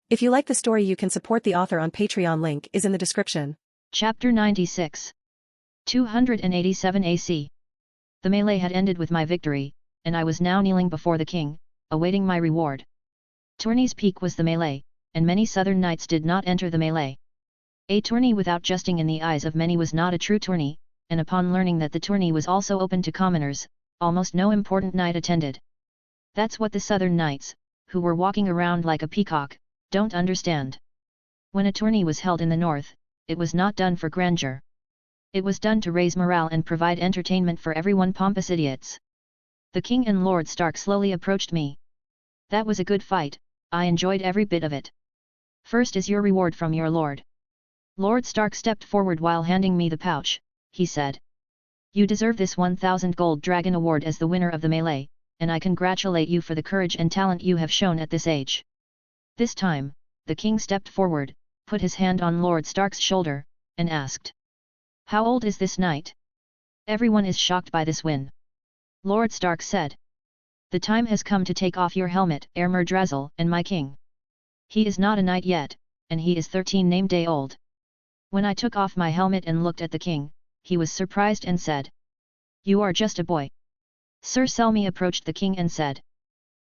If you like the story, you can support the author on Patreon. Link is in the description. Chapter 96. 287 AC. The melee had ended with my victory, and I was now kneeling before the king, awaiting my reward. Tourney's peak was the melee, and many southern knights did not enter the melee. A tourney without justing in the eyes of many was not a true tourney, and upon learning that the tourney was also open to commoners, almost no important knight attended. That's what the southern knights, who were walking around like a peacock, don't understand. When a tourney was held in the north, it was not done for grandeur. It was done to raise morale and provide entertainment for everyone. Pompous idiots. The king and Lord Stark slowly approached me. That was a good fight, I enjoyed every bit of it. First is your reward from your lord. Lord Stark stepped forward while handing me the pouch. He said. You deserve this 1000 gold dragon award as the winner of the melee, and I congratulate you for the courage and talent you have shown at this age. This time, the king stepped forward, put his hand on Lord Stark's shoulder, and asked. How old is this knight? Everyone is shocked by this win. Lord Stark said. The time has come to take off your helmet, R.O.B, and my king. He is not a knight yet, and he is 13 name day old. When I took off my helmet and looked at the king, he was surprised and said. You are just a boy. Sir Selmy approached the king and said.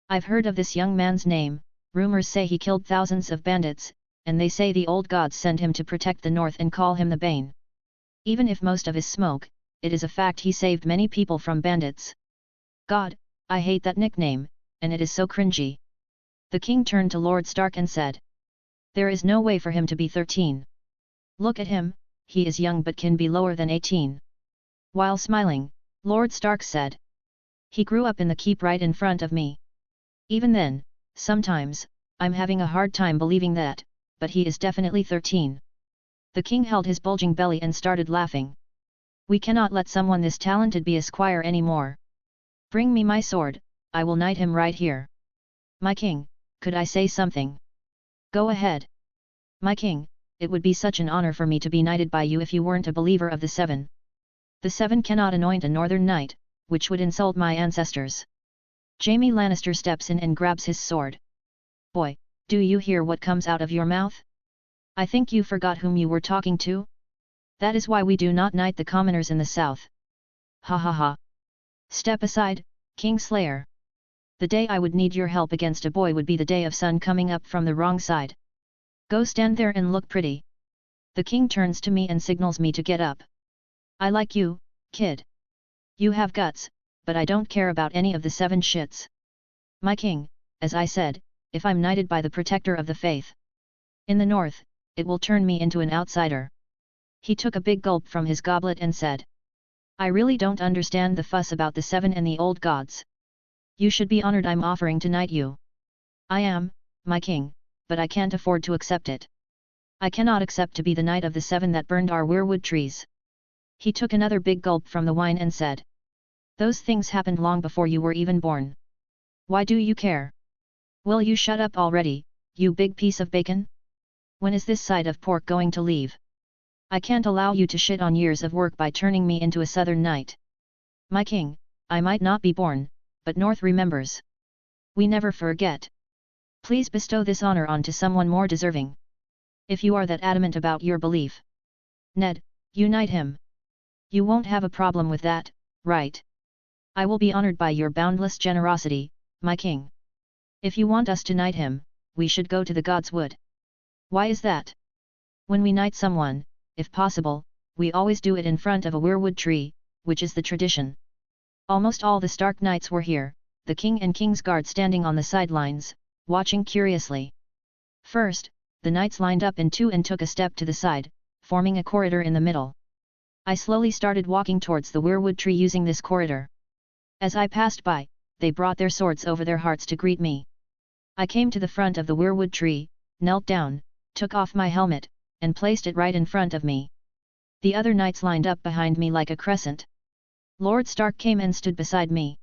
I've heard of this young man's name. Rumors say he killed thousands of bandits, and they say the old gods send him to protect the north and call him the Bane. Even if most of his smoke, it is a fact he saved many people from bandits. God, I hate that nickname, and it is so cringy. The king turned to Lord Stark and said. There is no way for him to be 13. Look at him, he is young but can be lower than 18. While smiling, Lord Stark said. He grew up in the keep right in front of me. Even then, sometimes, I'm having a hard time believing that, but he is definitely 13. The king held his bulging belly and started laughing. We cannot let someone this talented be a squire anymore. Bring me my sword, I will knight him right here. My king, could I say something? Go ahead. My king, it would be such an honor for me to be knighted by you if you weren't a believer of the Seven. The Seven cannot anoint a northern knight, which would insult my ancestors. Jaime Lannister steps in and grabs his sword. Boy, do you hear what comes out of your mouth? I think you forgot whom you were talking to? That is why we do not knight the commoners in the south. Ha ha ha. Step aside, Kingslayer. The day I would need your help against a boy would be the day of sun coming up from the wrong side. Go stand there and look pretty. The king turns to me and signals me to get up. I like you, kid. You have guts, but I don't care about any of the 7 shits. My king, as I said, if I'm knighted by the protector of the faith in the north, it will turn me into an outsider. He took a big gulp from his goblet and said. I really don't understand the fuss about the 7 and the old gods. You should be honored I'm offering to knight you. I am, my king, but I can't afford to accept it. I cannot accept to be the knight of the 7 that burned our weirwood trees. He took another big gulp from the wine and said. Those things happened long before you were even born. Why do you care? Will you shut up already, you big piece of bacon? When is this side of pork going to leave? I can't allow you to shit on years of work by turning me into a southern knight. My king, I might not be born, but North remembers. We never forget. Please bestow this honor onto someone more deserving. If you are that adamant about your belief. Ned, you knight him. You won't have a problem with that, right? I will be honored by your boundless generosity, my king. If you want us to knight him, we should go to the God's Wood. Why is that? When we knight someone, if possible, we always do it in front of a weirwood tree, which is the tradition. Almost all the Stark knights were here, the king and king's guard standing on the sidelines, watching curiously. First, the knights lined up in 2 and took a step to the side, forming a corridor in the middle. I slowly started walking towards the weirwood tree using this corridor. As I passed by, they brought their swords over their hearts to greet me. I came to the front of the weirwood tree, knelt down, took off my helmet, and placed it right in front of me. The other knights lined up behind me like a crescent. Lord Stark came and stood beside me.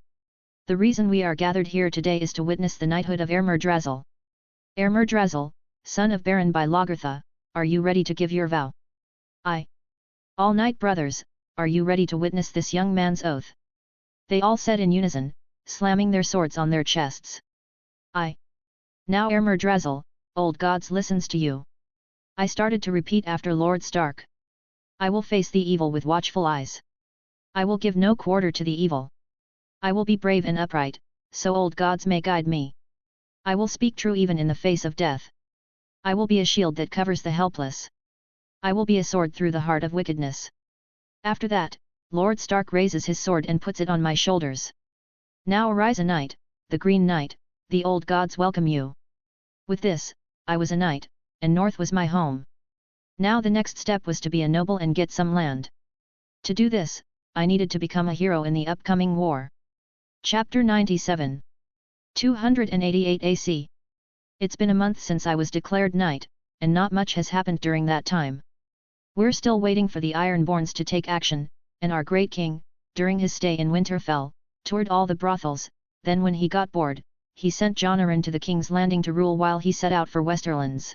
The reason we are gathered here today is to witness the knighthood of R.O.B. R.O.B, son of Baron by Lagertha, are you ready to give your vow? Aye. All knight brothers, are you ready to witness this young man's oath? They all said in unison, slamming their swords on their chests. Aye. Now Ermurdrazzle, old gods listens to you. I started to repeat after Lord Stark. I will face the evil with watchful eyes. I will give no quarter to the evil. I will be brave and upright, so old gods may guide me. I will speak true even in the face of death. I will be a shield that covers the helpless. I will be a sword through the heart of wickedness. After that, Lord Stark raises his sword and puts it on my shoulders. Now arise a knight, the Green Knight, the old gods welcome you. With this, I was a knight, and north was my home. Now the next step was to be a noble and get some land. To do this, I needed to become a hero in the upcoming war. Chapter 97. 288 AC. It's been a month since I was declared knight, and not much has happened during that time. We're still waiting for the Ironborns to take action, and our great king, during his stay in Winterfell, toured all the brothels. Then when he got bored, he sent Jonaran to the King's Landing to rule while he set out for Westerlands.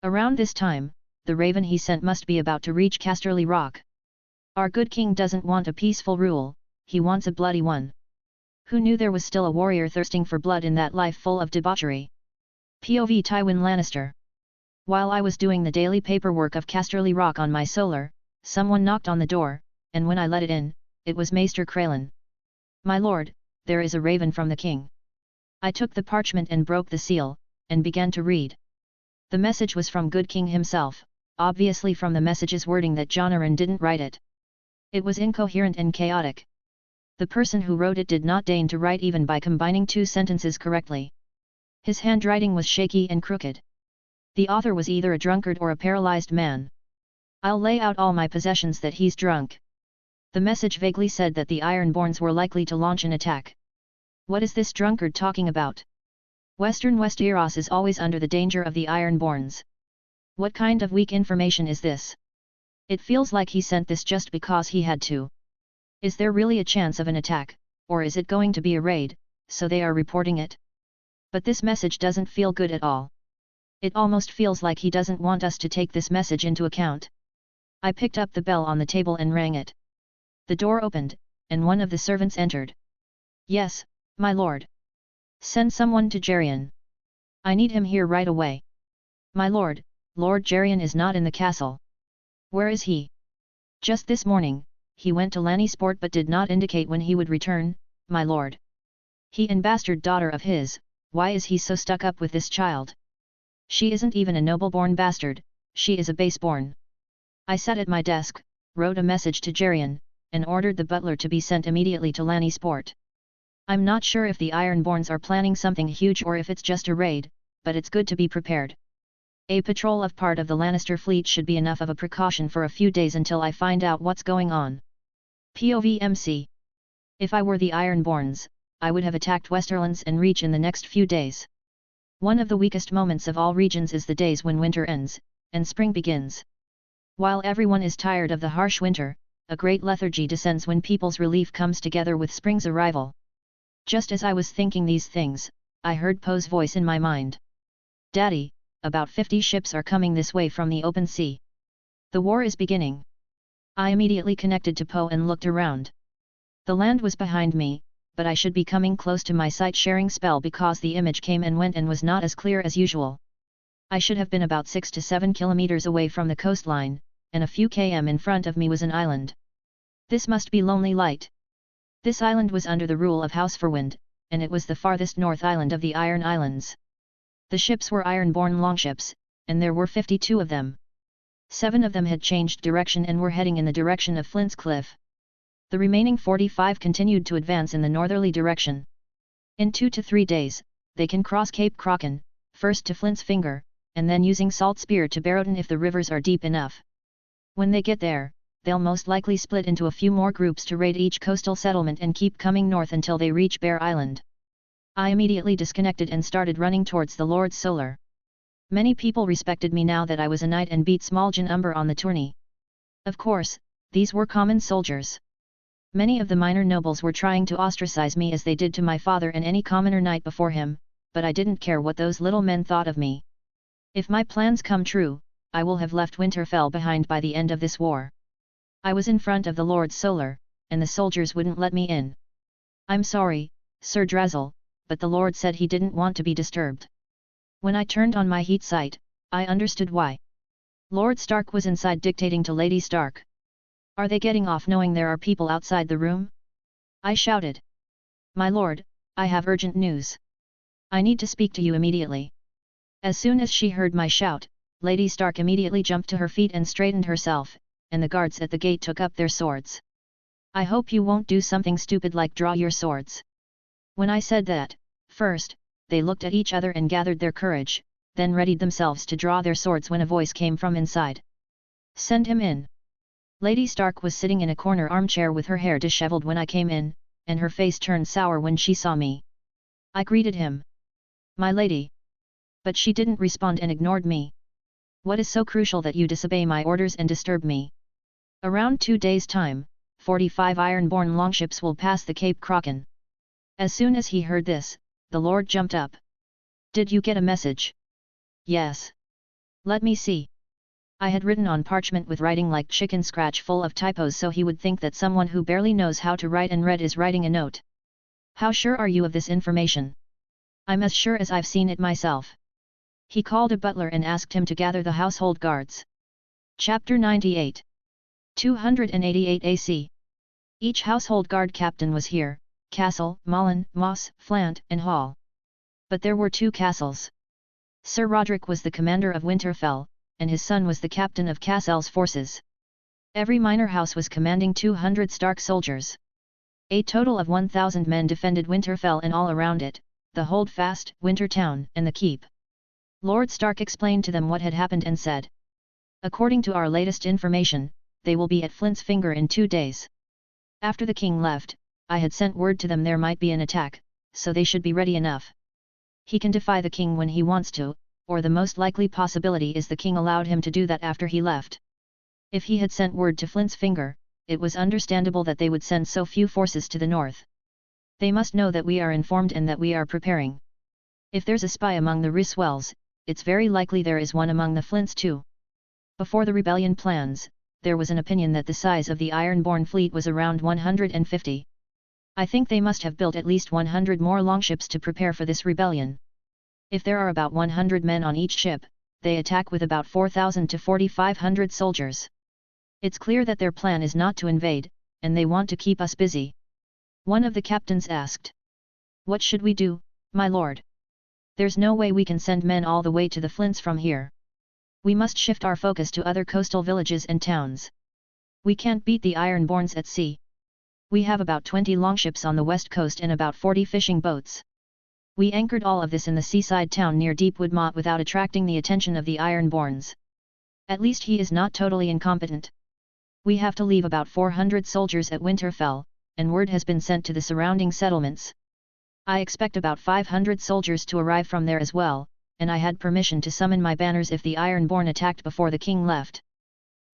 Around this time, the raven he sent must be about to reach Casterly Rock. Our good king doesn't want a peaceful rule, he wants a bloody one. Who knew there was still a warrior thirsting for blood in that life full of debauchery? POV Tywin Lannister. While I was doing the daily paperwork of Casterly Rock on my solar, someone knocked on the door, and when I let it in, it was Maester Kralin. My lord, there is a raven from the king. I took the parchment and broke the seal, and began to read. The message was from good king himself, obviously from the message's wording that Jonaran didn't write it. It was incoherent and chaotic. The person who wrote it did not deign to write even by combining two sentences correctly. His handwriting was shaky and crooked. The author was either a drunkard or a paralyzed man. I'll lay out all my possessions that he's drunk. The message vaguely said that the Ironborns were likely to launch an attack. What is this drunkard talking about? Western Westeros is always under the danger of the Ironborns. What kind of weak information is this? It feels like he sent this just because he had to. Is there really a chance of an attack, or is it going to be a raid, so they are reporting it? But this message doesn't feel good at all. It almost feels like he doesn't want us to take this message into account. I picked up the bell on the table and rang it. The door opened, and one of the servants entered. Yes, my lord. Send someone to Geryon. I need him here right away. My lord, Lord Geryon is not in the castle. Where is he? Just this morning, he went to Lannisport but did not indicate when he would return, my lord. He and bastard daughter of his, why is he so stuck up with this child? She isn't even a noble-born bastard, she is a base-born. I sat at my desk, wrote a message to Geryon, and ordered the butler to be sent immediately to Lannisport. I'm not sure if the Ironborns are planning something huge or if it's just a raid, but it's good to be prepared. A patrol of part of the Lannister fleet should be enough of a precaution for a few days until I find out what's going on. POV MC. If I were the Ironborns, I would have attacked Westerlands and reach in the next few days. One of the weakest moments of all regions is the days when winter ends, and spring begins. While everyone is tired of the harsh winter, a great lethargy descends when people's relief comes together with spring's arrival. Just as I was thinking these things, I heard Poe's voice in my mind. Daddy, about 50 ships are coming this way from the open sea. The war is beginning. I immediately connected to Poe and looked around. The land was behind me, but I should be coming close to my sight-sharing spell because the image came and went and was not as clear as usual. I should have been about 6 to 7 kilometers away from the coastline, and a few km in front of me was an island. This must be Lonely Light. This island was under the rule of House Forwind, and it was the farthest north island of the Iron Islands. The ships were Ironborn longships, and there were 52 of them. 7 of them had changed direction and were heading in the direction of Flint's Cliff. The remaining 45 continued to advance in the northerly direction. In 2 to 3 days, they can cross Cape Kraken, first to Flint's Finger, and then using Salt Spear to Barrowton if the rivers are deep enough. When they get there, they'll most likely split into a few more groups to raid each coastal settlement and keep coming north until they reach Bear Island. I immediately disconnected and started running towards the Lord Solar. Many people respected me now that I was a knight and beat Smalljan Umber on the tourney. Of course, these were common soldiers. Many of the minor nobles were trying to ostracize me as they did to my father and any commoner knight before him, but I didn't care what those little men thought of me. If my plans come true, I will have left Winterfell behind by the end of this war. I was in front of the Lord Solar, and the soldiers wouldn't let me in. I'm sorry, Sir Drazzle, but the Lord said he didn't want to be disturbed. When I turned on my heat sight, I understood why. Lord Stark was inside dictating to Lady Stark. Are they getting off knowing there are people outside the room? I shouted. My lord, I have urgent news. I need to speak to you immediately. As soon as she heard my shout, Lady Stark immediately jumped to her feet and straightened herself, and the guards at the gate took up their swords. I hope you won't do something stupid like draw your swords. When I said that, first, they looked at each other and gathered their courage, then readied themselves to draw their swords when a voice came from inside. Send him in. Lady Stark was sitting in a corner armchair with her hair disheveled when I came in, and her face turned sour when she saw me. I greeted him. My lady. But she didn't respond and ignored me. What is so crucial that you disobey my orders and disturb me? Around 2 days' time, 45 iron-born longships will pass the Cape Kraken. As soon as he heard this, the Lord jumped up. Did you get a message? Yes. Let me see. I had written on parchment with writing like chicken scratch full of typos so he would think that someone who barely knows how to write and read is writing a note. How sure are you of this information? I'm as sure as I've seen it myself. He called a butler and asked him to gather the household guards. Chapter 98. 288 AC. Each household guard captain was here, Castle, Mullen, Moss, Flant, and Hall. But there were 2 castles. Sir Roderick was the commander of Winterfell, and his son was the captain of Castle's forces. Every minor house was commanding 200 Stark soldiers. A total of 1,000 men defended Winterfell and all around it, the Holdfast, Wintertown, and the Keep. Lord Stark explained to them what had happened and said. According to our latest information, they will be at Flint's Finger in 2 days. After the king left, I had sent word to them there might be an attack, so they should be ready enough. He can defy the king when he wants to, or the most likely possibility is the king allowed him to do that after he left. If he had sent word to Flint's Finger, it was understandable that they would send so few forces to the north. They must know that we are informed and that we are preparing. If there's a spy among the Ryswells, it's very likely there is one among the Flints too. Before the rebellion plans, there was an opinion that the size of the Ironborn fleet was around 150. I think they must have built at least 100 more longships to prepare for this rebellion. If there are about 100 men on each ship, they attack with about 4,000 to 4,500 soldiers. It's clear that their plan is not to invade, and they want to keep us busy. One of the captains asked. What should we do, my lord? There's no way we can send men all the way to the Flints from here. We must shift our focus to other coastal villages and towns. We can't beat the Ironborns at sea. We have about 20 longships on the west coast and about 40 fishing boats. We anchored all of this in the seaside town near Deepwood Mot without attracting the attention of the Ironborns. At least he is not totally incompetent. We have to leave about 400 soldiers at Winterfell, and word has been sent to the surrounding settlements. I expect about 500 soldiers to arrive from there as well, and I had permission to summon my banners if the Ironborn attacked before the king left.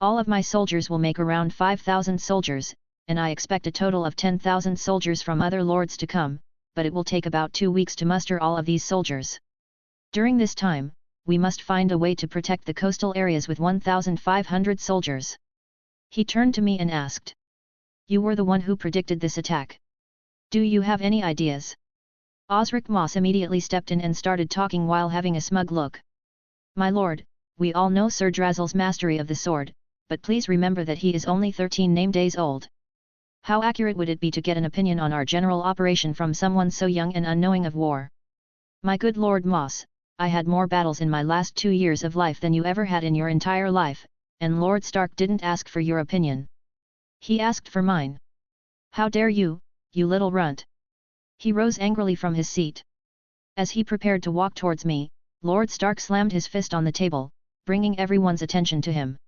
All of my soldiers will make around 5,000 soldiers, and I expect a total of 10,000 soldiers from other lords to come, but it will take about 2 weeks to muster all of these soldiers. During this time, we must find a way to protect the coastal areas with 1,500 soldiers. He turned to me and asked. You were the one who predicted this attack. Do you have any ideas? Osric Moss immediately stepped in and started talking while having a smug look. My lord, we all know Sir Drazel's mastery of the sword, but please remember that he is only 13 name days old. How accurate would it be to get an opinion on our general operation from someone so young and unknowing of war? My good Lord Moss, I had more battles in my last 2 years of life than you ever had in your entire life, and Lord Stark didn't ask for your opinion. He asked for mine. How dare you, you little runt! He rose angrily from his seat. As he prepared to walk towards me, Lord Stark slammed his fist on the table, bringing everyone's attention to him.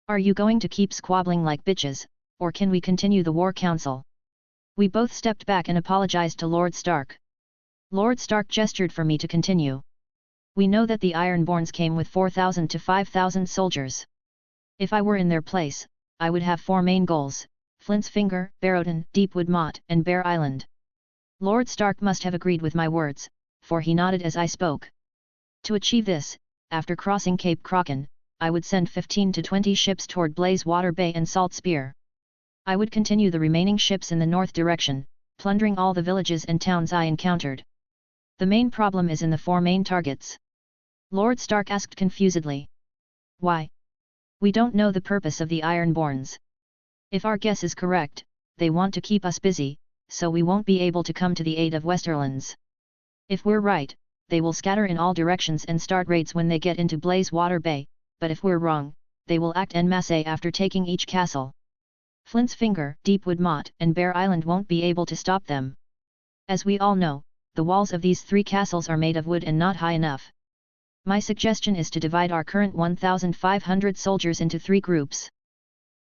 Are you going to keep squabbling like bitches, or can we continue the war council? We both stepped back and apologized to Lord Stark. Lord Stark gestured for me to continue. We know that the Ironborns came with 4,000 to 5,000 soldiers. If I were in their place, I would have 4 main goals: Flint's Finger, Barrowton, Deepwood Mot, and Bear Island. Lord Stark must have agreed with my words, for he nodded as I spoke. To achieve this, after crossing Cape Kraken, I would send 15 to 20 ships toward Blazewater Bay and Salt Spear. I would continue the remaining ships in the north direction, plundering all the villages and towns I encountered. The main problem is in the 4 main targets. Lord Stark asked confusedly. Why? We don't know the purpose of the Ironborns. If our guess is correct, they want to keep us busy, so we won't be able to come to the aid of Westerlands. If we're right, they will scatter in all directions and start raids when they get into Blazewater Bay, but if we're wrong, they will act en masse after taking each castle. Flint's Finger, Deepwood Mot, and Bear Island won't be able to stop them. As we all know, the walls of these 3 castles are made of wood and not high enough. My suggestion is to divide our current 1,500 soldiers into 3 groups.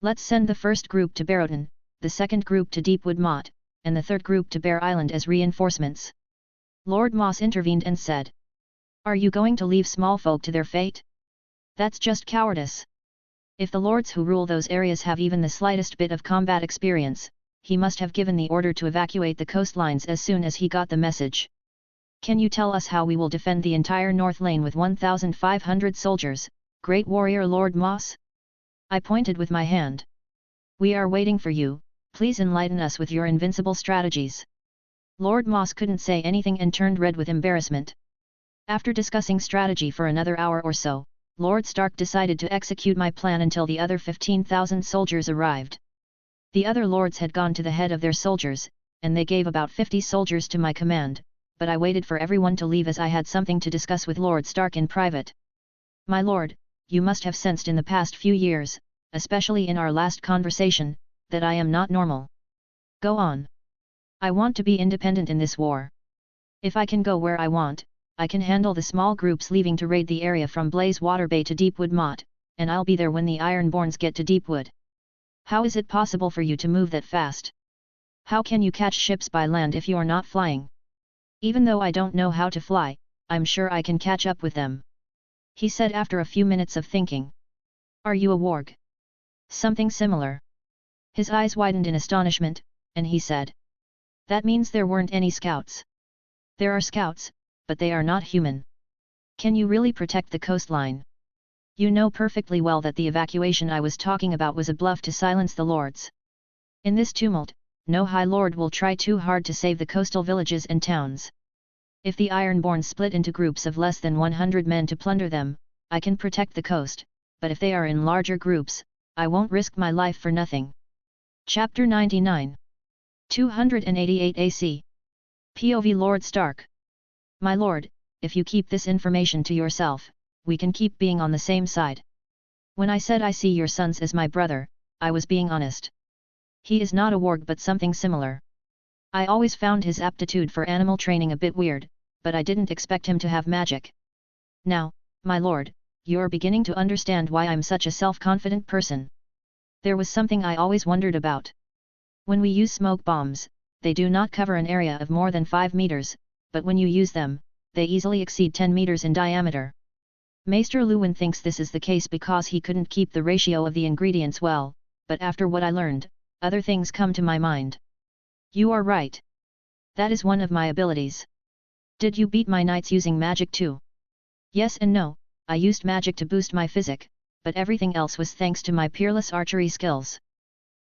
Let's send the first group to Barrowton, the second group to Deepwood Mot, and the third group to Bear Island as reinforcements. Lord Moss intervened and said. Are you going to leave small folk to their fate? That's just cowardice. If the lords who rule those areas have even the slightest bit of combat experience, he must have given the order to evacuate the coastlines as soon as he got the message. Can you tell us how we will defend the entire North Lane with 1,500 soldiers, Great Warrior Lord Moss? I pointed with my hand. We are waiting for you, please enlighten us with your invincible strategies. Lord Moss couldn't say anything and turned red with embarrassment. After discussing strategy for another hour or so, Lord Stark decided to execute my plan until the other 15,000 soldiers arrived. The other lords had gone to the head of their soldiers, and they gave about 50 soldiers to my command, but I waited for everyone to leave as I had something to discuss with Lord Stark in private. My lord, you must have sensed in the past few years, especially in our last conversation, that I am not normal. Go on. I want to be independent in this war. If I can go where I want, I can handle the small groups leaving to raid the area from Blazewater Bay to Deepwood Mot, and I'll be there when the Ironborns get to Deepwood. How is it possible for you to move that fast? How can you catch ships by land if you're not flying? Even though I don't know how to fly, I'm sure I can catch up with them. He said after a few minutes of thinking. Are you a warg? Something similar. His eyes widened in astonishment, and he said. That means there weren't any scouts. There are scouts, but they are not human. Can you really protect the coastline? You know perfectly well that the evacuation I was talking about was a bluff to silence the lords. In this tumult, no High Lord will try too hard to save the coastal villages and towns. If the Ironborn split into groups of less than 100 men to plunder them, I can protect the coast, but if they are in larger groups, I won't risk my life for nothing. Chapter 99 288 AC POV Lord Stark. My lord, if you keep this information to yourself, we can keep being on the same side. When I said I see your sons as my brother, I was being honest. He is not a warg but something similar. I always found his aptitude for animal training a bit weird, but I didn't expect him to have magic. Now, my lord, you're beginning to understand why I'm such a self-confident person. There was something I always wondered about. When we use smoke bombs, they do not cover an area of more than 5 meters, but when you use them, they easily exceed 10 meters in diameter. Maester Lewin thinks this is the case because he couldn't keep the ratio of the ingredients well, but after what I learned, other things come to my mind. You are right. That is one of my abilities. Did you beat my knights using magic too? Yes and no, I used magic to boost my physic, but everything else was thanks to my peerless archery skills.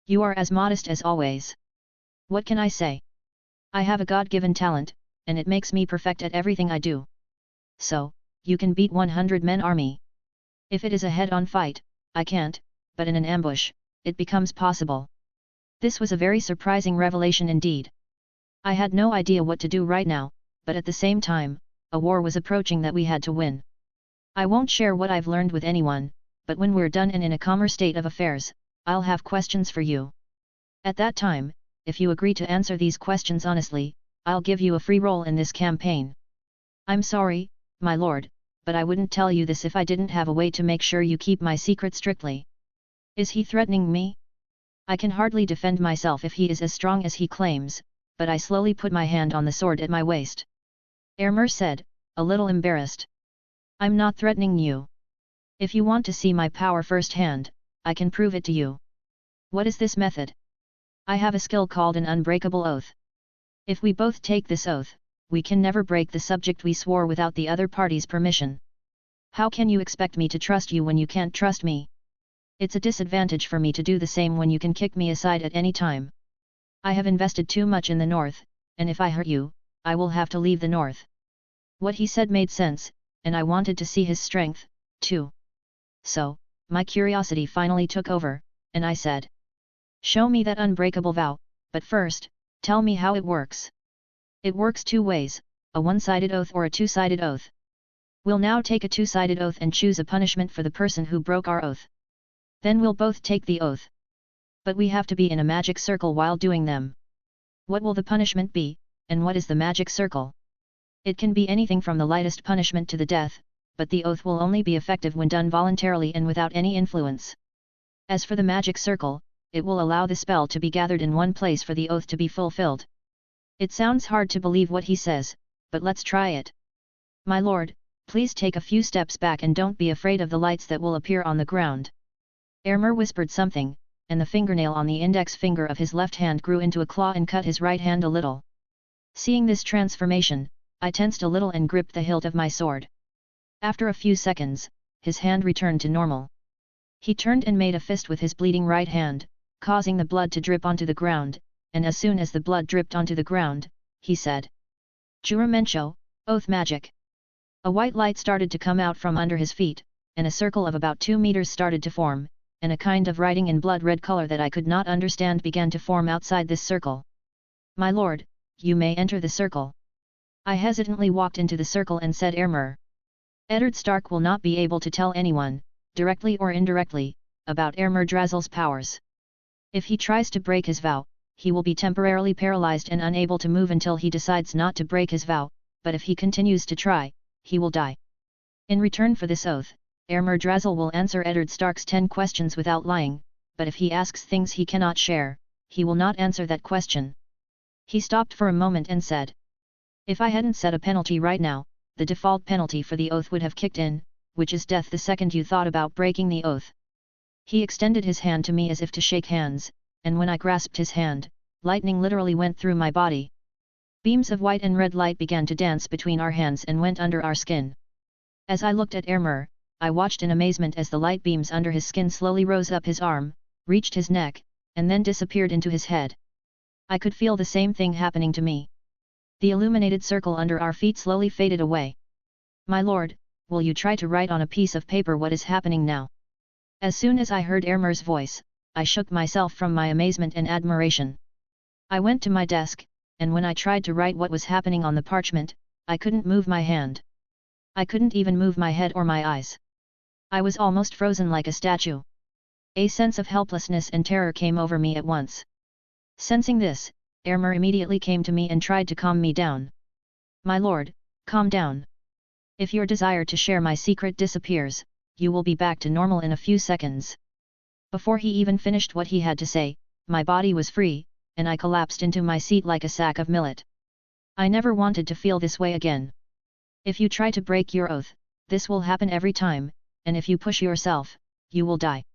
You are as modest as always. What can I say? I have a God-given talent, and it makes me perfect at everything I do. So, you can beat 100 men army. If it is a head-on fight, I can't, but in an ambush, it becomes possible. This was a very surprising revelation indeed. I had no idea what to do right now, but at the same time, a war was approaching that we had to win. I won't share what I've learned with anyone, but when we're done and in a calmer state of affairs, I'll have questions for you. At that time, if you agree to answer these questions honestly, I'll give you a free role in this campaign. I'm sorry, my lord, but I wouldn't tell you this if I didn't have a way to make sure you keep my secret strictly. Is he threatening me? I can hardly defend myself if he is as strong as he claims, but I slowly put my hand on the sword at my waist. Ermer said, a little embarrassed. I'm not threatening you. If you want to see my power firsthand, I can prove it to you. What is this method? I have a skill called an unbreakable oath. If we both take this oath, we can never break the subject we swore without the other party's permission. How can you expect me to trust you when you can't trust me? It's a disadvantage for me to do the same when you can kick me aside at any time. I have invested too much in the north, and if I hurt you, I will have to leave the north. What he said made sense, and I wanted to see his strength, too. So, my curiosity finally took over, and I said, "Show me that unbreakable vow, but first, tell me how it works." "It works two ways, a one-sided oath or a two-sided oath. We'll now take a two-sided oath and choose a punishment for the person who broke our oath. Then we'll both take the oath. But we have to be in a magic circle while doing them. What will the punishment be, and what is the magic circle? It can be anything from the lightest punishment to the death, but the oath will only be effective when done voluntarily and without any influence. As for the magic circle, it will allow the spell to be gathered in one place for the oath to be fulfilled." It sounds hard to believe what he says, but let's try it. "My lord, please take a few steps back and don't be afraid of the lights that will appear on the ground." R.O.B whispered something, and the fingernail on the index finger of his left hand grew into a claw and cut his right hand a little. Seeing this transformation, I tensed a little and gripped the hilt of my sword. After a few seconds, his hand returned to normal. He turned and made a fist with his bleeding right hand, causing the blood to drip onto the ground, and as soon as the blood dripped onto the ground, he said, "Juramencho, oath magic." A white light started to come out from under his feet, and a circle of about 2 meters started to form, and a kind of writing in blood-red color that I could not understand began to form outside this circle. "My lord, you may enter the circle." I hesitantly walked into the circle and said, "R.O.B. Eddard Stark will not be able to tell anyone, directly or indirectly, about R.O.B Drazel's powers. If he tries to break his vow, he will be temporarily paralyzed and unable to move until he decides not to break his vow, but if he continues to try, he will die. In return for this oath, R.O.B Drazel will answer Eddard Stark's 10 questions without lying, but if he asks things he cannot share, he will not answer that question." He stopped for a moment and said, "If I hadn't set a penalty right now, the default penalty for the oath would have kicked in, which is death the second you thought about breaking the oath." He extended his hand to me as if to shake hands, and when I grasped his hand, lightning literally went through my body. Beams of white and red light began to dance between our hands and went under our skin. As I looked at R.O.B, I watched in amazement as the light beams under his skin slowly rose up his arm, reached his neck, and then disappeared into his head. I could feel the same thing happening to me. The illuminated circle under our feet slowly faded away. "My lord, will you try to write on a piece of paper what is happening now?" As soon as I heard R.O.B's voice, I shook myself from my amazement and admiration. I went to my desk, and when I tried to write what was happening on the parchment, I couldn't move my hand. I couldn't even move my head or my eyes. I was almost frozen like a statue. A sense of helplessness and terror came over me at once. Sensing this, R.O.B immediately came to me and tried to calm me down. "My lord, calm down. If your desire to share my secret disappears, you will be back to normal in a few seconds." Before he even finished what he had to say, my body was free, and I collapsed into my seat like a sack of millet. I never wanted to feel this way again. If you try to break your oath, this will happen every time, and if you push yourself, you will die.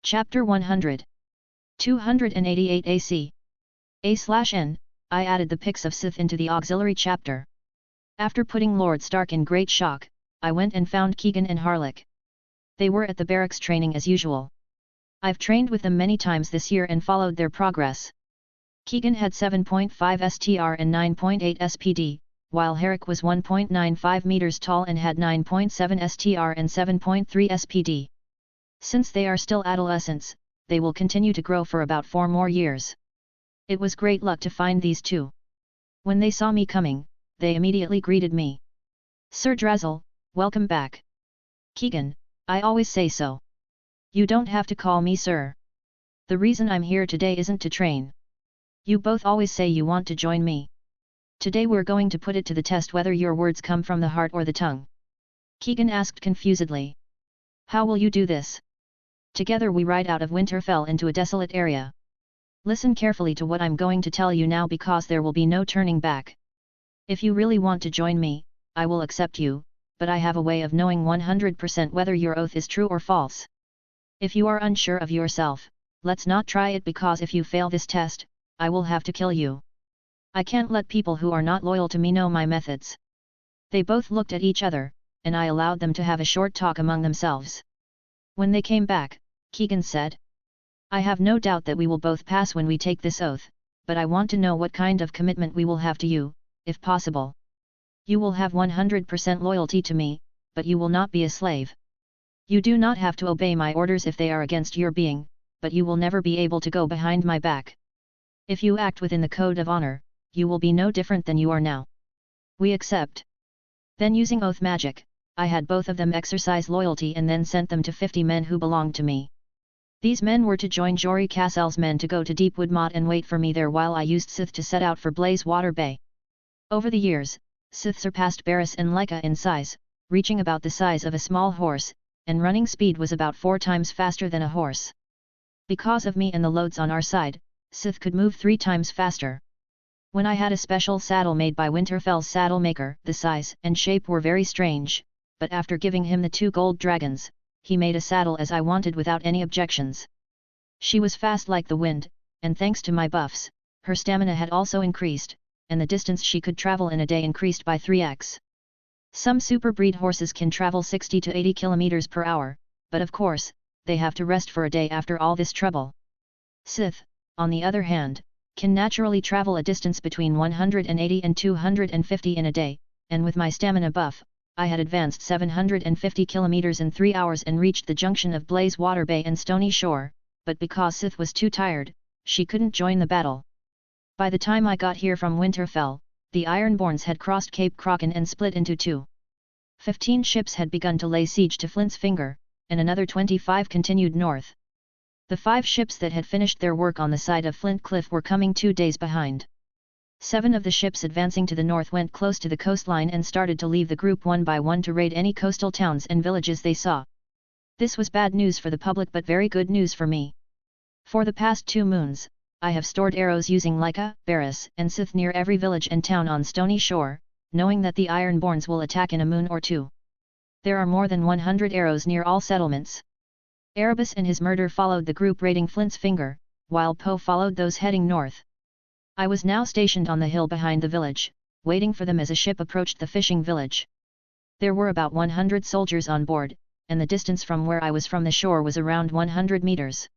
Chapter 100. 288 AC. A/N, I added the Pix of Sith into the auxiliary chapter. After putting Lord Stark in great shock, I went and found Keegan and Harlech. They were at the barracks training as usual. I've trained with them many times this year and followed their progress. Keegan had 7.5 STR and 9.8 SPD, while Harlech was 1.95 meters tall and had 9.7 STR and 7.3 SPD. Since they are still adolescents, they will continue to grow for about 4 more years. It was great luck to find these two. When they saw me coming, they immediately greeted me. "Sir Drazel, welcome back." "Keegan, I always say so. You don't have to call me sir. The reason I'm here today isn't to train. You both always say you want to join me. Today we're going to put it to the test whether your words come from the heart or the tongue." Keegan asked confusedly. "How will you do this?" "Together we ride out of Winterfell into a desolate area. Listen carefully to what I'm going to tell you now because there will be no turning back. If you really want to join me, I will accept you, but I have a way of knowing 100% whether your oath is true or false. If you are unsure of yourself, let's not try it because if you fail this test, I will have to kill you. I can't let people who are not loyal to me know my methods." They both looked at each other, and I allowed them to have a short talk among themselves. When they came back, Keegan said, "I have no doubt that we will both pass when we take this oath, but I want to know what kind of commitment we will have to you, if possible. You will have 100% loyalty to me, but you will not be a slave. You do not have to obey my orders if they are against your being, but you will never be able to go behind my back. If you act within the code of honor, you will be no different than you are now. We accept. Then using oath magic, I had both of them exercise loyalty and then sent them to 50 men who belonged to me. These men were to join Jory Castle's men to go to Deepwood Mot and wait for me there while I used Sith to set out for Blazewater Bay. Over the years, Sith surpassed Barriss and Leica in size, reaching about the size of a small horse, and running speed was about 4 times faster than a horse. Because of me and the loads on our side, Sith could move 3 times faster. When I had a special saddle made by Winterfell's saddle maker, the size and shape were very strange, but after giving him the 2 gold dragons, he made a saddle as I wanted without any objections. She was fast like the wind, and thanks to my buffs, her stamina had also increased, and the distance she could travel in a day increased by 3x. Some super breed horses can travel 60 to 80 km per hour, but of course, they have to rest for a day after all this trouble. Sith, on the other hand, can naturally travel a distance between 180 and 250 in a day, and with my stamina buff, I had advanced 750 kilometers in 3 hours and reached the junction of Blazewater Bay and Stony Shore, but because Sith was too tired, she couldn't join the battle. By the time I got here from Winterfell, the Ironborns had crossed Cape Croken and split into 2. 15 ships had begun to lay siege to Flint's Finger, and another 25 continued north. The 5 ships that had finished their work on the side of Flint Cliff were coming 2 days behind. 7 of the ships advancing to the north went close to the coastline and started to leave the group one by one to raid any coastal towns and villages they saw. This was bad news for the public but very good news for me. For the past 2 moons, I have stored arrows using Leica, Barriss and Sith near every village and town on Stony Shore, knowing that the Ironborns will attack in a moon or 2. There are more than 100 arrows near all settlements. Erebus and his murder followed the group raiding Flint's Finger, while Poe followed those heading north. I was now stationed on the hill behind the village, waiting for them as a ship approached the fishing village. There were about 100 soldiers on board, and the distance from where I was from the shore was around 100 meters.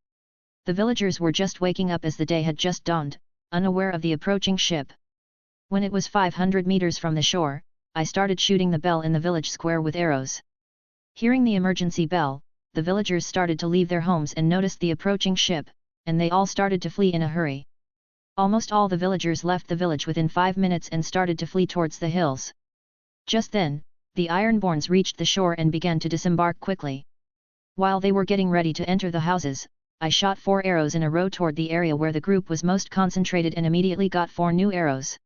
The villagers were just waking up as the day had just dawned, unaware of the approaching ship. When it was 500 meters from the shore, I started shooting the bell in the village square with arrows. Hearing the emergency bell, the villagers started to leave their homes and noticed the approaching ship, and they all started to flee in a hurry. Almost all the villagers left the village within 5 minutes and started to flee towards the hills. Just then, the Ironborns reached the shore and began to disembark quickly. While they were getting ready to enter the houses, I shot 4 arrows in a row toward the area where the group was most concentrated and immediately got 4 new arrows.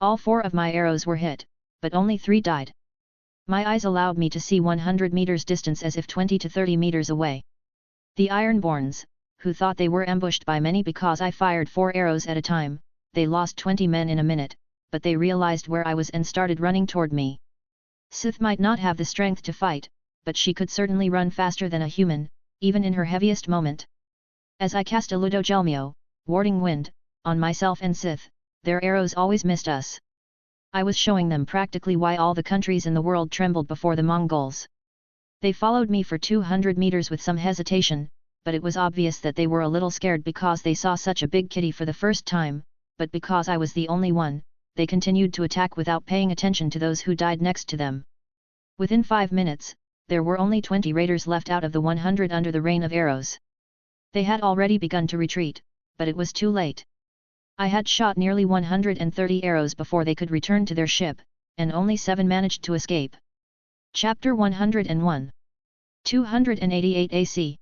All 4 of my arrows were hit, but only 3 died. My eyes allowed me to see 100 meters distance as if 20 to 30 meters away. The Ironborns, who thought they were ambushed by many because I fired 4 arrows at a time, they lost 20 men in a minute, but they realized where I was and started running toward me. Sith might not have the strength to fight, but she could certainly run faster than a human, even in her heaviest moment. As I cast a Ludogelmio, warding wind, on myself and Sith, their arrows always missed us. I was showing them practically why all the countries in the world trembled before the Mongols. They followed me for 200 meters with some hesitation, but it was obvious that they were a little scared because they saw such a big kitty for the first time, but because I was the only one, they continued to attack without paying attention to those who died next to them. Within 5 minutes, there were only 20 raiders left out of the 100 under the rain of arrows. They had already begun to retreat, but it was too late. I had shot nearly 130 arrows before they could return to their ship, and only 7 managed to escape. Chapter 101. 288 AC.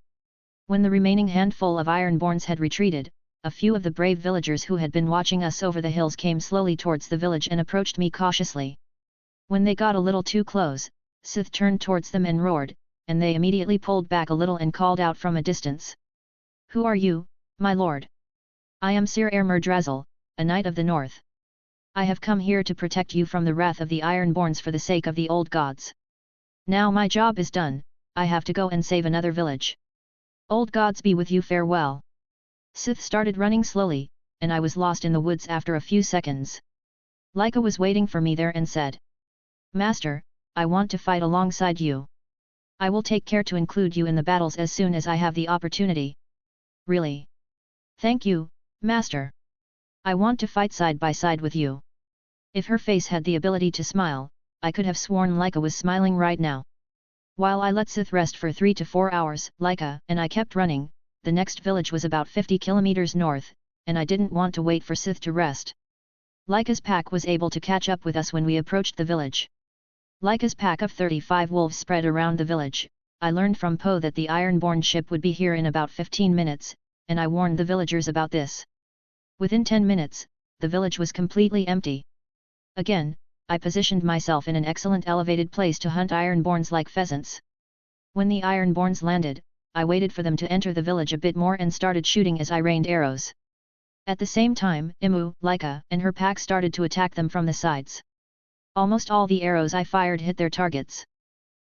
When the remaining handful of Ironborns had retreated, a few of the brave villagers who had been watching us over the hills came slowly towards the village and approached me cautiously. When they got a little too close, Sith turned towards them and roared, and they immediately pulled back a little and called out from a distance. "Who are you, my lord?" "I am Sir Ermerdrazil, a knight of the north. I have come here to protect you from the wrath of the Ironborns for the sake of the old gods. Now my job is done, I have to go and save another village. Old gods be with you, farewell." Sith started running slowly, and I was lost in the woods after a few seconds. Leica was waiting for me there and said, "Master, I want to fight alongside you. I will take care to include you in the battles as soon as I have the opportunity." "Really? Thank you, Master. I want to fight side by side with you." If her face had the ability to smile, I could have sworn Leica was smiling right now. While I let Sith rest for 3 to 4 hours, Laika and I kept running. The next village was about 50 kilometers north, and I didn't want to wait for Sith to rest. Laika's pack was able to catch up with us when we approached the village. Laika's pack of 35 wolves spread around the village. I learned from Poe that the Ironborn ship would be here in about 15 minutes, and I warned the villagers about this. Within 10 minutes, the village was completely empty. Again, I positioned myself in an excellent elevated place to hunt Ironborns like pheasants. When the Ironborns landed, I waited for them to enter the village a bit more and started shooting as I rained arrows. At the same time, Imu, Laika, and her pack started to attack them from the sides. Almost all the arrows I fired hit their targets.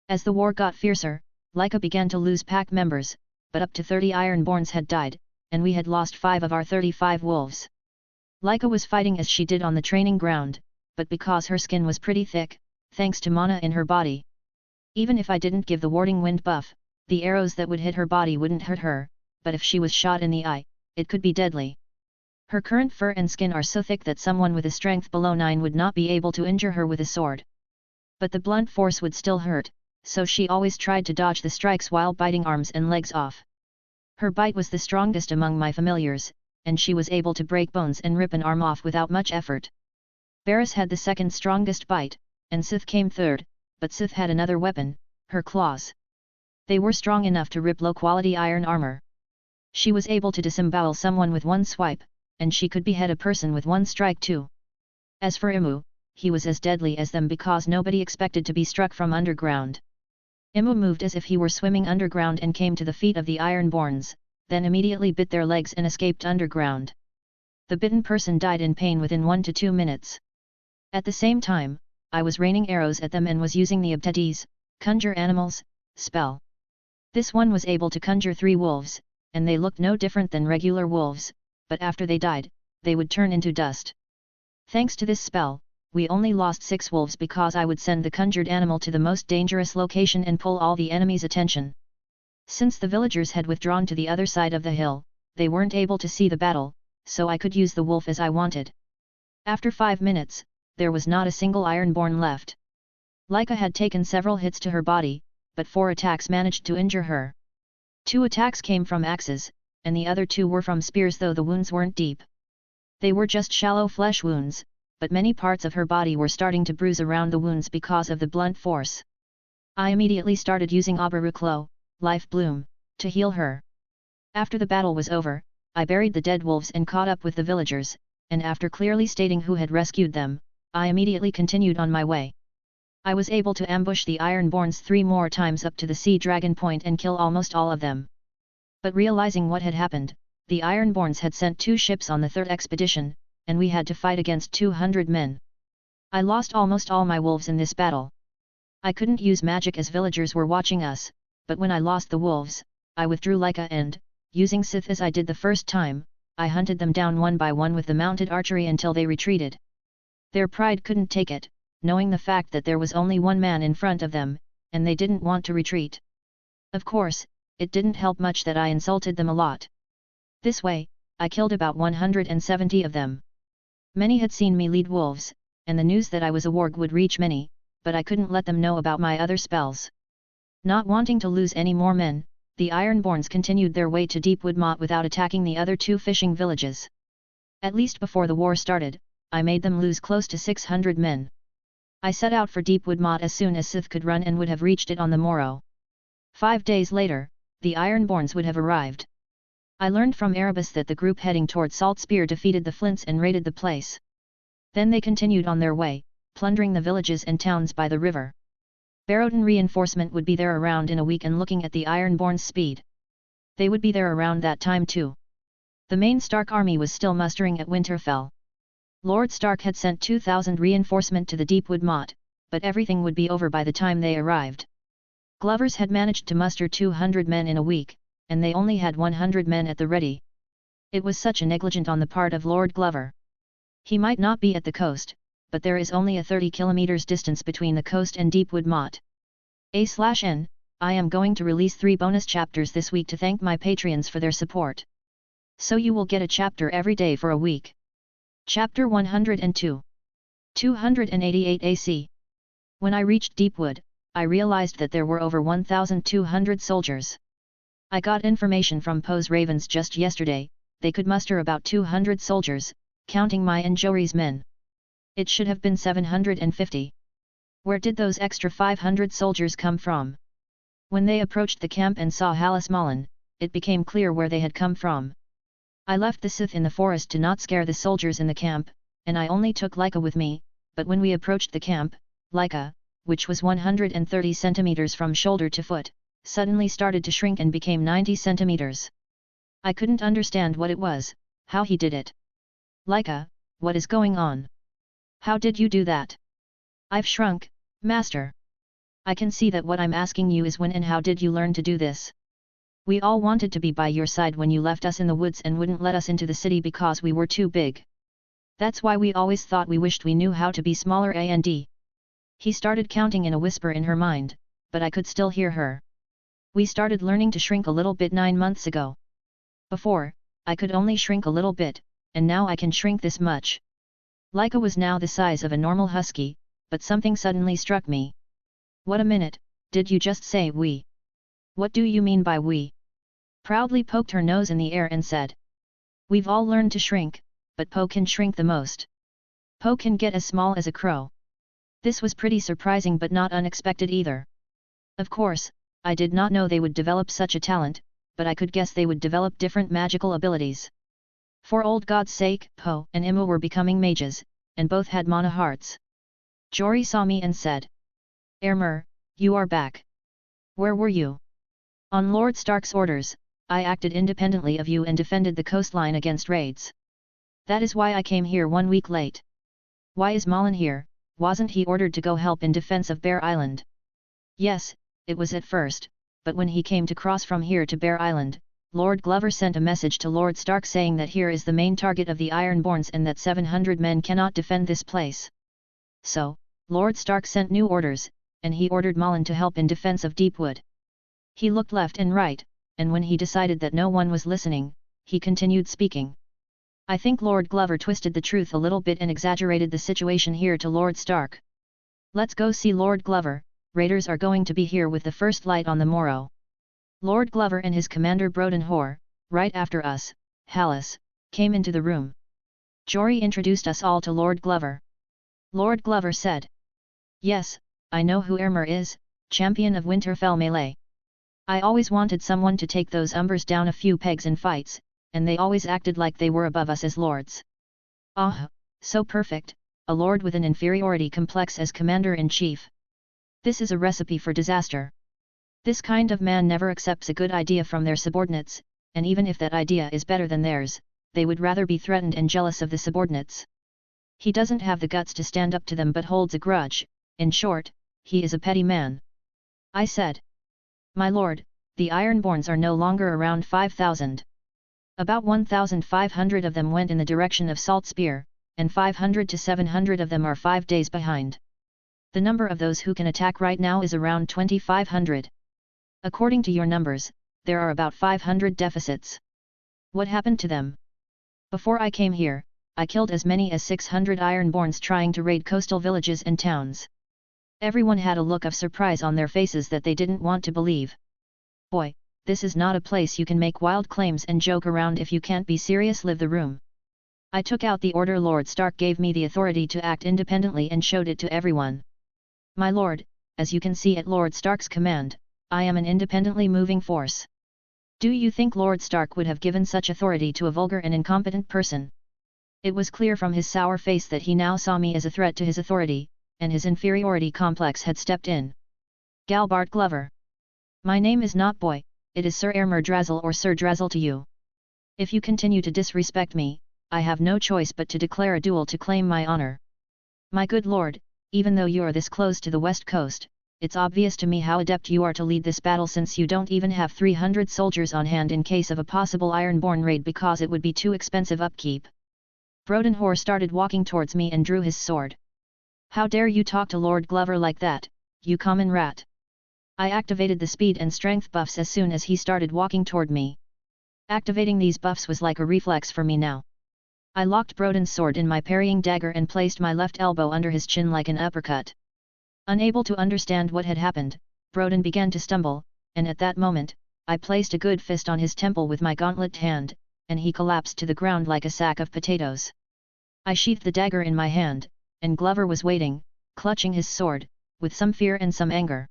As the war got fiercer, Laika began to lose pack members, but up to 30 Ironborns had died, and we had lost 5 of our 35 wolves. Laika was fighting as she did on the training ground, but because her skin was pretty thick, thanks to mana in her body. Even if I didn't give the warding wind buff, the arrows that would hit her body wouldn't hurt her, but if she was shot in the eye, it could be deadly. Her current fur and skin are so thick that someone with a strength below 9 would not be able to injure her with a sword. But the blunt force would still hurt, so she always tried to dodge the strikes while biting arms and legs off. Her bite was the strongest among my familiars, and she was able to break bones and rip an arm off without much effort. Varys had the second strongest bite, and Sith came third, but Sith had another weapon, her claws. They were strong enough to rip low-quality iron armor. She was able to disembowel someone with one swipe, and she could behead a person with one strike too. As for Imu, he was as deadly as them because nobody expected to be struck from underground. Imu moved as if he were swimming underground and came to the feet of the Ironborns, then immediately bit their legs and escaped underground. The bitten person died in pain within 1 to 2 minutes. At the same time, I was raining arrows at them and was using the Abtetes, conjure animals, spell. This one was able to conjure 3 wolves, and they looked no different than regular wolves, but after they died, they would turn into dust. Thanks to this spell, we only lost 6 wolves because I would send the conjured animal to the most dangerous location and pull all the enemy's attention. Since the villagers had withdrawn to the other side of the hill, they weren't able to see the battle, so I could use the wolf as I wanted. After 5 minutes, there was not a single Ironborn left. Laika had taken several hits to her body, but 4 attacks managed to injure her. 2 attacks came from axes, and the other 2 were from spears, though the wounds weren't deep. They were just shallow flesh wounds, but many parts of her body were starting to bruise around the wounds because of the blunt force. I immediately started using Abraclo, Life Bloom, to heal her. After the battle was over, I buried the dead wolves and caught up with the villagers, and after clearly stating who had rescued them, I immediately continued on my way. I was able to ambush the Ironborns 3 more times up to the Sea Dragon Point and kill almost all of them. But realizing what had happened, the Ironborns had sent 2 ships on the 3rd expedition, and we had to fight against 200 men. I lost almost all my wolves in this battle. I couldn't use magic as villagers were watching us, but when I lost the wolves, I withdrew Laika and, using Sith as I did the first time, I hunted them down one by one with the mounted archery until they retreated. Their pride couldn't take it, knowing the fact that there was only one man in front of them, and they didn't want to retreat. Of course, it didn't help much that I insulted them a lot. This way, I killed about 170 of them. Many had seen me lead wolves, and the news that I was a warg would reach many, but I couldn't let them know about my other spells. Not wanting to lose any more men, the Ironborns continued their way to Deepwood Mot without attacking the other 2 fishing villages. At least before the war started, I made them lose close to 600 men. I set out for Deepwood Mot as soon as Sith could run and would have reached it on the morrow. 5 days later, the Ironborns would have arrived. I learned from R.O.B that the group heading toward Salt Spear defeated the Flints and raided the place. Then they continued on their way, plundering the villages and towns by the river. Barrowden reinforcement would be there around in a week, and looking at the Ironborns' speed, they would be there around that time too. The main Stark army was still mustering at Winterfell. Lord Stark had sent 2,000 reinforcement to the Deepwood Mot, but everything would be over by the time they arrived. Glovers had managed to muster 200 men in a week, and they only had 100 men at the ready. It was such a negligent on the part of Lord Glover. He might not be at the coast, but there is only a 30 kilometers distance between the coast and Deepwood Mot. A/N, I am going to release 3 bonus chapters this week to thank my Patreons for their support. So you will get a chapter every day for a week. Chapter 102. 288 AC. When I reached Deepwood, I realized that there were over 1,200 soldiers. I got information from Poe's ravens just yesterday, they could muster about 200 soldiers, counting my and Jory's men. It should have been 750. Where did those extra 500 soldiers come from? When they approached the camp and saw Hallis Mullen, it became clear where they had come from. I left the Sith in the forest to not scare the soldiers in the camp, and I only took Laika with me, but when we approached the camp, Laika, which was 130 centimeters from shoulder to foot, suddenly started to shrink and became 90 centimeters. I couldn't understand what it was, how he did it. Laika, what is going on? How did you do that? I've shrunk, Master. I can see that what I'm asking you is when and how did you learn to do this? We all wanted to be by your side when you left us in the woods and wouldn't let us into the city because we were too big. That's why we always thought we wished we knew how to be smaller and. He started counting in a whisper in her mind, but I could still hear her. We started learning to shrink a little bit 9 months ago. Before, I could only shrink a little bit, and now I can shrink this much. Laika was now the size of a normal husky, but something suddenly struck me. What a minute, did you just say we? What do you mean by we? Proudly poked her nose in the air and said. We've all learned to shrink, but Poe can shrink the most. Poe can get as small as a crow. This was pretty surprising but not unexpected either. Of course, I did not know they would develop such a talent, but I could guess they would develop different magical abilities. For old God's sake, Poe and Imma were becoming mages, and both had mana hearts. Jory saw me and said. Ermer, you are back. Where were you? On Lord Stark's orders, I acted independently of you and defended the coastline against raids. That is why I came here 1 week late. Why is Mullen here? Wasn't he ordered to go help in defense of Bear Island? Yes, it was at first, but when he came to cross from here to Bear Island, Lord Glover sent a message to Lord Stark saying that here is the main target of the Ironborns and that 700 men cannot defend this place. So, Lord Stark sent new orders, and he ordered Mullen to help in defense of Deepwood. He looked left and right, and when he decided that no one was listening, he continued speaking. I think Lord Glover twisted the truth a little bit and exaggerated the situation here to Lord Stark. Let's go see Lord Glover, raiders are going to be here with the first light on the morrow. Lord Glover and his commander Broden Hoare, right after us, Hallis, came into the room. Jory introduced us all to Lord Glover. Lord Glover said. Yes, I know who Ermer is, champion of Winterfell melee. I always wanted someone to take those umbers down a few pegs in fights, and they always acted like they were above us as lords. Ah, so perfect, a lord with an inferiority complex as commander-in-chief. This is a recipe for disaster. This kind of man never accepts a good idea from their subordinates, and even if that idea is better than theirs, they would rather be threatened and jealous of the subordinates. He doesn't have the guts to stand up to them but holds a grudge, in short, he is a petty man. I said. My lord, the Ironborns are no longer around 5,000. About 1,500 of them went in the direction of Salt Spear, and 500 to 700 of them are 5 days behind. The number of those who can attack right now is around 2,500. According to your numbers, there are about 500 deficits. What happened to them? Before I came here, I killed as many as 600 Ironborns trying to raid coastal villages and towns. Everyone had a look of surprise on their faces that they didn't want to believe. Boy, this is not a place you can make wild claims and joke around if you can't be serious. Leave the room. I took out the order Lord Stark gave me the authority to act independently and showed it to everyone. My lord, as you can see at Lord Stark's command, I am an independently moving force. Do you think Lord Stark would have given such authority to a vulgar and incompetent person? It was clear from his sour face that he now saw me as a threat to his authority, and his inferiority complex had stepped in. Galbart Glover. My name is not Boy, it is Sir Ermer Drazzle or Sir Drazzle to you. If you continue to disrespect me, I have no choice but to declare a duel to claim my honor. My good lord, even though you are this close to the west coast, it's obvious to me how adept you are to lead this battle since you don't even have 300 soldiers on hand in case of a possible Ironborn raid because it would be too expensive upkeep. Broden Hoare started walking towards me and drew his sword. How dare you talk to Lord Glover like that, you common rat! I activated the speed and strength buffs as soon as he started walking toward me. Activating these buffs was like a reflex for me now. I locked Broden's sword in my parrying dagger and placed my left elbow under his chin like an uppercut. Unable to understand what had happened, Broden began to stumble, and at that moment, I placed a good fist on his temple with my gauntlet hand, and he collapsed to the ground like a sack of potatoes. I sheathed the dagger in my hand, and Glover was waiting, clutching his sword, with some fear and some anger.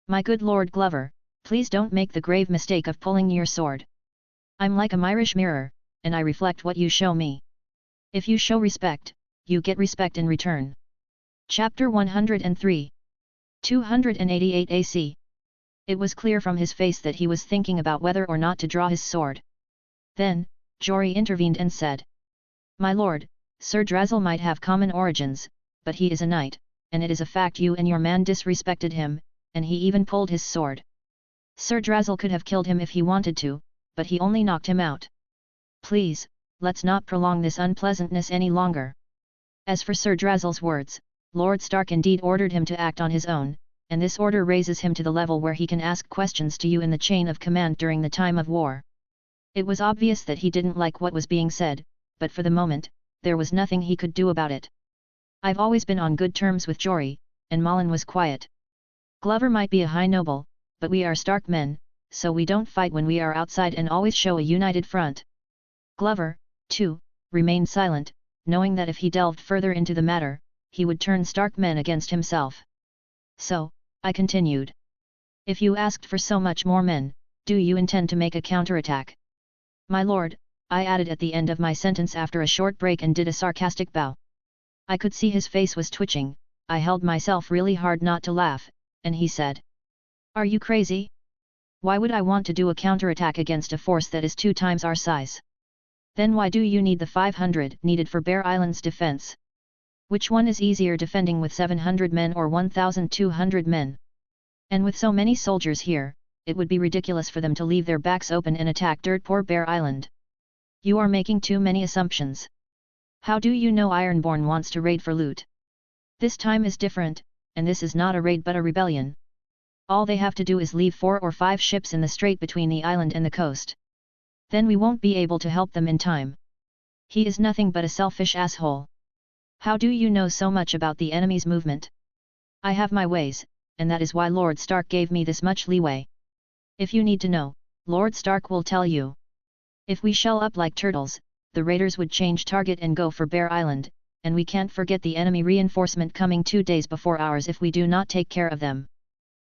"My good Lord Glover, please don't make the grave mistake of pulling your sword. I'm like a Myrish mirror, and I reflect what you show me. If you show respect, you get respect in return." Chapter 103. 288 AC. It was clear from his face that he was thinking about whether or not to draw his sword. Then, Jory intervened and said, "My lord, Sir Drazzle might have common origins, but he is a knight, and it is a fact you and your man disrespected him, and he even pulled his sword. Sir Drazzle could have killed him if he wanted to, but he only knocked him out. Please, let's not prolong this unpleasantness any longer." As for Sir Drazzle's words, Lord Stark indeed ordered him to act on his own, and this order raises him to the level where he can ask questions to you in the chain of command during the time of war. It was obvious that he didn't like what was being said, but for the moment, there was nothing he could do about it. I've always been on good terms with Jory, and Mullen was quiet. Glover might be a high noble, but we are Stark men, so we don't fight when we are outside and always show a united front. Glover, too, remained silent, knowing that if he delved further into the matter, he would turn Stark men against himself. So, I continued. "If you asked for so much more men, do you intend to make a counterattack?" "My lord," I added at the end of my sentence after a short break and did a sarcastic bow. I could see his face was twitching. I held myself really hard not to laugh, and he said, "Are you crazy? Why would I want to do a counterattack against a force that is 2 times our size? Then why do you need the 500 needed for Bear Island's defense? Which one is easier, defending with 700 men or 1,200 men? And with so many soldiers here, it would be ridiculous for them to leave their backs open and attack dirt poor Bear Island. You are making too many assumptions. How do you know Ironborn wants to raid for loot? This time is different, and this is not a raid but a rebellion. All they have to do is leave 4 or 5 ships in the strait between the island and the coast. Then we won't be able to help them in time. He is nothing but a selfish asshole. How do you know so much about the enemy's movement? I have my ways, and that is why Lord Stark gave me this much leeway. If you need to know, Lord Stark will tell you. If we shell up like turtles, the raiders would change target and go for Bear Island, and we can't forget the enemy reinforcement coming 2 days before ours if we do not take care of them.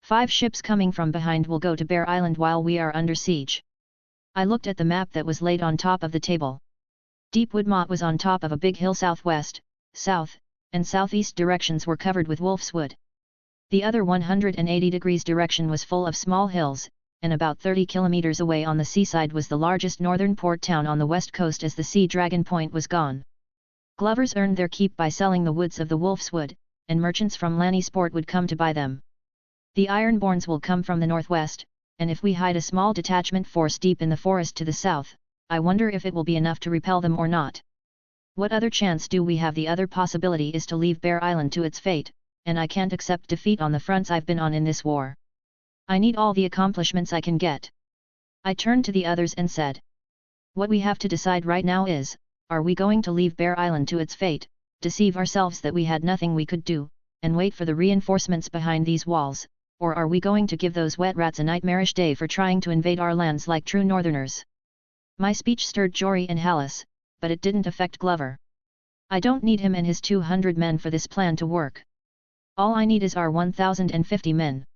5 ships coming from behind will go to Bear Island while we are under siege." I looked at the map that was laid on top of the table. Deepwood Mot was on top of a big hill. Southwest, south, and southeast directions were covered with wolf's wood. The other 180 degrees direction was full of small hills, and about 30 kilometers away on the seaside was the largest northern port town on the west coast as the Sea Dragon Point was gone. Glovers earned their keep by selling the woods of the wolf's wood, and merchants from Lannisport would come to buy them. The Ironborns will come from the northwest, and if we hide a small detachment force deep in the forest to the south, I wonder if it will be enough to repel them or not. What other chance do we have? The other possibility is to leave Bear Island to its fate, and I can't accept defeat on the fronts I've been on in this war. I need all the accomplishments I can get. I turned to the others and said, "What we have to decide right now is, are we going to leave Bear Island to its fate, deceive ourselves that we had nothing we could do, and wait for the reinforcements behind these walls, or are we going to give those wet rats a nightmarish day for trying to invade our lands like true northerners?" My speech stirred Jory and Hallis, but it didn't affect Glover. I don't need him and his 200 men for this plan to work. All I need is our 1,050 men.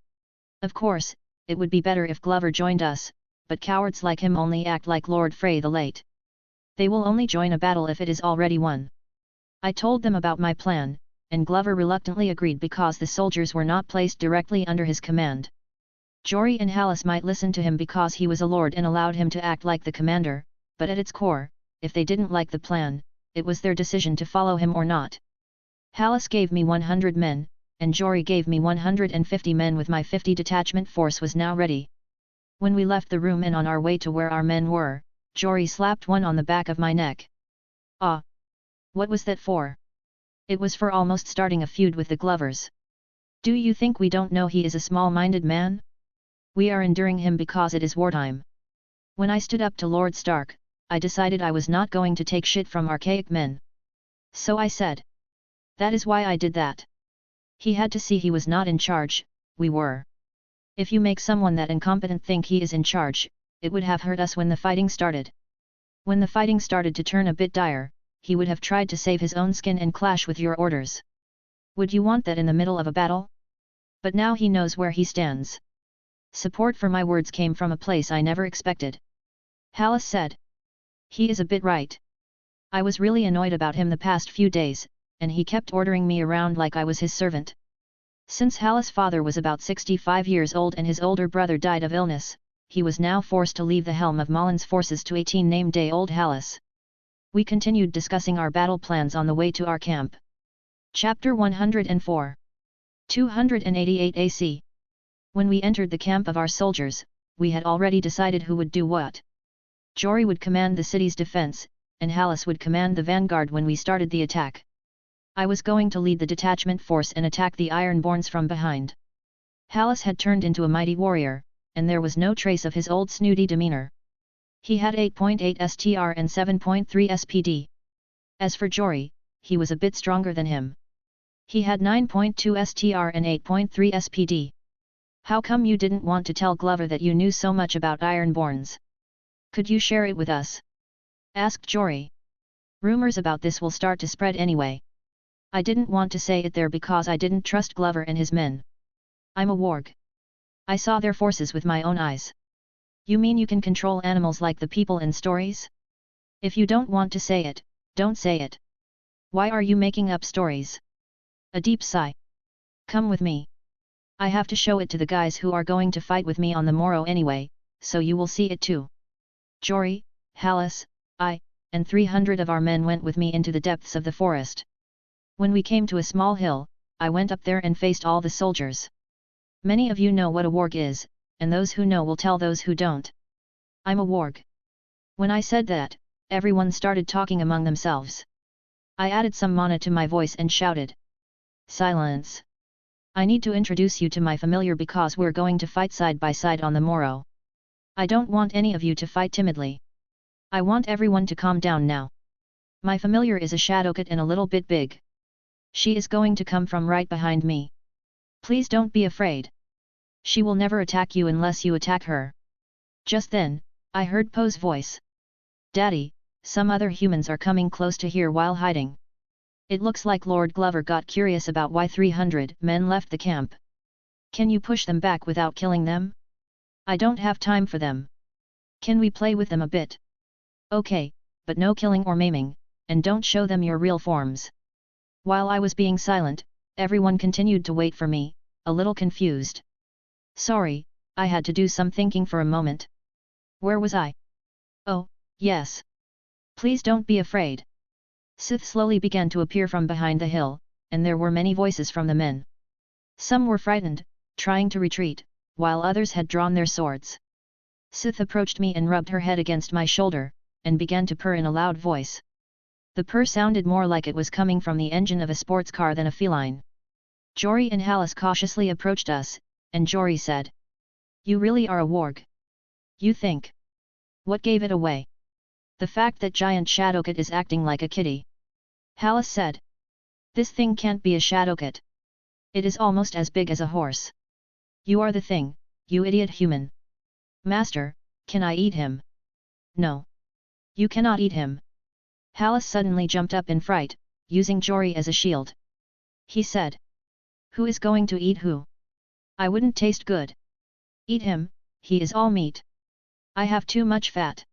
Of course, it would be better if Glover joined us, but cowards like him only act like Lord Frey the Late. They will only join a battle if it is already won. I told them about my plan, and Glover reluctantly agreed because the soldiers were not placed directly under his command. Jory and Hallis might listen to him because he was a lord and allowed him to act like the commander, but at its core, if they didn't like the plan, it was their decision to follow him or not. Hallis gave me 100 men, and Jory gave me 150 men with my 50 detachment force was now ready. When we left the room and on our way to where our men were, Jory slapped one on the back of my neck. "Ah! What was that for?" "It was for almost starting a feud with the Glovers. Do you think we don't know he is a small-minded man? We are enduring him because it is wartime." When I stood up to Lord Stark, I decided I was not going to take shit from archaic men. So I said, "That is why I did that." He had to see he was not in charge, we were. If you make someone that incompetent think he is in charge, it would have hurt us when the fighting started. When the fighting started to turn a bit dire, he would have tried to save his own skin and clash with your orders. Would you want that in the middle of a battle? But now he knows where he stands. Support for my words came from a place I never expected. Hallis said. He is a bit right. I was really annoyed about him the past few days, and he kept ordering me around like I was his servant. Since Hallis' father was about 65 years old and his older brother died of illness, he was now forced to leave the helm of Mullin's forces to 18-day-old Hallis. We continued discussing our battle plans on the way to our camp. Chapter 104. 288 AC. When we entered the camp of our soldiers, we had already decided who would do what. Jory would command the city's defense, and Hallis would command the vanguard when we started the attack. I was going to lead the detachment force and attack the Ironborns from behind. Hallis had turned into a mighty warrior, and there was no trace of his old snooty demeanor. He had 8.8 STR and 7.3 SPD. As for Jory, he was a bit stronger than him. He had 9.2 STR and 8.3 SPD. How come you didn't want to tell Glover that you knew so much about Ironborns? Could you share it with us? Asked Jory. Rumors about this will start to spread anyway. I didn't want to say it there because I didn't trust Glover and his men. I'm a warg. I saw their forces with my own eyes. You mean you can control animals like the people in stories? If you don't want to say it, don't say it. Why are you making up stories? A deep sigh. Come with me. I have to show it to the guys who are going to fight with me on the morrow anyway, so you will see it too. Jory, Hallis, I, and 300 of our men went with me into the depths of the forest. When we came to a small hill, I went up there and faced all the soldiers. Many of you know what a warg is, and those who know will tell those who don't. I'm a warg. When I said that, everyone started talking among themselves. I added some mana to my voice and shouted. Silence! I need to introduce you to my familiar because we're going to fight side by side on the morrow. I don't want any of you to fight timidly. I want everyone to calm down now. My familiar is a shadowcat and a little bit big. She is going to come from right behind me. Please don't be afraid. She will never attack you unless you attack her. Just then, I heard Poe's voice. Daddy, some other humans are coming close to here while hiding. It looks like Lord Glover got curious about why 300 men left the camp. Can you push them back without killing them? I don't have time for them. Can we play with them a bit? Okay, but no killing or maiming, and don't show them your real forms. While I was being silent, everyone continued to wait for me, a little confused. Sorry, I had to do some thinking for a moment. Where was I? Oh, yes. Please don't be afraid. Sith slowly began to appear from behind the hill, and there were many voices from the men. Some were frightened, trying to retreat, while others had drawn their swords. Sith approached me and rubbed her head against my shoulder, and began to purr in a loud voice. The purr sounded more like it was coming from the engine of a sports car than a feline. Jory and Hallis cautiously approached us, and Jory said. You really are a warg. You think. What gave it away? The fact that giant shadowcat is acting like a kitty. Hallis said. This thing can't be a shadowcat. It is almost as big as a horse. You are the thing, you idiot human. Master, can I eat him? No. You cannot eat him. Hallis suddenly jumped up in fright, using Jory as a shield. He said. Who is going to eat who? I wouldn't taste good. Eat him, he is all meat. I have too much fat.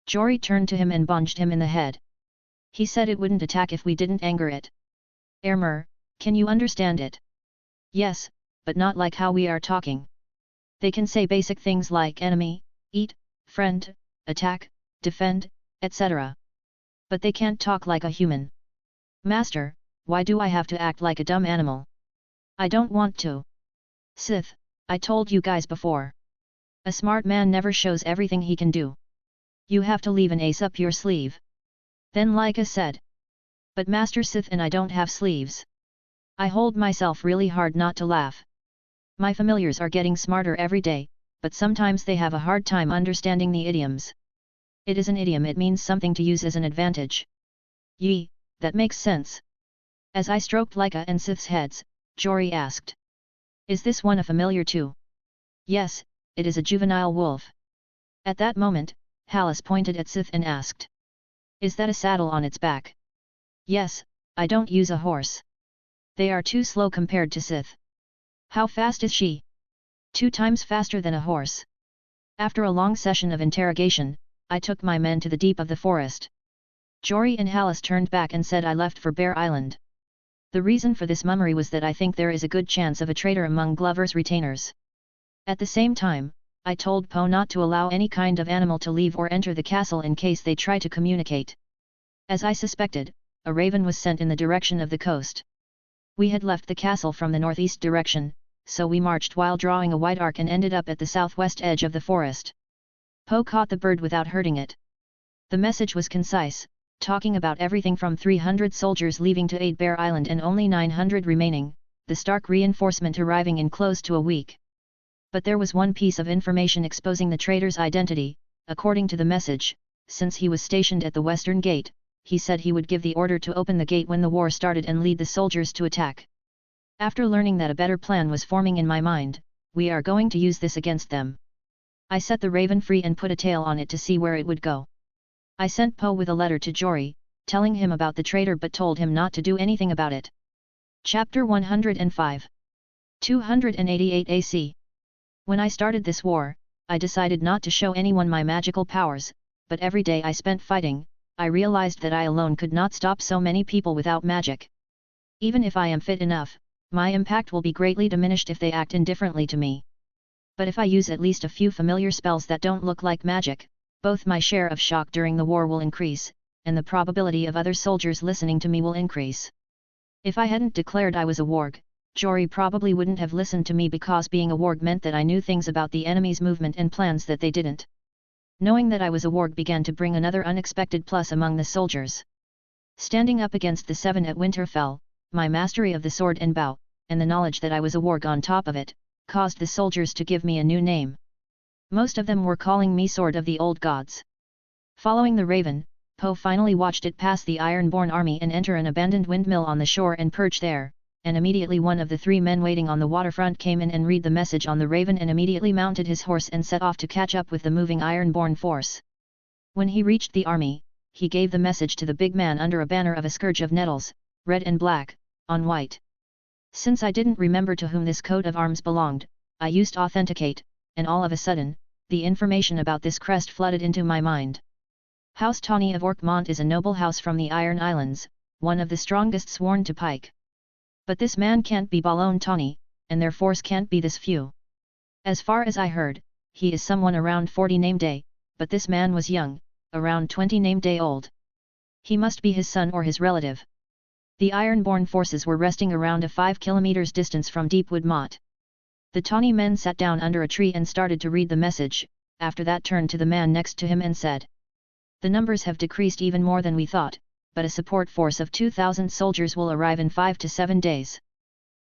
Jory turned to him and bonged him in the head. He said it wouldn't attack if we didn't anger it. Ermer, can you understand it? Yes, but not like how we are talking. They can say basic things like enemy, eat, friend, attack, defend, etc. But they can't talk like a human. Master, why do I have to act like a dumb animal? I don't want to. Sith, I told you guys before. A smart man never shows everything he can do. You have to leave an ace up your sleeve. Then Laika said. But Master Sith and I don't have sleeves. I hold myself really hard not to laugh. My familiars are getting smarter every day, but sometimes they have a hard time understanding the idioms. It is an idiom, it means something to use as an advantage. Yee, that makes sense. As I stroked Laika and Sith's heads, Jory asked. Is this one a familiar too? Yes, it is a juvenile wolf. At that moment, Hallis pointed at Sith and asked. Is that a saddle on its back? Yes, I don't use a horse. They are too slow compared to Sith. How fast is she? 2 times faster than a horse. After a long session of interrogation, I took my men to the deep of the forest. Jory and Hallis turned back and said I left for Bear Island. The reason for this mummery was that I think there is a good chance of a traitor among Glover's retainers. At the same time, I told Poe not to allow any kind of animal to leave or enter the castle in case they try to communicate. As I suspected, a raven was sent in the direction of the coast. We had left the castle from the northeast direction, so we marched while drawing a wide arc and ended up at the southwest edge of the forest. Poe caught the bird without hurting it. The message was concise, talking about everything from 300 soldiers leaving to aid Bear Island and only 900 remaining, the Stark reinforcement arriving in close to a week. But there was one piece of information exposing the traitor's identity. According to the message, since he was stationed at the western gate, he said he would give the order to open the gate when the war started and lead the soldiers to attack. After learning that a better plan was forming in my mind, we are going to use this against them. I set the raven free and put a tail on it to see where it would go. I sent Poe with a letter to Jory, telling him about the traitor but told him not to do anything about it. Chapter 105. 288 AC. When I started this war, I decided not to show anyone my magical powers, but every day I spent fighting, I realized that I alone could not stop so many people without magic. Even if I am fit enough, my impact will be greatly diminished if they act indifferently to me. But if I use at least a few familiar spells that don't look like magic, both my share of shock during the war will increase, and the probability of other soldiers listening to me will increase. If I hadn't declared I was a warg, Jory probably wouldn't have listened to me because being a warg meant that I knew things about the enemy's movement and plans that they didn't. Knowing that I was a warg began to bring another unexpected plus among the soldiers. Standing up against the 7 at Winterfell, my mastery of the sword and bow, and the knowledge that I was a warg on top of it, caused the soldiers to give me a new name. Most of them were calling me Sword of the Old Gods. Following the raven, Poe finally watched it pass the Ironborn army and enter an abandoned windmill on the shore and perch there, and immediately one of the 3 men waiting on the waterfront came in and read the message on the raven and immediately mounted his horse and set off to catch up with the moving Ironborn force. When he reached the army, he gave the message to the big man under a banner of a scourge of nettles, red and black, on white. Since I didn't remember to whom this coat of arms belonged, I used Authenticate, and all of a sudden, the information about this crest flooded into my mind. House Tawny of Orkmont is a noble house from the Iron Islands, one of the strongest sworn to pike. But this man can't be Balone Tawny, and their force can't be this few. As far as I heard, he is someone around 40 name day, but this man was young, around 20 name day old. He must be his son or his relative. The Ironborn forces were resting around a 5 kilometers distance from Deepwood Mot. The Tawny men sat down under a tree and started to read the message, after that turned to the man next to him and said, "The numbers have decreased even more than we thought, but a support force of 2,000 soldiers will arrive in 5 to 7 days.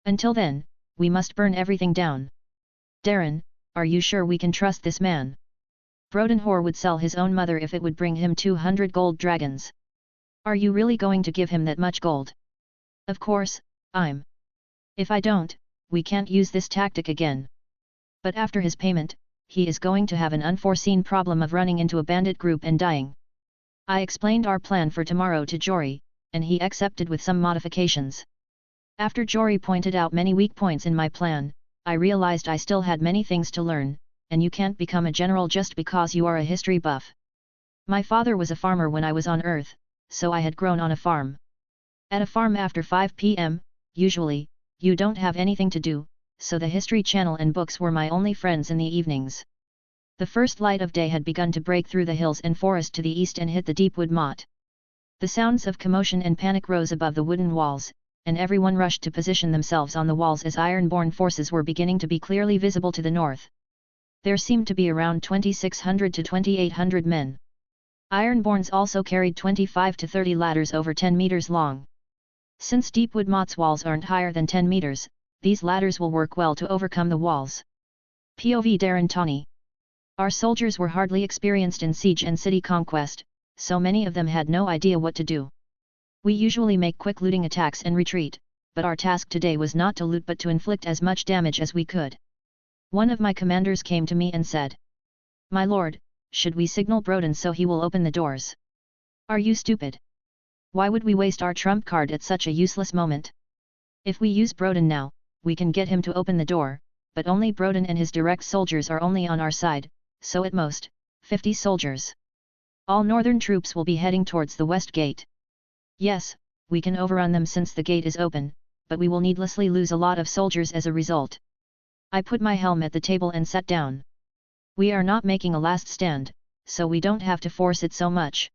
Until then, we must burn everything down. Darren, are you sure we can trust this man? Brodenhor would sell his own mother if it would bring him 200 gold dragons. Are you really going to give him that much gold?" "Of course, I'm. If I don't, we can't use this tactic again. But after his payment, he is going to have an unforeseen problem of running into a bandit group and dying." I explained our plan for tomorrow to Jory, and he accepted with some modifications. After Jory pointed out many weak points in my plan, I realized I still had many things to learn, and you can't become a general just because you are a history buff. My father was a farmer when I was on Earth, so I had grown on a farm. At a farm after 5 p.m., usually, you don't have anything to do, so the History Channel and books were my only friends in the evenings. The first light of day had begun to break through the hills and forest to the east and hit the Deepwood Mot. The sounds of commotion and panic rose above the wooden walls, and everyone rushed to position themselves on the walls as Ironborn forces were beginning to be clearly visible to the north. There seemed to be around 2,600 to 2,800 men. Ironborns also carried 25 to 30 ladders over 10 meters long. Since Deepwood Mot's walls aren't higher than 10 meters, these ladders will work well to overcome the walls. POV Darren Tawny. Our soldiers were hardly experienced in siege and city conquest, so many of them had no idea what to do. We usually make quick looting attacks and retreat, but our task today was not to loot but to inflict as much damage as we could. One of my commanders came to me and said, "My lord, should we signal Broden so he will open the doors?" "Are you stupid? Why would we waste our trump card at such a useless moment? If we use Broden now, we can get him to open the door, but only Broden and his direct soldiers are only on our side, so at most, 50 soldiers. All northern troops will be heading towards the west gate. Yes, we can overrun them since the gate is open, but we will needlessly lose a lot of soldiers as a result." I put my helm at the table and sat down. We are not making a last stand, so we don't have to force it so much.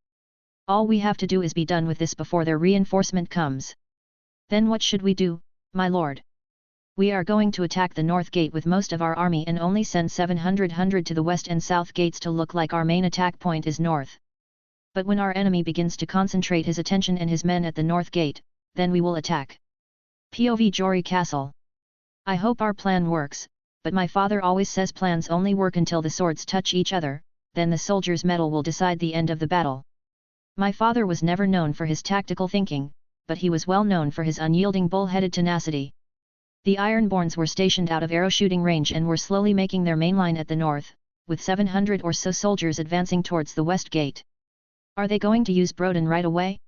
All we have to do is be done with this before their reinforcement comes. Then what should we do, my lord? We are going to attack the north gate with most of our army and only send 700 to the west and south gates to look like our main attack point is north. But when our enemy begins to concentrate his attention and his men at the north gate, then we will attack. POV Jory Castle. I hope our plan works, but my father always says plans only work until the swords touch each other, then the soldier's mettle will decide the end of the battle. My father was never known for his tactical thinking, but he was well known for his unyielding bull-headed tenacity. The Ironborns were stationed out of arrow shooting range and were slowly making their main line at the north, with 700 or so soldiers advancing towards the west gate. Are they going to use Broden right away?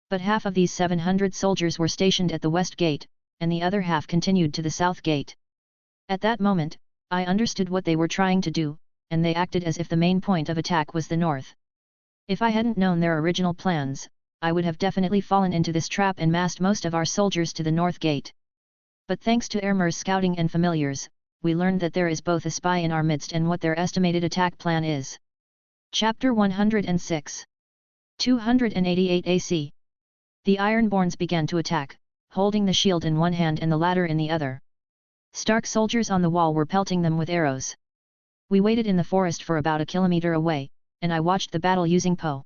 But half of these 700 soldiers were stationed at the west gate, and the other half continued to the south gate. At that moment, I understood what they were trying to do, and they acted as if the main point of attack was the north. If I hadn't known their original plans, I would have definitely fallen into this trap and massed most of our soldiers to the north gate. But thanks to Ermer's scouting and familiars, we learned that there is both a spy in our midst and what their estimated attack plan is. Chapter 106. 288 AC. The Ironborns began to attack, holding the shield in one hand and the ladder in the other. Stark soldiers on the wall were pelting them with arrows. We waited in the forest for about a kilometer away, and I watched the battle using Poe.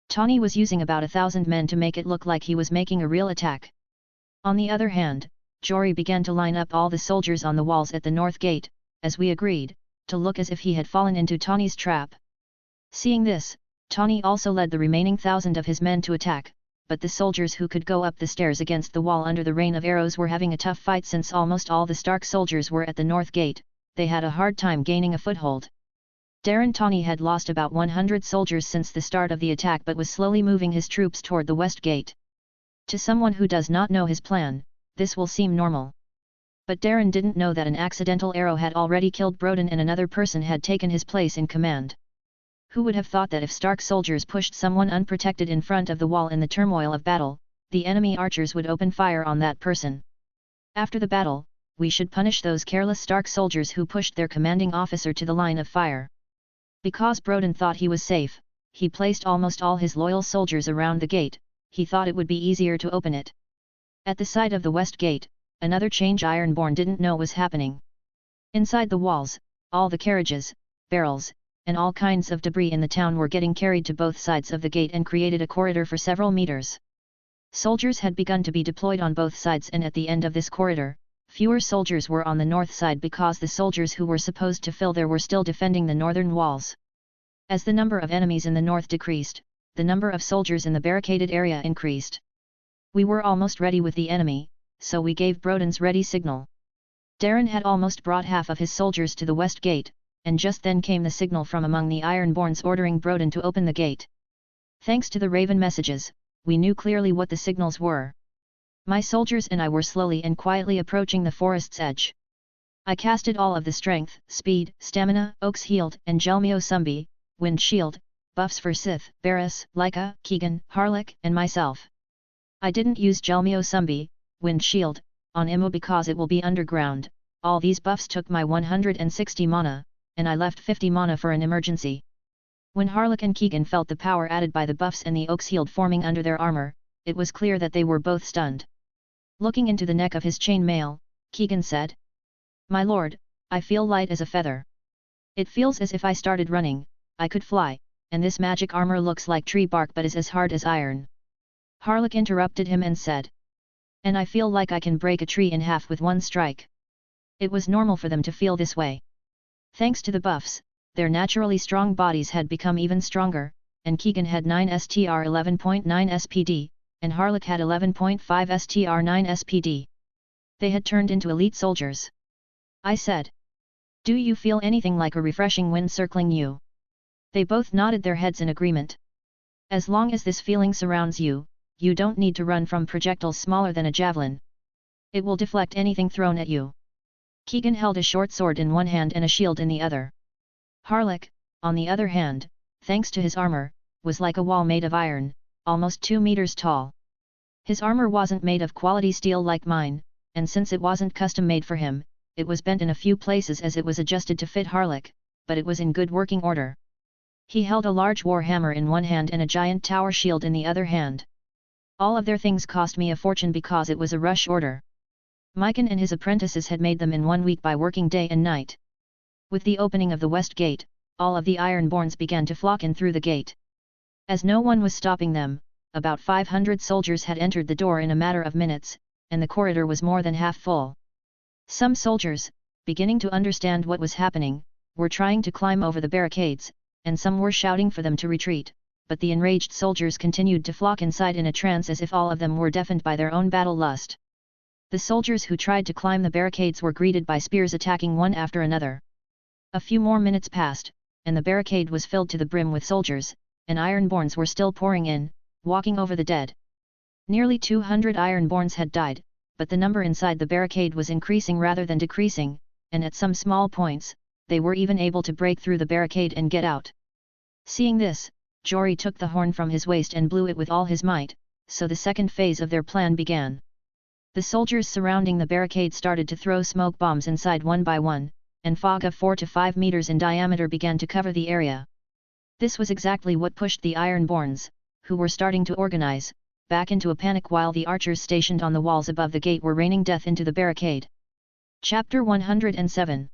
Tawny was using about 1,000 men to make it look like he was making a real attack. On the other hand, Jory began to line up all the soldiers on the walls at the north gate, as we agreed, to look as if he had fallen into Tawny's trap. Seeing this, Tawny also led the remaining 1,000 of his men to attack, but the soldiers who could go up the stairs against the wall under the rain of arrows were having a tough fight since almost all the Stark soldiers were at the north gate. They had a hard time gaining a foothold. Darren Tawny had lost about 100 soldiers since the start of the attack but was slowly moving his troops toward the west gate. To someone who does not know his plan, this will seem normal. But Darren didn't know that an accidental arrow had already killed Broden and another person had taken his place in command. Who would have thought that if Stark soldiers pushed someone unprotected in front of the wall in the turmoil of battle, the enemy archers would open fire on that person? After the battle, we should punish those careless Stark soldiers who pushed their commanding officer to the line of fire. Because Broden thought he was safe, he placed almost all his loyal soldiers around the gate. He thought it would be easier to open it. At the side of the west gate, another change Ironborn didn't know was happening. Inside the walls, all the carriages, barrels, and all kinds of debris in the town were getting carried to both sides of the gate and created a corridor for several meters. Soldiers had begun to be deployed on both sides, and at the end of this corridor, fewer soldiers were on the north side because the soldiers who were supposed to fill there were still defending the northern walls. As the number of enemies in the north decreased, the number of soldiers in the barricaded area increased. We were almost ready with the enemy, so we gave Broden's ready signal. Darren had almost brought half of his soldiers to the west gate, and just then came the signal from among the Ironborns ordering Broden to open the gate. Thanks to the Raven messages, we knew clearly what the signals were. My soldiers and I were slowly and quietly approaching the forest's edge. I casted all of the strength, speed, stamina, Oak's Healed, and Jelmio Sumbi, Wind Shield, buffs for Sith, Barris, Lyca, Keegan, Harlock, and myself. I didn't use Jelmio Sumbi, Wind Shield, on Immo because it will be underground. All these buffs took my 160 mana, and I left 50 mana for an emergency. When Harlock and Keegan felt the power added by the buffs and the Oak's Healed forming under their armor, it was clear that they were both stunned. Looking into the neck of his chain mail, Keegan said, "My lord, I feel light as a feather. It feels as if I started running, I could fly, and this magic armor looks like tree bark but is as hard as iron." Harlock interrupted him and said, "And I feel like I can break a tree in half with one strike." It was normal for them to feel this way. Thanks to the buffs, their naturally strong bodies had become even stronger, and Keegan had 9 STR 11.9 SPD, and Harlech had 11.5 STR9 SPD. They had turned into elite soldiers. I said. Do you feel anything like a refreshing wind circling you? They both nodded their heads in agreement. As long as this feeling surrounds you, you don't need to run from projectiles smaller than a javelin. It will deflect anything thrown at you. Keegan held a short sword in one hand and a shield in the other. Harlech, on the other hand, thanks to his armor, was like a wall made of iron, almost 2 meters tall. His armor wasn't made of quality steel like mine, and since it wasn't custom made for him, it was bent in a few places as it was adjusted to fit Harlech, but it was in good working order. He held a large war hammer in one hand and a giant tower shield in the other hand. All of their things cost me a fortune because it was a rush order. Mycon and his apprentices had made them in 1 week by working day and night. With the opening of the west gate, all of the Ironborns began to flock in through the gate. As no one was stopping them, about 500 soldiers had entered the door in a matter of minutes, and the corridor was more than half full. Some soldiers, beginning to understand what was happening, were trying to climb over the barricades, and some were shouting for them to retreat, but the enraged soldiers continued to flock inside in a trance as if all of them were deafened by their own battle lust. The soldiers who tried to climb the barricades were greeted by spears attacking one after another. A few more minutes passed, and the barricade was filled to the brim with soldiers, and Ironborns were still pouring in, walking over the dead. Nearly 200 Ironborns had died, but the number inside the barricade was increasing rather than decreasing, and at some small points, they were even able to break through the barricade and get out. Seeing this, Jory took the horn from his waist and blew it with all his might, so the second phase of their plan began. The soldiers surrounding the barricade started to throw smoke bombs inside one by one, and fog of 4 to 5 meters in diameter began to cover the area. This was exactly what pushed the Ironborns, who were starting to organize, back into a panic while the archers stationed on the walls above the gate were raining death into the barricade. Chapter 107.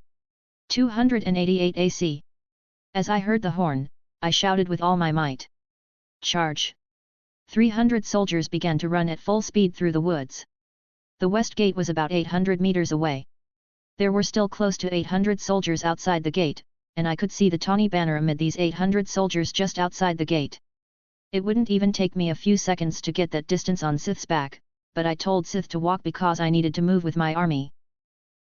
288 AC. As I heard the horn, I shouted with all my might. Charge! 300 soldiers began to run at full speed through the woods. The west gate was about 800 meters away. There were still close to 800 soldiers outside the gate, and I could see the tawny banner amid these 800 soldiers just outside the gate. It wouldn't even take me a few seconds to get that distance on Sith's back, but I told Sith to walk because I needed to move with my army.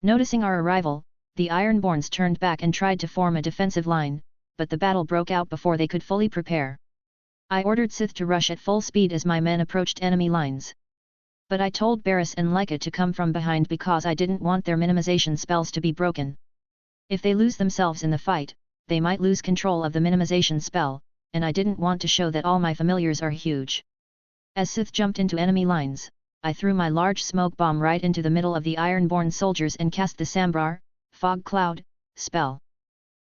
Noticing our arrival, the Ironborns turned back and tried to form a defensive line, but the battle broke out before they could fully prepare. I ordered Sith to rush at full speed as my men approached enemy lines. But I told Barris and Leica to come from behind because I didn't want their minimization spells to be broken. If they lose themselves in the fight, they might lose control of the minimization spell, and I didn't want to show that all my familiars are huge. As Sith jumped into enemy lines, I threw my large smoke bomb right into the middle of the Ironborn soldiers and cast the Sambrar, Fog Cloud, spell.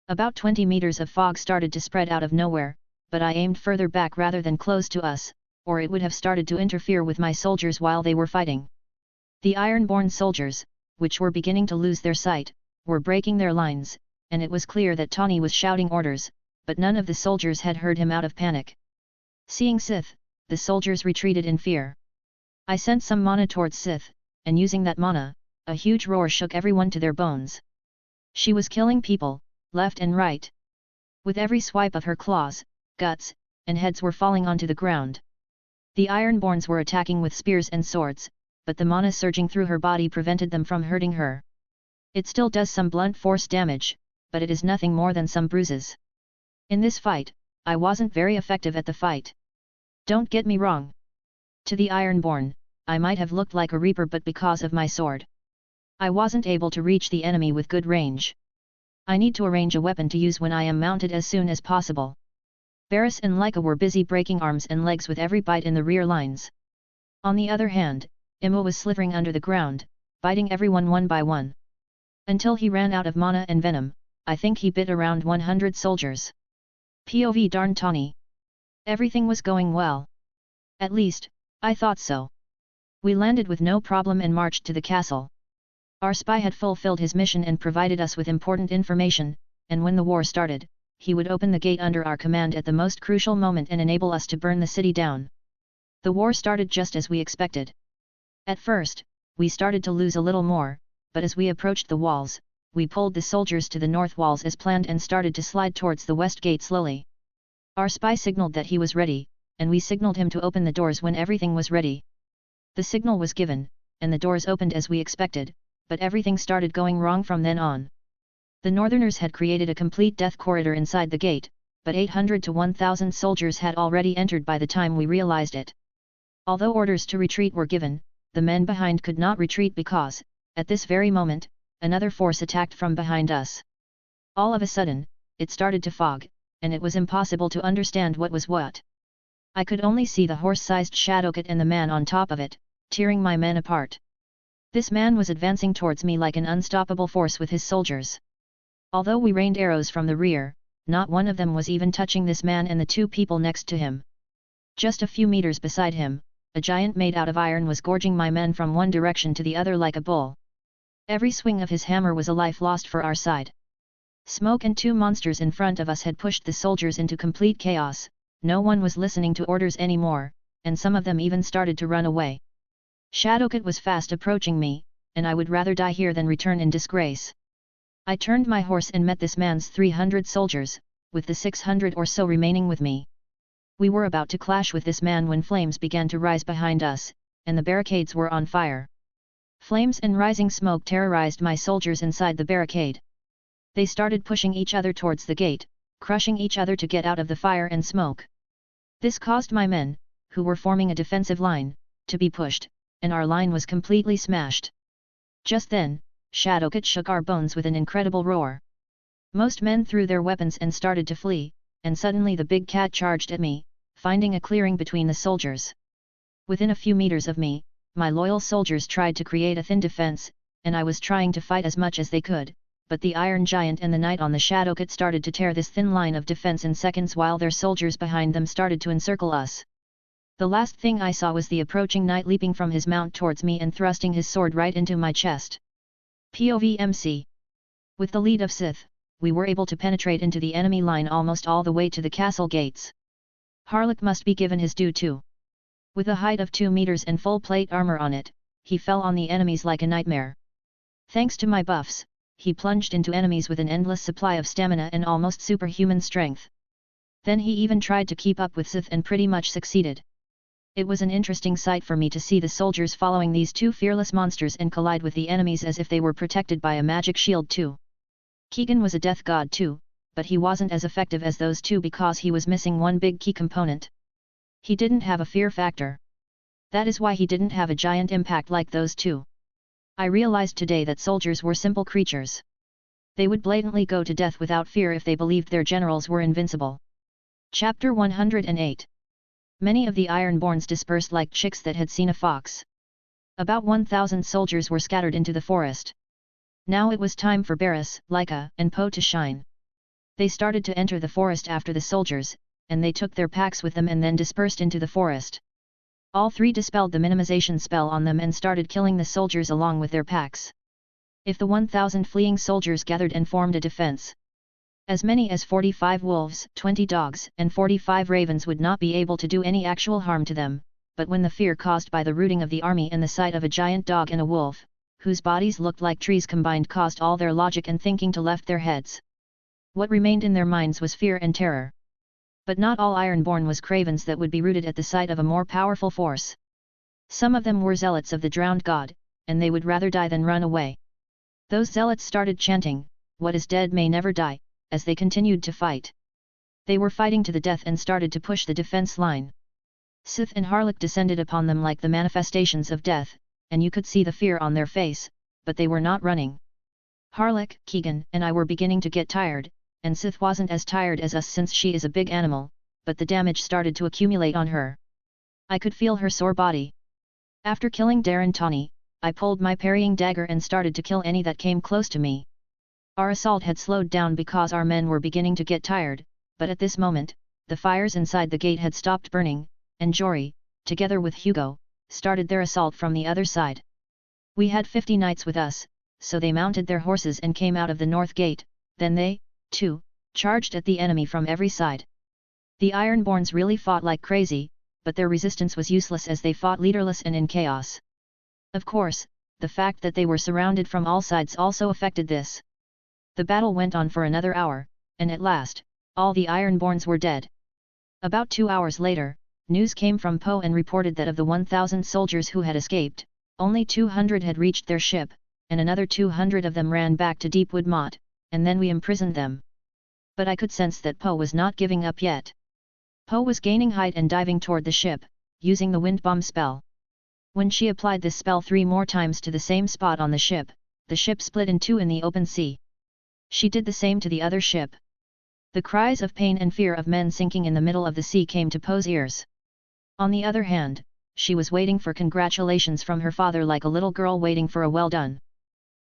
About 20 meters of fog started to spread out of nowhere, but I aimed further back rather than close to us, or it would have started to interfere with my soldiers while they were fighting. The Ironborn soldiers, which were beginning to lose their sight, were breaking their lines, and it was clear that Tawny was shouting orders, but none of the soldiers had heard him out of panic. Seeing Sith, the soldiers retreated in fear. I sent some mana towards Sith, and using that mana, a huge roar shook everyone to their bones. She was killing people, left and right. With every swipe of her claws, guts, and heads were falling onto the ground. The Ironborns were attacking with spears and swords, but the mana surging through her body prevented them from hurting her. It still does some blunt force damage, but it is nothing more than some bruises. In this fight, I wasn't very effective at the fight. Don't get me wrong. To the Ironborn, I might have looked like a reaper, but because of my sword, I wasn't able to reach the enemy with good range. I need to arrange a weapon to use when I am mounted as soon as possible. Barris and Leica were busy breaking arms and legs with every bite in the rear lines. On the other hand, Immo was slithering under the ground, biting everyone one by one. Until he ran out of mana and venom, I think he bit around 100 soldiers. POV darn Tawny. Everything was going well. At least, I thought so. We landed with no problem and marched to the castle. Our spy had fulfilled his mission and provided us with important information, and when the war started, he would open the gate under our command at the most crucial moment and enable us to burn the city down. The war started just as we expected. At first, we started to lose a little more, but as we approached the walls, we pulled the soldiers to the north walls as planned and started to slide towards the west gate slowly. Our spy signaled that he was ready, and we signaled him to open the doors when everything was ready. The signal was given, and the doors opened as we expected, but everything started going wrong from then on. The Northerners had created a complete death corridor inside the gate, but 800 to 1,000 soldiers had already entered by the time we realized it. Although orders to retreat were given, the men behind could not retreat because, at this very moment, another force attacked from behind us. All of a sudden, it started to fog, and it was impossible to understand what was what. I could only see the horse-sized Shadowcat and the man on top of it, tearing my men apart. This man was advancing towards me like an unstoppable force with his soldiers. Although we rained arrows from the rear, not one of them was even touching this man and the two people next to him. Just a few meters beside him, a giant made out of iron was gorging my men from one direction to the other like a bull. Every swing of his hammer was a life lost for our side. Smoke and two monsters in front of us had pushed the soldiers into complete chaos, no one was listening to orders anymore, and some of them even started to run away. Shadowcat was fast approaching me, and I would rather die here than return in disgrace. I turned my horse and met this man's 300 soldiers, with the 600 or so remaining with me. We were about to clash with this man when flames began to rise behind us, and the barricades were on fire. Flames and rising smoke terrorized my soldiers inside the barricade. They started pushing each other towards the gate, crushing each other to get out of the fire and smoke. This caused my men, who were forming a defensive line, to be pushed, and our line was completely smashed. Just then, Shadowcat shook our bones with an incredible roar. Most men threw their weapons and started to flee, and suddenly the big cat charged at me, finding a clearing between the soldiers. Within a few meters of me, my loyal soldiers tried to create a thin defense, and I was trying to fight as much as they could, but the Iron Giant and the Knight on the Shadowcat started to tear this thin line of defense in seconds while their soldiers behind them started to encircle us. The last thing I saw was the approaching Knight leaping from his mount towards me and thrusting his sword right into my chest. POVMC. With the lead of Sith, we were able to penetrate into the enemy line almost all the way to the castle gates. Harlock must be given his due too. With a height of 2 meters and full plate armor on it, he fell on the enemies like a nightmare. Thanks to my buffs, he plunged into enemies with an endless supply of stamina and almost superhuman strength. Then he even tried to keep up with Sith and pretty much succeeded. It was an interesting sight for me to see the soldiers following these two fearless monsters and collide with the enemies as if they were protected by a magic shield too. Keegan was a death god too, but he wasn't as effective as those two because he was missing one big key component. He didn't have a fear factor. That is why he didn't have a giant impact like those two. I realized today that soldiers were simple creatures. They would blatantly go to death without fear if they believed their generals were invincible. Chapter 108. Many of the Ironborns dispersed like chicks that had seen a fox. About 1,000 soldiers were scattered into the forest. Now it was time for Barris, Lyca, and Poe to shine. They started to enter the forest after the soldiers, and they took their packs with them and then dispersed into the forest. All three dispelled the minimization spell on them and started killing the soldiers along with their packs. If the 1,000 fleeing soldiers gathered and formed a defense, as many as 45 wolves, 20 dogs, and 45 ravens would not be able to do any actual harm to them, but when the fear caused by the rooting of the army and the sight of a giant dog and a wolf, whose bodies looked like trees combined, caused all their logic and thinking to left their heads. What remained in their minds was fear and terror. But not all Ironborn was cravens that would be rooted at the sight of a more powerful force. Some of them were zealots of the drowned god, and they would rather die than run away. Those zealots started chanting, "What is dead may never die," as they continued to fight. They were fighting to the death and started to push the defense line. Sith and Harlock descended upon them like the manifestations of death, and you could see the fear on their face, but they were not running. Harlock, Keegan, and I were beginning to get tired, and Sith wasn't as tired as us since she is a big animal, but the damage started to accumulate on her. I could feel her sore body. After killing Darren Tawny, I pulled my parrying dagger and started to kill any that came close to me. Our assault had slowed down because our men were beginning to get tired, but at this moment, the fires inside the gate had stopped burning, and Jory, together with Hugo, started their assault from the other side. We had 50 knights with us, so they mounted their horses and came out of the north gate, then they, too, charged at the enemy from every side. The Ironborns really fought like crazy, but their resistance was useless as they fought leaderless and in chaos. Of course, the fact that they were surrounded from all sides also affected this. The battle went on for another hour, and at last, all the Ironborns were dead. About 2 hours later, news came from Po and reported that of the 1,000 soldiers who had escaped, only 200 had reached their ship, and another 200 of them ran back to Deepwood Mot, and then we imprisoned them. But I could sense that Po was not giving up yet. Po was gaining height and diving toward the ship, using the wind bomb spell. When she applied this spell 3 more times to the same spot on the ship split in 2 in the open sea. She did the same to the other ship. The cries of pain and fear of men sinking in the middle of the sea came to Po's ears. On the other hand, she was waiting for congratulations from her father like a little girl waiting for a well done.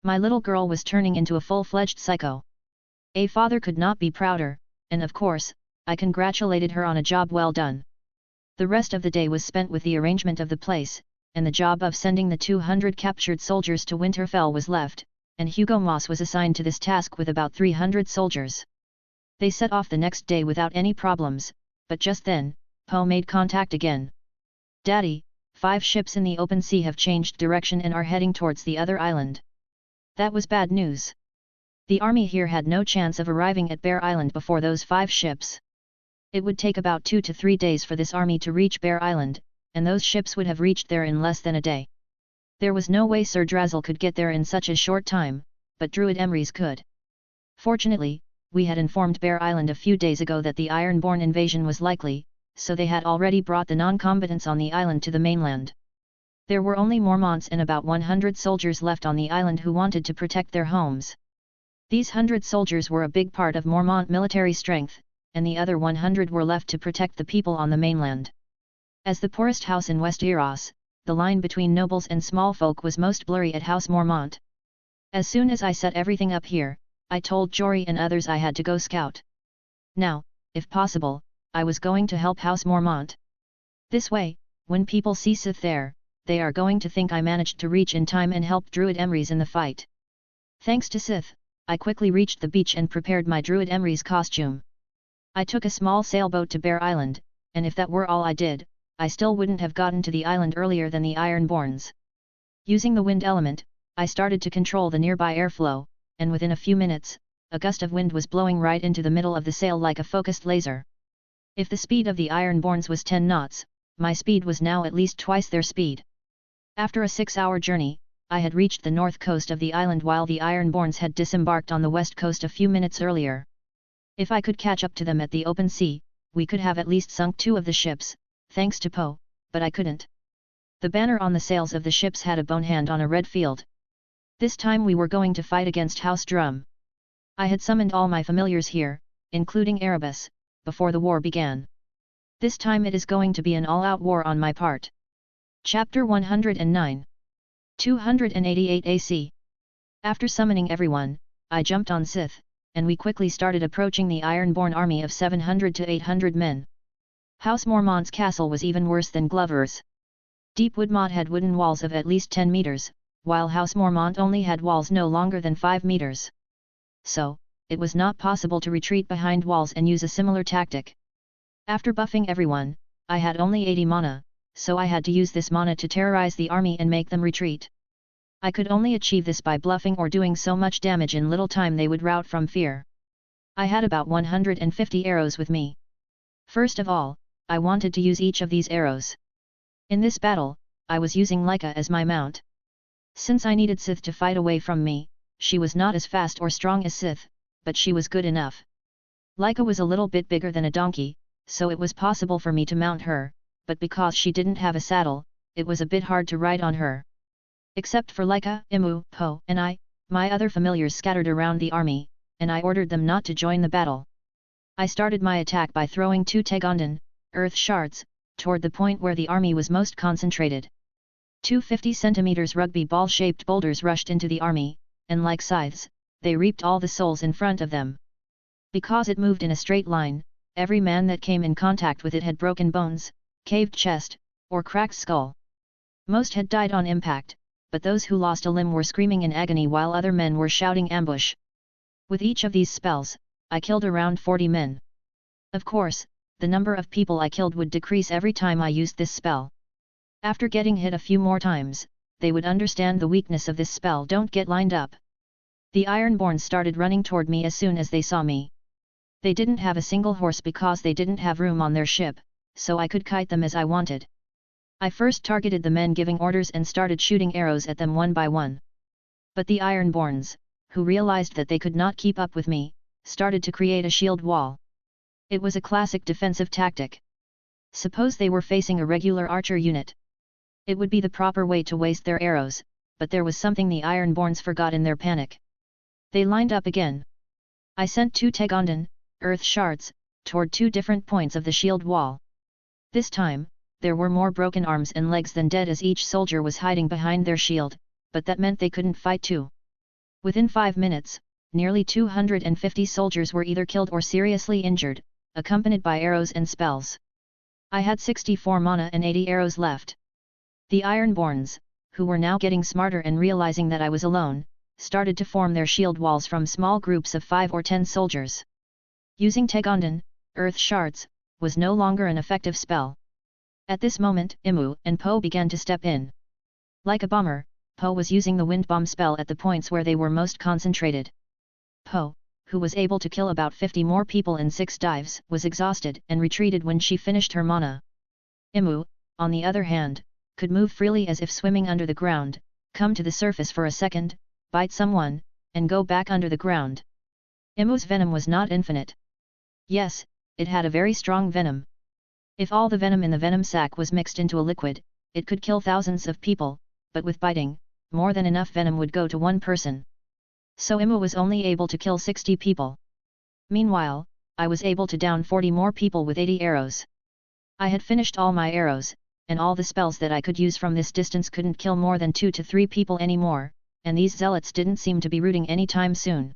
My little girl was turning into a full-fledged psycho. A father could not be prouder, and of course, I congratulated her on a job well done. The rest of the day was spent with the arrangement of the place, and the job of sending the 200 captured soldiers to Winterfell was left, and Hugo Moss was assigned to this task with about 300 soldiers. They set off the next day without any problems, but just then, Po made contact again. "Daddy, 5 ships in the open sea have changed direction and are heading towards the other island." That was bad news. The army here had no chance of arriving at Bear Island before those 5 ships. It would take about 2 to 3 days for this army to reach Bear Island, and those ships would have reached there in less than a day. There was no way Sir Drazzle could get there in such a short time, but Druid Emrys could. Fortunately, we had informed Bear Island a few days ago that the Ironborn invasion was likely, so they had already brought the non-combatants on the island to the mainland. There were only Mormonts and about 100 soldiers left on the island who wanted to protect their homes. These 100 soldiers were a big part of Mormont military strength, and the other 100 were left to protect the people on the mainland. As the poorest house in Westeros, the line between nobles and small folk was most blurry at House Mormont. As soon as I set everything up here, I told Jory and others I had to go scout. Now, if possible, I was going to help House Mormont. This way, when people see Sith there, they are going to think I managed to reach in time and help Druid Emrys in the fight. Thanks to Sith, I quickly reached the beach and prepared my Druid Emrys costume. I took a small sailboat to Bear Island, and if that were all I did, I still wouldn't have gotten to the island earlier than the Ironborns. Using the wind element, I started to control the nearby airflow, and within a few minutes, a gust of wind was blowing right into the middle of the sail like a focused laser. If the speed of the Ironborns was 10 knots, my speed was now at least twice their speed. After a 6-hour journey, I had reached the north coast of the island while the Ironborns had disembarked on the west coast a few minutes earlier. If I could catch up to them at the open sea, we could have at least sunk 2 of the ships, thanks to Po, but I couldn't. The banner on the sails of the ships had a bone hand on a red field. This time we were going to fight against House Drum. I had summoned all my familiars here, including Erebus, before the war began. This time it is going to be an all-out war on my part. Chapter 109. 288 AC. After summoning everyone, I jumped on Sith, and we quickly started approaching the Ironborn army of 700 to 800 men. House Mormont's castle was even worse than Glover's. Deepwood Mot had wooden walls of at least 10 meters, while House Mormont only had walls no longer than 5 meters. So, it was not possible to retreat behind walls and use a similar tactic. After buffing everyone, I had only 80 mana, so I had to use this mana to terrorize the army and make them retreat. I could only achieve this by bluffing or doing so much damage in little time they would rout from fear. I had about 150 arrows with me. First of all, I wanted to use each of these arrows. In this battle, I was using Lyca as my mount. Since I needed Sith to fight away from me, she was not as fast or strong as Sith, but she was good enough. Lyca was a little bit bigger than a donkey, so it was possible for me to mount her, but because she didn't have a saddle, it was a bit hard to ride on her. Except for Lyca, Imu, Po, and I, my other familiars scattered around the army, and I ordered them not to join the battle. I started my attack by throwing 2 Tegondan, earth shards, toward the point where the army was most concentrated. 2 50 cm rugby ball-shaped boulders rushed into the army, and like scythes, they reaped all the souls in front of them. Because it moved in a straight line, every man that came in contact with it had broken bones, caved chest, or cracked skull. Most had died on impact, but those who lost a limb were screaming in agony while other men were shouting ambush. With each of these spells, I killed around 40 men. Of course, the number of people I killed would decrease every time I used this spell. After getting hit a few more times, they would understand the weakness of this spell. Don't get lined up. The Ironborn started running toward me as soon as they saw me. They didn't have a single horse because they didn't have room on their ship, so I could kite them as I wanted. I first targeted the men giving orders and started shooting arrows at them one by one. But the Ironborns, who realized that they could not keep up with me, started to create a shield wall. It was a classic defensive tactic. Suppose they were facing a regular archer unit. It would be the proper way to waste their arrows, but there was something the Ironborns forgot in their panic. They lined up again. I sent 2 Tegondan, earth shards, toward 2 different points of the shield wall. This time, there were more broken arms and legs than dead as each soldier was hiding behind their shield, but that meant they couldn't fight too. Within 5 minutes, nearly 250 soldiers were either killed or seriously injured, accompanied by arrows and spells. I had 64 mana and 80 arrows left. The Ironborns, who were now getting smarter and realizing that I was alone, started to form their shield walls from small groups of 5 or 10 soldiers. Using Tegondan, earth shards, was no longer an effective spell. At this moment, Imu and Po began to step in. Like a bomber, Po was using the wind bomb spell at the points where they were most concentrated. Po, who was able to kill about 50 more people in 6 dives, was exhausted and retreated when she finished her mana. Imu, on the other hand, could move freely as if swimming under the ground, come to the surface for a second, bite someone, and go back under the ground. Imu's venom was not infinite. Yes, it had a very strong venom. If all the venom in the venom sac was mixed into a liquid, it could kill thousands of people, but with biting, more than enough venom would go to one person. So Imu was only able to kill 60 people. Meanwhile, I was able to down 40 more people with 80 arrows. I had finished all my arrows, and all the spells that I could use from this distance couldn't kill more than 2 to 3 people anymore, and these zealots didn't seem to be rooting any time soon.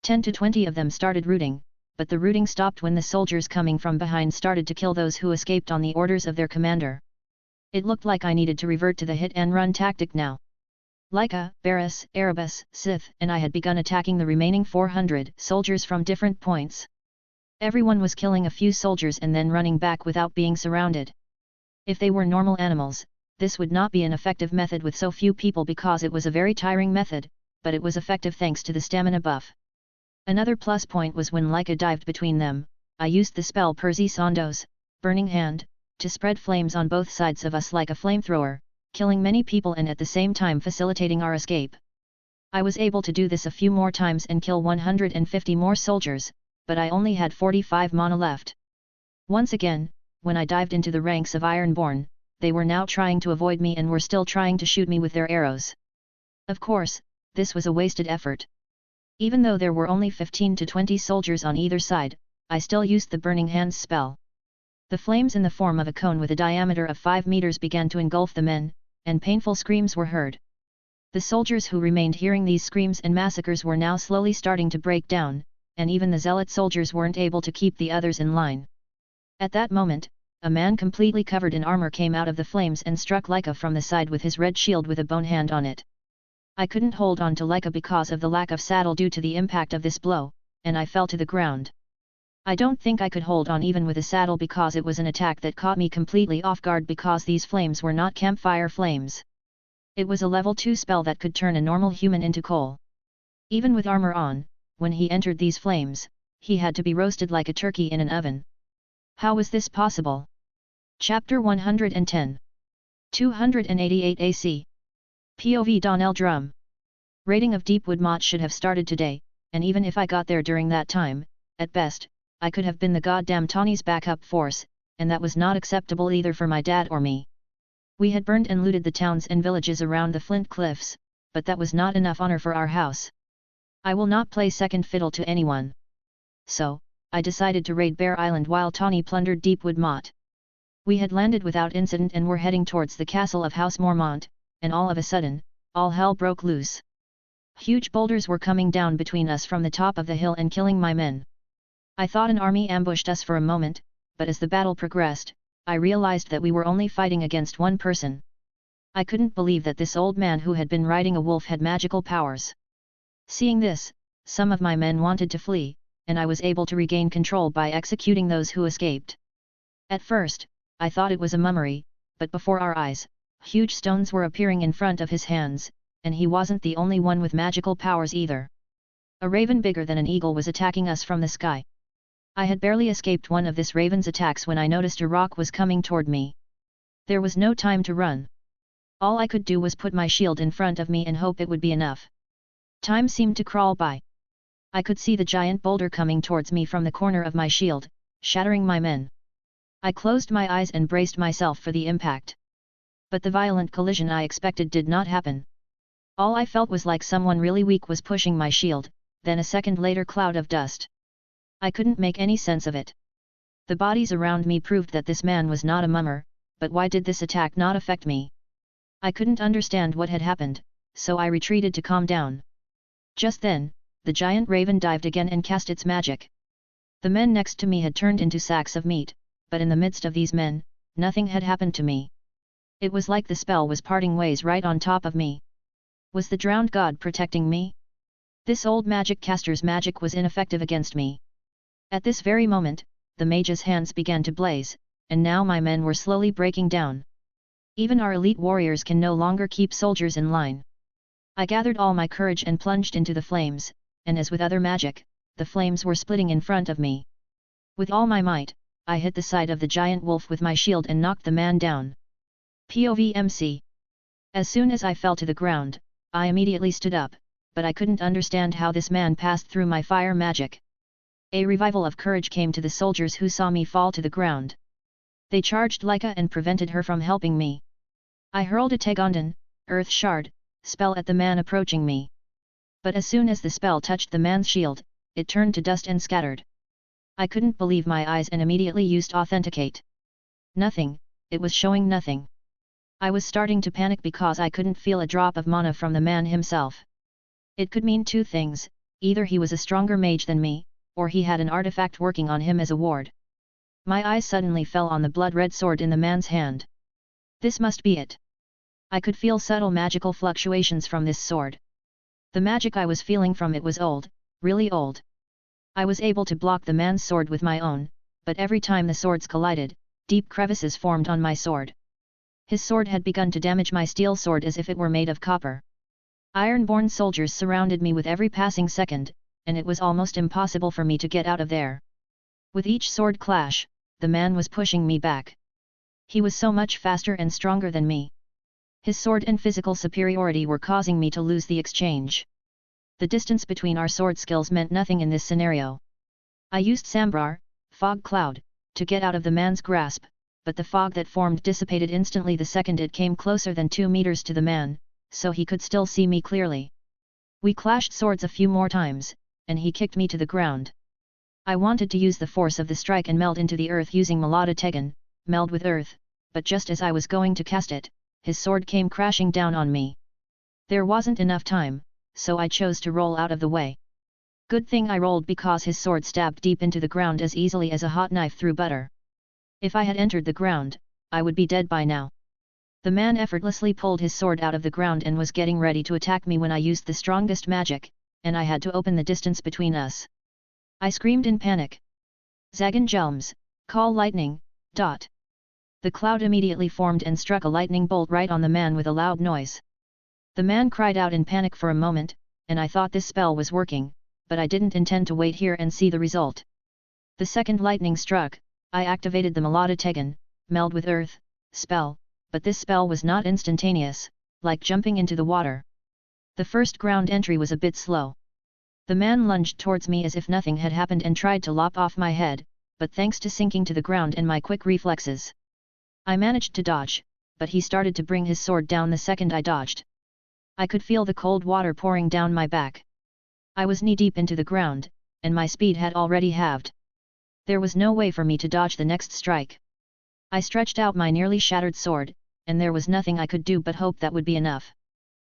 10 to 20 of them started rooting, but the rooting stopped when the soldiers coming from behind started to kill those who escaped on the orders of their commander. It looked like I needed to revert to the hit-and-run tactic now. Lyca, Varys, Erebus, Sith, and I had begun attacking the remaining 400 soldiers from different points. Everyone was killing a few soldiers and then running back without being surrounded. If they were normal animals, this would not be an effective method with so few people because it was a very tiring method, but it was effective thanks to the stamina buff. Another plus point was when Lyca dived between them, I used the spell Percy Sondo's Burning Hand, to spread flames on both sides of us like a flamethrower, killing many people and at the same time facilitating our escape. I was able to do this a few more times and kill 150 more soldiers, but I only had 45 mana left. Once again, when I dived into the ranks of Ironborn, they were now trying to avoid me and were still trying to shoot me with their arrows. Of course, this was a wasted effort. Even though there were only 15 to 20 soldiers on either side, I still used the Burning Hands spell. The flames in the form of a cone with a diameter of 5 meters began to engulf the men, and painful screams were heard. The soldiers who remained hearing these screams and massacres were now slowly starting to break down, and even the zealot soldiers weren't able to keep the others in line. At that moment, a man completely covered in armor came out of the flames and struck Lyca from the side with his red shield with a bone hand on it. I couldn't hold on to Lyca because of the lack of saddle due to the impact of this blow, and I fell to the ground. I don't think I could hold on even with a saddle because it was an attack that caught me completely off guard because these flames were not campfire flames. It was a level 2 spell that could turn a normal human into coal. Even with armor on, when he entered these flames, he had to be roasted like a turkey in an oven. How was this possible? Chapter 110. 288 AC. POV Donnell Drum. Raiding of Deepwood Mot should have started today, and even if I got there during that time, at best, I could have been the goddamn Tawny's backup force, and that was not acceptable either for my dad or me. We had burned and looted the towns and villages around the Flint Cliffs, but that was not enough honor for our house. I will not play second fiddle to anyone. So, I decided to raid Bear Island while Tawny plundered Deepwood Mot. We had landed without incident and were heading towards the castle of House Mormont, and all of a sudden, all hell broke loose. Huge boulders were coming down between us from the top of the hill and killing my men. I thought an army ambushed us for a moment, but as the battle progressed, I realized that we were only fighting against one person. I couldn't believe that this old man who had been riding a wolf had magical powers. Seeing this, some of my men wanted to flee, and I was able to regain control by executing those who escaped. At first, I thought it was a mummery, but before our eyes, huge stones were appearing in front of his hands, and he wasn't the only one with magical powers either. A raven bigger than an eagle was attacking us from the sky. I had barely escaped one of this raven's attacks when I noticed a rock was coming toward me. There was no time to run. All I could do was put my shield in front of me and hope it would be enough. Time seemed to crawl by. I could see the giant boulder coming towards me from the corner of my shield, shattering my men. I closed my eyes and braced myself for the impact. But the violent collision I expected did not happen. All I felt was like someone really weak was pushing my shield, then a second later cloud of dust. I couldn't make any sense of it. The bodies around me proved that this man was not a mummer, but why did this attack not affect me? I couldn't understand what had happened, so I retreated to calm down. Just then, the giant raven dived again and cast its magic. The men next to me had turned into sacks of meat, but in the midst of these men, nothing had happened to me. It was like the spell was parting ways right on top of me. Was the drowned god protecting me? This old magic caster's magic was ineffective against me. At this very moment, the mage's hands began to blaze, and now my men were slowly breaking down. Even our elite warriors can no longer keep soldiers in line. I gathered all my courage and plunged into the flames, and as with other magic, the flames were splitting in front of me. With all my might, I hit the side of the giant wolf with my shield and knocked the man down. POVMC. As soon as I fell to the ground, I immediately stood up, but I couldn't understand how this man passed through my fire magic. A revival of courage came to the soldiers who saw me fall to the ground. They charged Leica and prevented her from helping me. I hurled a Tegondan, Earth Shard, spell at the man approaching me. But as soon as the spell touched the man's shield, it turned to dust and scattered. I couldn't believe my eyes and immediately used Authenticate. Nothing, it was showing nothing. I was starting to panic because I couldn't feel a drop of mana from the man himself. It could mean two things: either he was a stronger mage than me, or he had an artifact working on him as a ward. My eyes suddenly fell on the blood-red sword in the man's hand. This must be it. I could feel subtle magical fluctuations from this sword. The magic I was feeling from it was old, really old. I was able to block the man's sword with my own, but every time the swords collided, deep crevices formed on my sword. His sword had begun to damage my steel sword as if it were made of copper. Iron-born soldiers surrounded me with every passing second, and it was almost impossible for me to get out of there. With each sword clash, the man was pushing me back. He was so much faster and stronger than me. His sword and physical superiority were causing me to lose the exchange. The distance between our sword skills meant nothing in this scenario. I used Sambrar, Fog Cloud, to get out of the man's grasp, but the fog that formed dissipated instantly the second it came closer than 2 meters to the man, so he could still see me clearly. We clashed swords a few more times, and he kicked me to the ground. I wanted to use the force of the strike and meld into the earth using Malada Tegan, meld with earth, but just as I was going to cast it, his sword came crashing down on me. There wasn't enough time, so I chose to roll out of the way. Good thing I rolled because his sword stabbed deep into the ground as easily as a hot knife through butter. If I had entered the ground, I would be dead by now. The man effortlessly pulled his sword out of the ground and was getting ready to attack me when I used the strongest magic, and I had to open the distance between us. I screamed in panic. Zagan Jelms, call lightning, dot. The cloud immediately formed and struck a lightning bolt right on the man with a loud noise. The man cried out in panic for a moment, and I thought this spell was working, but I didn't intend to wait here and see the result. The second lightning struck, I activated the Malada Tegan, meld with earth, spell, but this spell was not instantaneous, like jumping into the water. The first ground entry was a bit slow. The man lunged towards me as if nothing had happened and tried to lop off my head, but thanks to sinking to the ground and my quick reflexes, I managed to dodge, but he started to bring his sword down the second I dodged. I could feel the cold water pouring down my back. I was knee-deep into the ground, and my speed had already halved. There was no way for me to dodge the next strike. I stretched out my nearly shattered sword, and there was nothing I could do but hope that would be enough.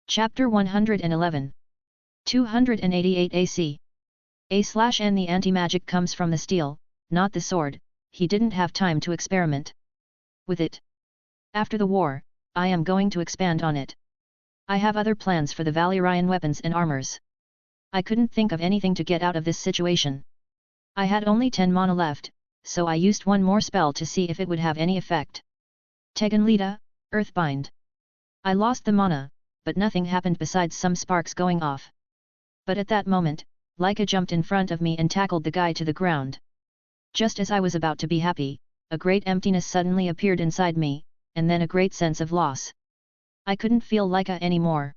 Chapter 111. 288 AC. A/N. The anti-magic comes from the steel, not the sword. He didn't have time to experiment with it. After the war, I am going to expand on it. I have other plans for the Valyrian weapons and armors. I couldn't think of anything to get out of this situation. I had only 10 mana left, so I used one more spell to see if it would have any effect. Tegan Lita, Earthbind. I lost the mana, but nothing happened besides some sparks going off. But at that moment, Leica jumped in front of me and tackled the guy to the ground. Just as I was about to be happy, a great emptiness suddenly appeared inside me, and then a great sense of loss. I couldn't feel Laika anymore.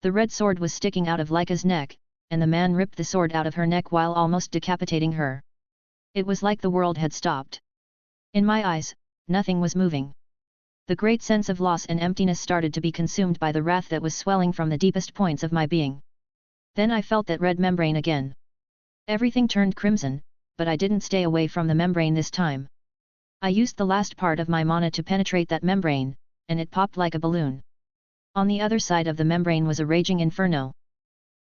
The red sword was sticking out of Laika's neck, and the man ripped the sword out of her neck while almost decapitating her. It was like the world had stopped. In my eyes, nothing was moving. The great sense of loss and emptiness started to be consumed by the wrath that was swelling from the deepest points of my being. Then I felt that red membrane again. Everything turned crimson, but I didn't stay away from the membrane this time. I used the last part of my mana to penetrate that membrane, and it popped like a balloon. On the other side of the membrane was a raging inferno.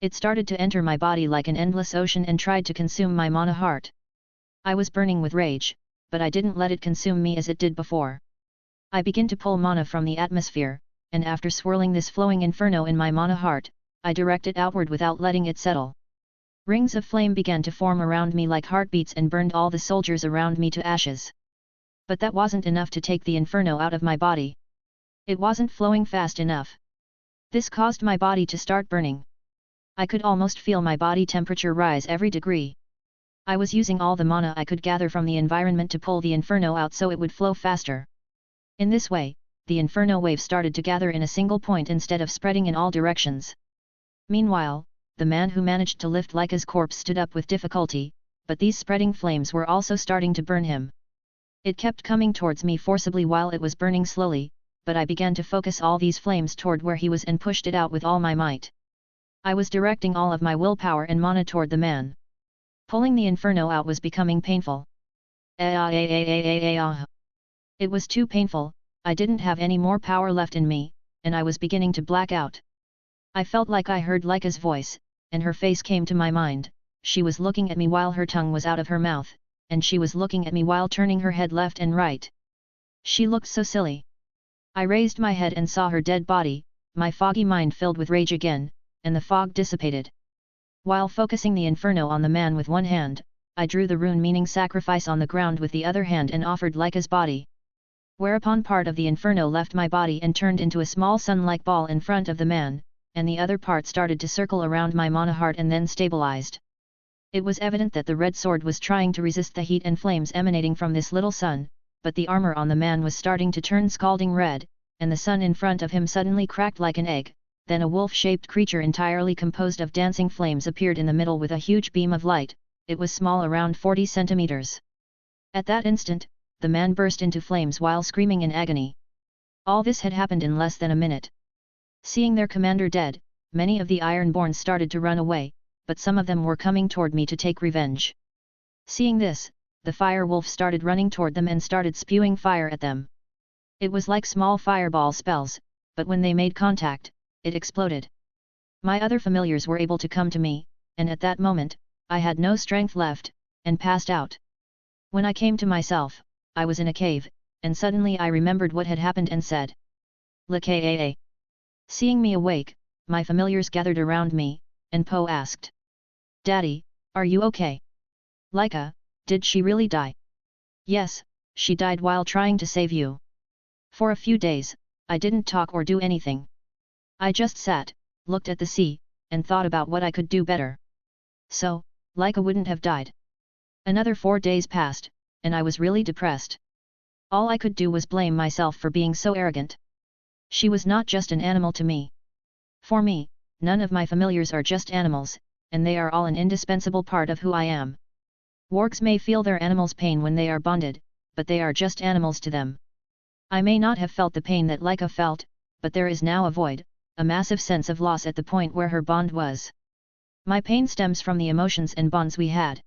It started to enter my body like an endless ocean and tried to consume my mana heart. I was burning with rage, but I didn't let it consume me as it did before. I began to pull mana from the atmosphere, and after swirling this flowing inferno in my mana heart, I direct it outward without letting it settle. Rings of flame began to form around me like heartbeats and burned all the soldiers around me to ashes. But that wasn't enough to take the inferno out of my body. It wasn't flowing fast enough. This caused my body to start burning. I could almost feel my body temperature rise every degree. I was using all the mana I could gather from the environment to pull the inferno out so it would flow faster. In this way, the inferno wave started to gather in a single point instead of spreading in all directions. Meanwhile, the man who managed to lift Laika's corpse stood up with difficulty, but these spreading flames were also starting to burn him. It kept coming towards me forcibly while it was burning slowly, but I began to focus all these flames toward where he was and pushed it out with all my might. I was directing all of my willpower and mana toward the man. Pulling the inferno out was becoming painful. It was too painful, I didn't have any more power left in me, and I was beginning to black out. I felt like I heard Laika's voice, and her face came to my mind. She was looking at me while her tongue was out of her mouth, and she was looking at me while turning her head left and right. She looked so silly. I raised my head and saw her dead body, my foggy mind filled with rage again, and the fog dissipated. While focusing the inferno on the man with one hand, I drew the rune meaning sacrifice on the ground with the other hand and offered Laika's body. Whereupon part of the inferno left my body and turned into a small sun-like ball in front of the man, and the other part started to circle around my mana heart and then stabilized. It was evident that the red sword was trying to resist the heat and flames emanating from this little sun, but the armor on the man was starting to turn scalding red, and the sun in front of him suddenly cracked like an egg. Then a wolf-shaped creature entirely composed of dancing flames appeared in the middle with a huge beam of light. It was small, around 40 centimeters. At that instant, the man burst into flames while screaming in agony. All this had happened in less than a minute. Seeing their commander dead, many of the Ironborn started to run away, but some of them were coming toward me to take revenge. Seeing this, the fire wolf started running toward them and started spewing fire at them. It was like small fireball spells, but when they made contact, it exploded. My other familiars were able to come to me, and at that moment, I had no strength left, and passed out. When I came to myself, I was in a cave, and suddenly I remembered what had happened and said, "Laika." Seeing me awake, my familiars gathered around me, and Po asked, "Daddy, are you okay? Laika, did she really die?" "Yes, she died while trying to save you." For a few days, I didn't talk or do anything. I just sat, looked at the sea, and thought about what I could do better. So, Laika wouldn't have died. Another 4 days passed, and I was really depressed. All I could do was blame myself for being so arrogant. She was not just an animal to me. For me, none of my familiars are just animals, and they are all an indispensable part of who I am. Wargs may feel their animals' pain when they are bonded, but they are just animals to them. I may not have felt the pain that Laika felt, but there is now a void, a massive sense of loss at the point where her bond was. My pain stems from the emotions and bonds we had.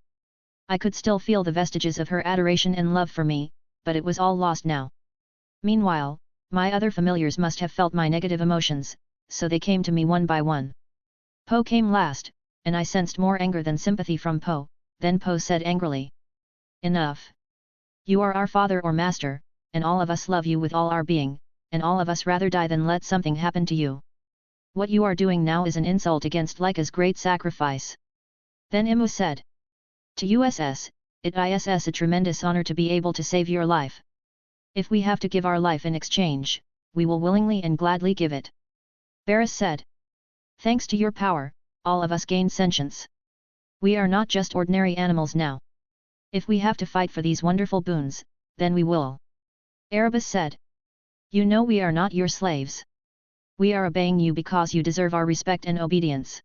I could still feel the vestiges of her adoration and love for me, but it was all lost now. Meanwhile, my other familiars must have felt my negative emotions, so they came to me one by one. Po came last, and I sensed more anger than sympathy from Po. Then Po said angrily, "Enough. You are our father or master, and all of us love you with all our being, and all of us rather die than let something happen to you. What you are doing now is an insult against Laika's great sacrifice." Then Imu said, "To USS, it is a tremendous honor to be able to save your life. If we have to give our life in exchange, we will willingly and gladly give it." Varys said, "Thanks to your power, all of us gain sentience. We are not just ordinary animals now. If we have to fight for these wonderful boons, then we will. R.O.B said. You know we are not your slaves. We are obeying you because you deserve our respect and obedience.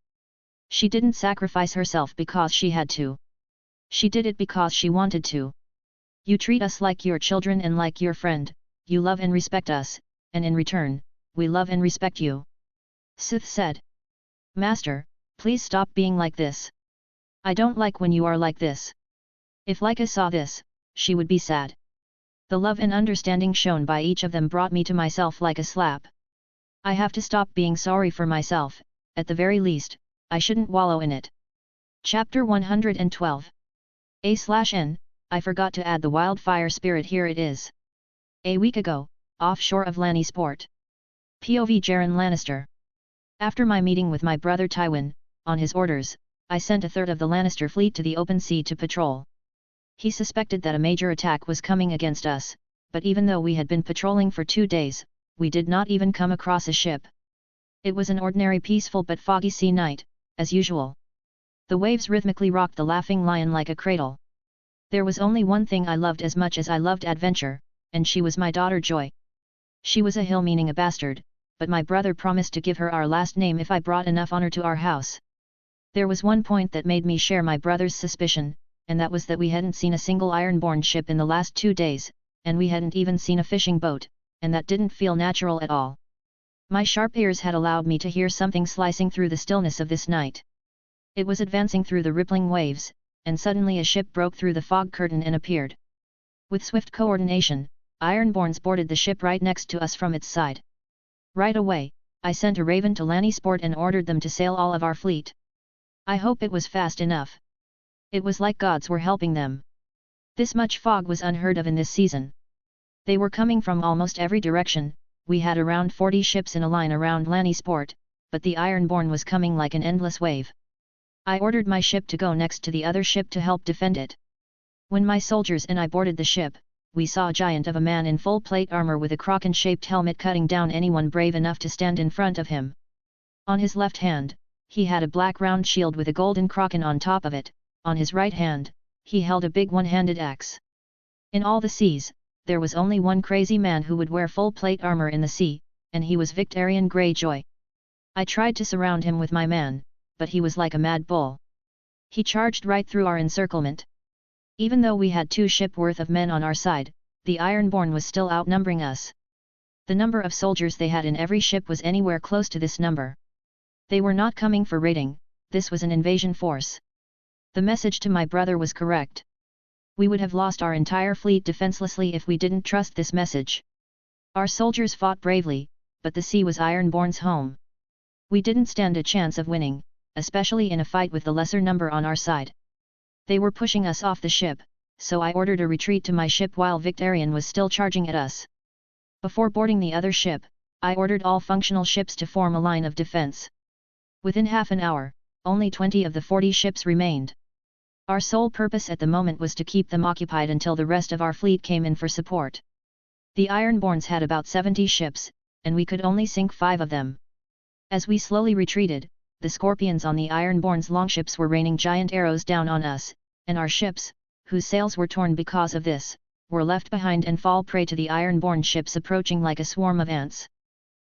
She didn't sacrifice herself because she had to. She did it because she wanted to. You treat us like your children and like your friend, you love and respect us, and in return, we love and respect you. Sith said. Master, please stop being like this. I don't like when you are like this. If Leica saw this, she would be sad. The love and understanding shown by each of them brought me to myself like a slap. I have to stop being sorry for myself, at the very least, I shouldn't wallow in it. Chapter 112. A/N, I forgot to add the wildfire spirit, here it is. A week ago, offshore of Lannisport. POV Jaren Lannister. After my meeting with my brother Tywin, on his orders, I sent a third of the Lannister fleet to the open sea to patrol. He suspected that a major attack was coming against us, but even though we had been patrolling for 2 days, we did not even come across a ship. It was an ordinary peaceful but foggy sea night, as usual. The waves rhythmically rocked the Laughing Lion like a cradle. There was only one thing I loved as much as I loved adventure, and she was my daughter Joy. She was a Hill, meaning a bastard, but my brother promised to give her our last name if I brought enough honor to our house. There was one point that made me share my brother's suspicion, and that was that we hadn't seen a single Ironborn ship in the last 2 days, and we hadn't even seen a fishing boat, and that didn't feel natural at all. My sharp ears had allowed me to hear something slicing through the stillness of this night. It was advancing through the rippling waves, and suddenly a ship broke through the fog curtain and appeared. With swift coordination, Ironborns boarded the ship right next to us from its side. Right away, I sent a raven to Lannisport and ordered them to sail all of our fleet. I hope it was fast enough. It was like gods were helping them. This much fog was unheard of in this season. They were coming from almost every direction. We had around 40 ships in a line around Lannisport, but the Ironborn was coming like an endless wave. I ordered my ship to go next to the other ship to help defend it. When my soldiers and I boarded the ship, we saw a giant of a man in full plate armor with a kraken-shaped helmet cutting down anyone brave enough to stand in front of him. On his left hand, he had a black round shield with a golden kraken on top of it. On his right hand, he held a big one-handed axe. In all the seas, there was only one crazy man who would wear full plate armor in the sea, and he was Victarion Greyjoy. I tried to surround him with my man, but he was like a mad bull. He charged right through our encirclement. Even though we had 2 ship worth of men on our side, the Ironborn was still outnumbering us. The number of soldiers they had in every ship was anywhere close to this number. They were not coming for raiding, this was an invasion force. The message to my brother was correct. We would have lost our entire fleet defenselessly if we didn't trust this message. Our soldiers fought bravely, but the sea was Ironborn's home. We didn't stand a chance of winning, especially in a fight with the lesser number on our side. They were pushing us off the ship, so I ordered a retreat to my ship while Victarion was still charging at us. Before boarding the other ship, I ordered all functional ships to form a line of defense. Within half an hour, only 20 of the 40 ships remained. Our sole purpose at the moment was to keep them occupied until the rest of our fleet came in for support. The Ironborns had about 70 ships, and we could only sink 5 of them. As we slowly retreated, the scorpions on the Ironborns' longships were raining giant arrows down on us, and our ships, whose sails were torn because of this, were left behind and fall prey to the Ironborn ships approaching like a swarm of ants.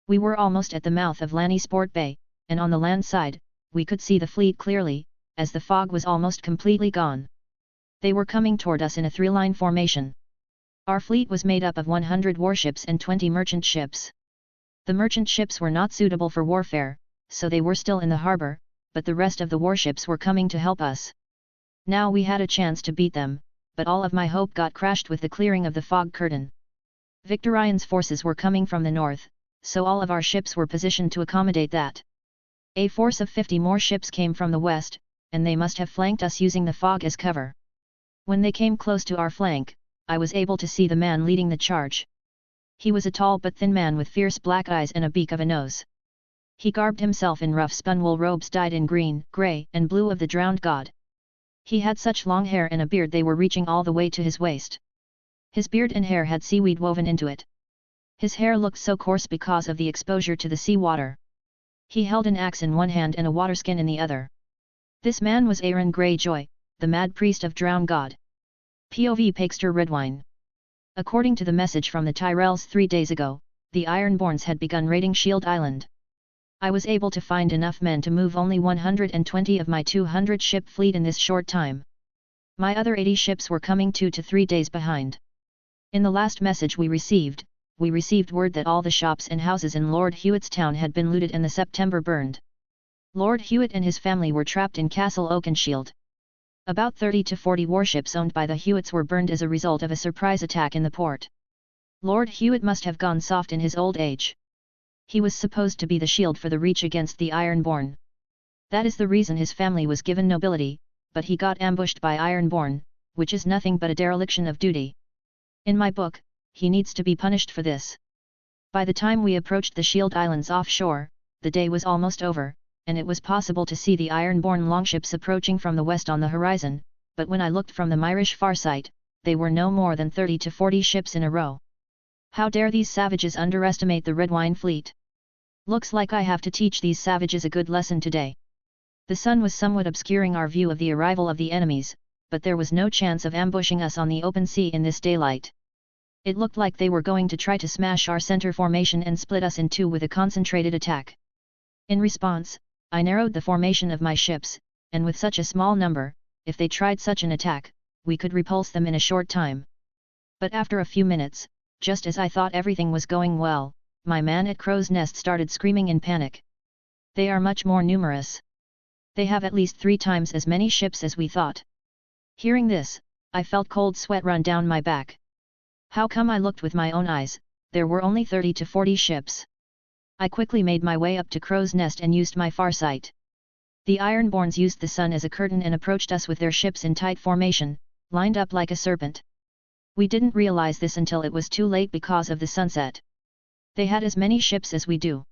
We were almost at the mouth of Lannisport Bay, and on the land side, we could see the fleet clearly, as the fog was almost completely gone. They were coming toward us in a 3-line formation. Our fleet was made up of 100 warships and 20 merchant ships. The merchant ships were not suitable for warfare, so they were still in the harbor, but the rest of the warships were coming to help us. Now we had a chance to beat them, but all of my hope got crashed with the clearing of the fog curtain. Victarion's forces were coming from the north, so all of our ships were positioned to accommodate that. A force of 50 more ships came from the west, and they must have flanked us using the fog as cover. When they came close to our flank, I was able to see the man leading the charge. He was a tall but thin man with fierce black eyes and a beak of a nose. He garbed himself in rough spun-wool robes dyed in green, grey, and blue of the drowned god. He had such long hair and a beard they were reaching all the way to his waist. His beard and hair had seaweed woven into it. His hair looked so coarse because of the exposure to the sea water. He held an axe in one hand and a waterskin in the other. This man was Aeron Greyjoy, the mad priest of Drowned God. POV Pakester Redwine. According to the message from the Tyrells 3 days ago, the Ironborns had begun raiding Shield Island. I was able to find enough men to move only 120 of my 200-ship fleet in this short time. My other 80 ships were coming 2 to 3 days behind. In the last message we received word that all the shops and houses in Lord Hewitt's town had been looted and the September burned. Lord Hewitt and his family were trapped in Castle Oakenshield. About 30 to 40 warships owned by the Hewitts were burned as a result of a surprise attack in the port. Lord Hewitt must have gone soft in his old age. He was supposed to be the shield for the Reach against the Ironborn. That is the reason his family was given nobility, but he got ambushed by Ironborn, which is nothing but a dereliction of duty. In my book, he needs to be punished for this. By the time we approached the Shield Islands offshore, the day was almost over, and it was possible to see the Ironborn longships approaching from the west on the horizon, but when I looked from the Myrish farsight, they were no more than 30 to 40 ships in a row. How dare these savages underestimate the Redwine fleet? Looks like I have to teach these savages a good lesson today. The sun was somewhat obscuring our view of the arrival of the enemies, but there was no chance of ambushing us on the open sea in this daylight. It looked like they were going to try to smash our center formation and split us in two with a concentrated attack. In response, I narrowed the formation of my ships, and with such a small number, if they tried such an attack, we could repulse them in a short time. But after a few minutes, just as I thought everything was going well, my man at Crow's Nest started screaming in panic. They are much more numerous. They have at least 3 times as many ships as we thought. Hearing this, I felt cold sweat run down my back. How come I looked with my own eyes, there were only 30 to 40 ships. I quickly made my way up to Crow's Nest and used my farsight. The Ironborns used the sun as a curtain and approached us with their ships in tight formation, lined up like a serpent. We didn't realize this until it was too late because of the sunset. They had as many ships as we do.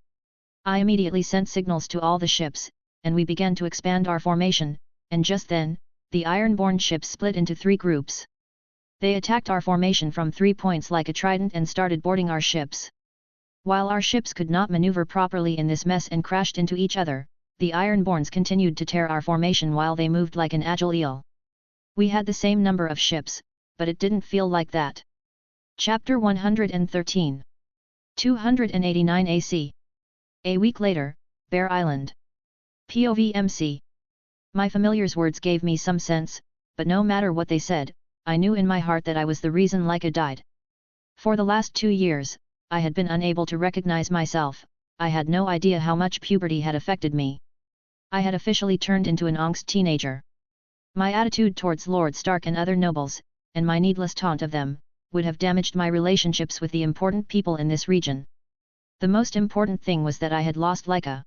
I immediately sent signals to all the ships, and we began to expand our formation, and just then, the Ironborn ships split into 3 groups. They attacked our formation from 3 points like a trident and started boarding our ships. While our ships could not maneuver properly in this mess and crashed into each other, the Ironborns continued to tear our formation while they moved like an agile eel. We had the same number of ships, but it didn't feel like that. Chapter 113. 289 AC. A week later, Bear Island. POV MC. My familiar's words gave me some sense, but no matter what they said, I knew in my heart that I was the reason Leica died. For the last 2 years, I had been unable to recognize myself. I had no idea how much puberty had affected me. I had officially turned into an angst teenager. My attitude towards Lord Stark and other nobles, and my needless taunt of them, would have damaged my relationships with the important people in this region. The most important thing was that I had lost Leica.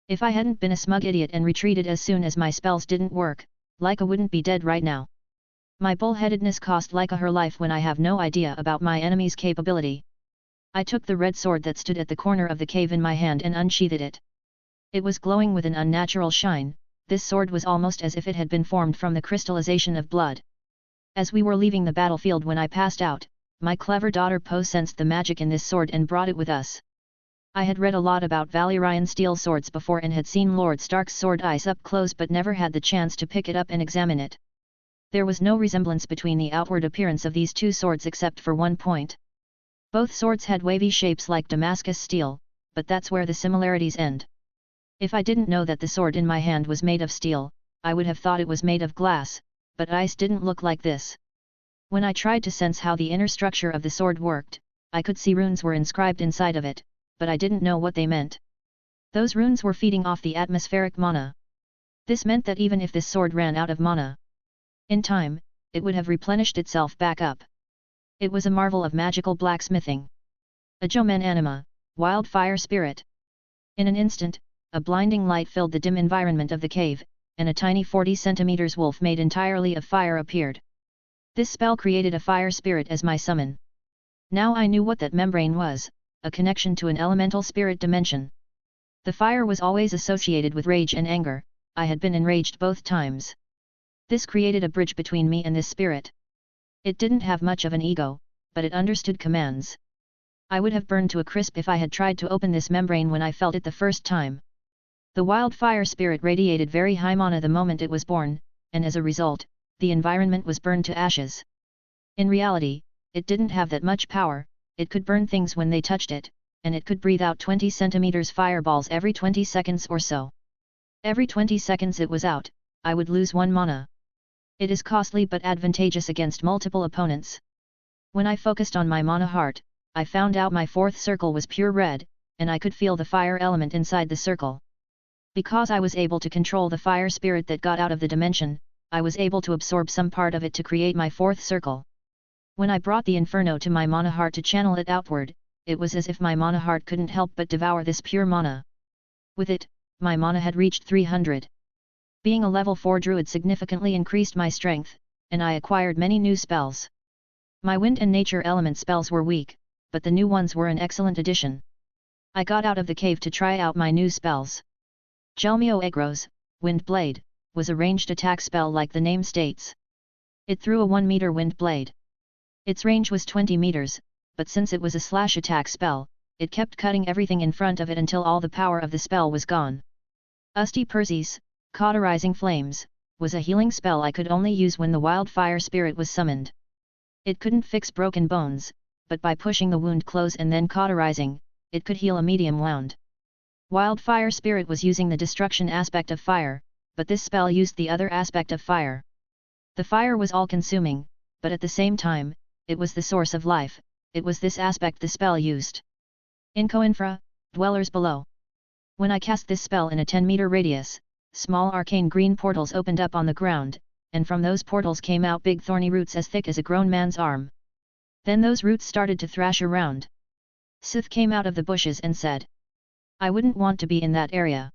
If I hadn't been a smug idiot and retreated as soon as my spells didn't work, Leica wouldn't be dead right now. My bullheadedness cost Leica her life when I have no idea about my enemy's capability. I took the red sword that stood at the corner of the cave in my hand and unsheathed it. It was glowing with an unnatural shine. This sword was almost as if it had been formed from the crystallization of blood. As we were leaving the battlefield when I passed out, my clever daughter Poe sensed the magic in this sword and brought it with us. I had read a lot about Valyrian steel swords before and had seen Lord Stark's sword ice up close but never had the chance to pick it up and examine it. There was no resemblance between the outward appearance of these 2 swords except for one point. Both swords had wavy shapes like Damascus steel, but that's where the similarities end. If I didn't know that the sword in my hand was made of steel, I would have thought it was made of glass, but ice didn't look like this. When I tried to sense how the inner structure of the sword worked, I could see runes were inscribed inside of it, but I didn't know what they meant. Those runes were feeding off the atmospheric mana. This meant that even if this sword ran out of mana in time, it would have replenished itself back up. It was a marvel of magical blacksmithing. A Jomen anima, wildfire spirit. In an instant, a blinding light filled the dim environment of the cave, and a tiny 40 centimeters wolf made entirely of fire appeared. This spell created a fire spirit as my summon. Now I knew what that membrane was, a connection to an elemental spirit dimension. The fire was always associated with rage and anger. I had been enraged both times. This created a bridge between me and this spirit. It didn't have much of an ego, but it understood commands. I would have burned to a crisp if I had tried to open this membrane when I felt it the first time. The wildfire spirit radiated very high mana the moment it was born, and as a result, the environment was burned to ashes. In reality, it didn't have that much power. It could burn things when they touched it, and it could breathe out 20 centimeters fireballs every 20 seconds or so. Every 20 seconds it was out, I would lose 1 mana. It is costly but advantageous against multiple opponents. When I focused on my mana heart, I found out my 4th circle was pure red, and I could feel the fire element inside the circle. Because I was able to control the fire spirit that got out of the dimension, I was able to absorb some part of it to create my 4th circle. When I brought the Inferno to my mana heart to channel it outward, it was as if my mana heart couldn't help but devour this pure mana. With it, my mana had reached 300. Being a level 4 druid significantly increased my strength, and I acquired many new spells. My wind and nature element spells were weak, but the new ones were an excellent addition. I got out of the cave to try out my new spells. Gelmio Egros, Wind Blade, was a ranged attack spell like the name states. It threw a 1-meter wind blade. Its range was 20 meters, but since it was a slash attack spell, it kept cutting everything in front of it until all the power of the spell was gone. Usty Perses, Cauterizing Flames, was a healing spell I could only use when the wildfire spirit was summoned. It couldn't fix broken bones, but by pushing the wound close and then cauterizing, it could heal a medium wound. Wildfire spirit was using the destruction aspect of fire, but this spell used the other aspect of fire. The fire was all-consuming, but at the same time, it was the source of life. It was this aspect the spell used. Inco-infra, Dwellers Below. When I cast this spell in a 10-meter radius, small arcane green portals opened up on the ground, and from those portals came out big thorny roots as thick as a grown man's arm. Then those roots started to thrash around. Sith came out of the bushes and said, "I wouldn't want to be in that area."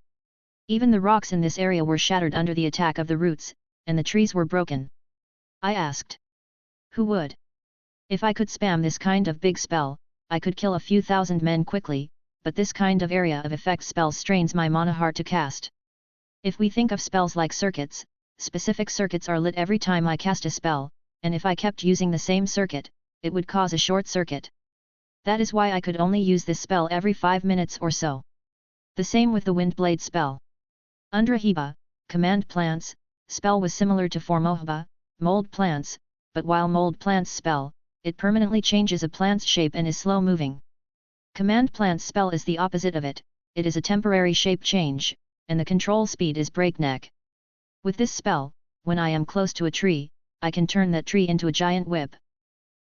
Even the rocks in this area were shattered under the attack of the roots, and the trees were broken. I asked, "Who would? If I could spam this kind of big spell, I could kill a few thousand men quickly, but this kind of area of effect spells strains my mana heart to cast. If we think of spells like circuits, specific circuits are lit every time I cast a spell, and if I kept using the same circuit, it would cause a short circuit. That is why I could only use this spell every 5 minutes or so. The same with the Windblade spell. Undrahiba, Command Plants, spell was similar to Formohba, Mold Plants, but while Mold Plants spell, it permanently changes a plant's shape and is slow-moving. Command Plants spell is the opposite of it, it is a temporary shape change, and the control speed is breakneck. With this spell, when I am close to a tree, I can turn that tree into a giant whip.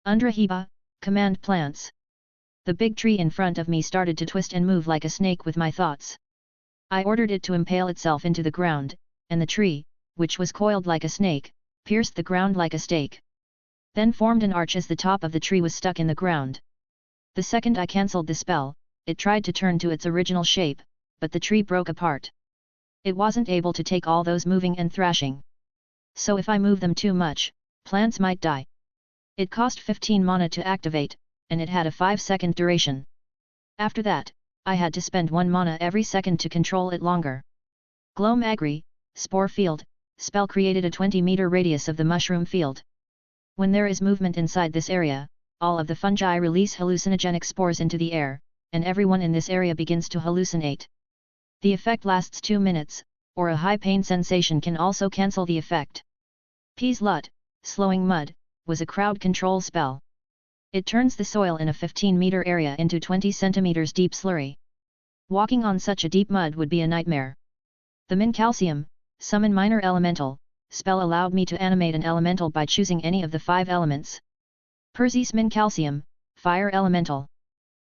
Undrahiba, Command Plants. The big tree in front of me started to twist and move like a snake with my thoughts. I ordered it to impale itself into the ground, and the tree, which was coiled like a snake, pierced the ground like a stake. Then formed an arch as the top of the tree was stuck in the ground. The second I cancelled the spell, it tried to turn to its original shape, but the tree broke apart. It wasn't able to take all those moving and thrashing. So if I move them too much, plants might die. It cost 15 mana to activate, and it had a 5-second duration. After that, I had to spend 1 mana every second to control it longer. Gloam Agri, Spore Field, spell created a 20-meter radius of the mushroom field. When there is movement inside this area, all of the fungi release hallucinogenic spores into the air, and everyone in this area begins to hallucinate. The effect lasts 2 minutes, or a high pain sensation can also cancel the effect. Peas Lut, Slowing Mud, was a crowd control spell. It turns the soil in a 15-meter area into 20 centimeters deep slurry. Walking on such a deep mud would be a nightmare. The Min Calcium, Summon Minor Elemental, spell allowed me to animate an elemental by choosing any of the 5 elements. Perses Min Calcium, Fire Elemental.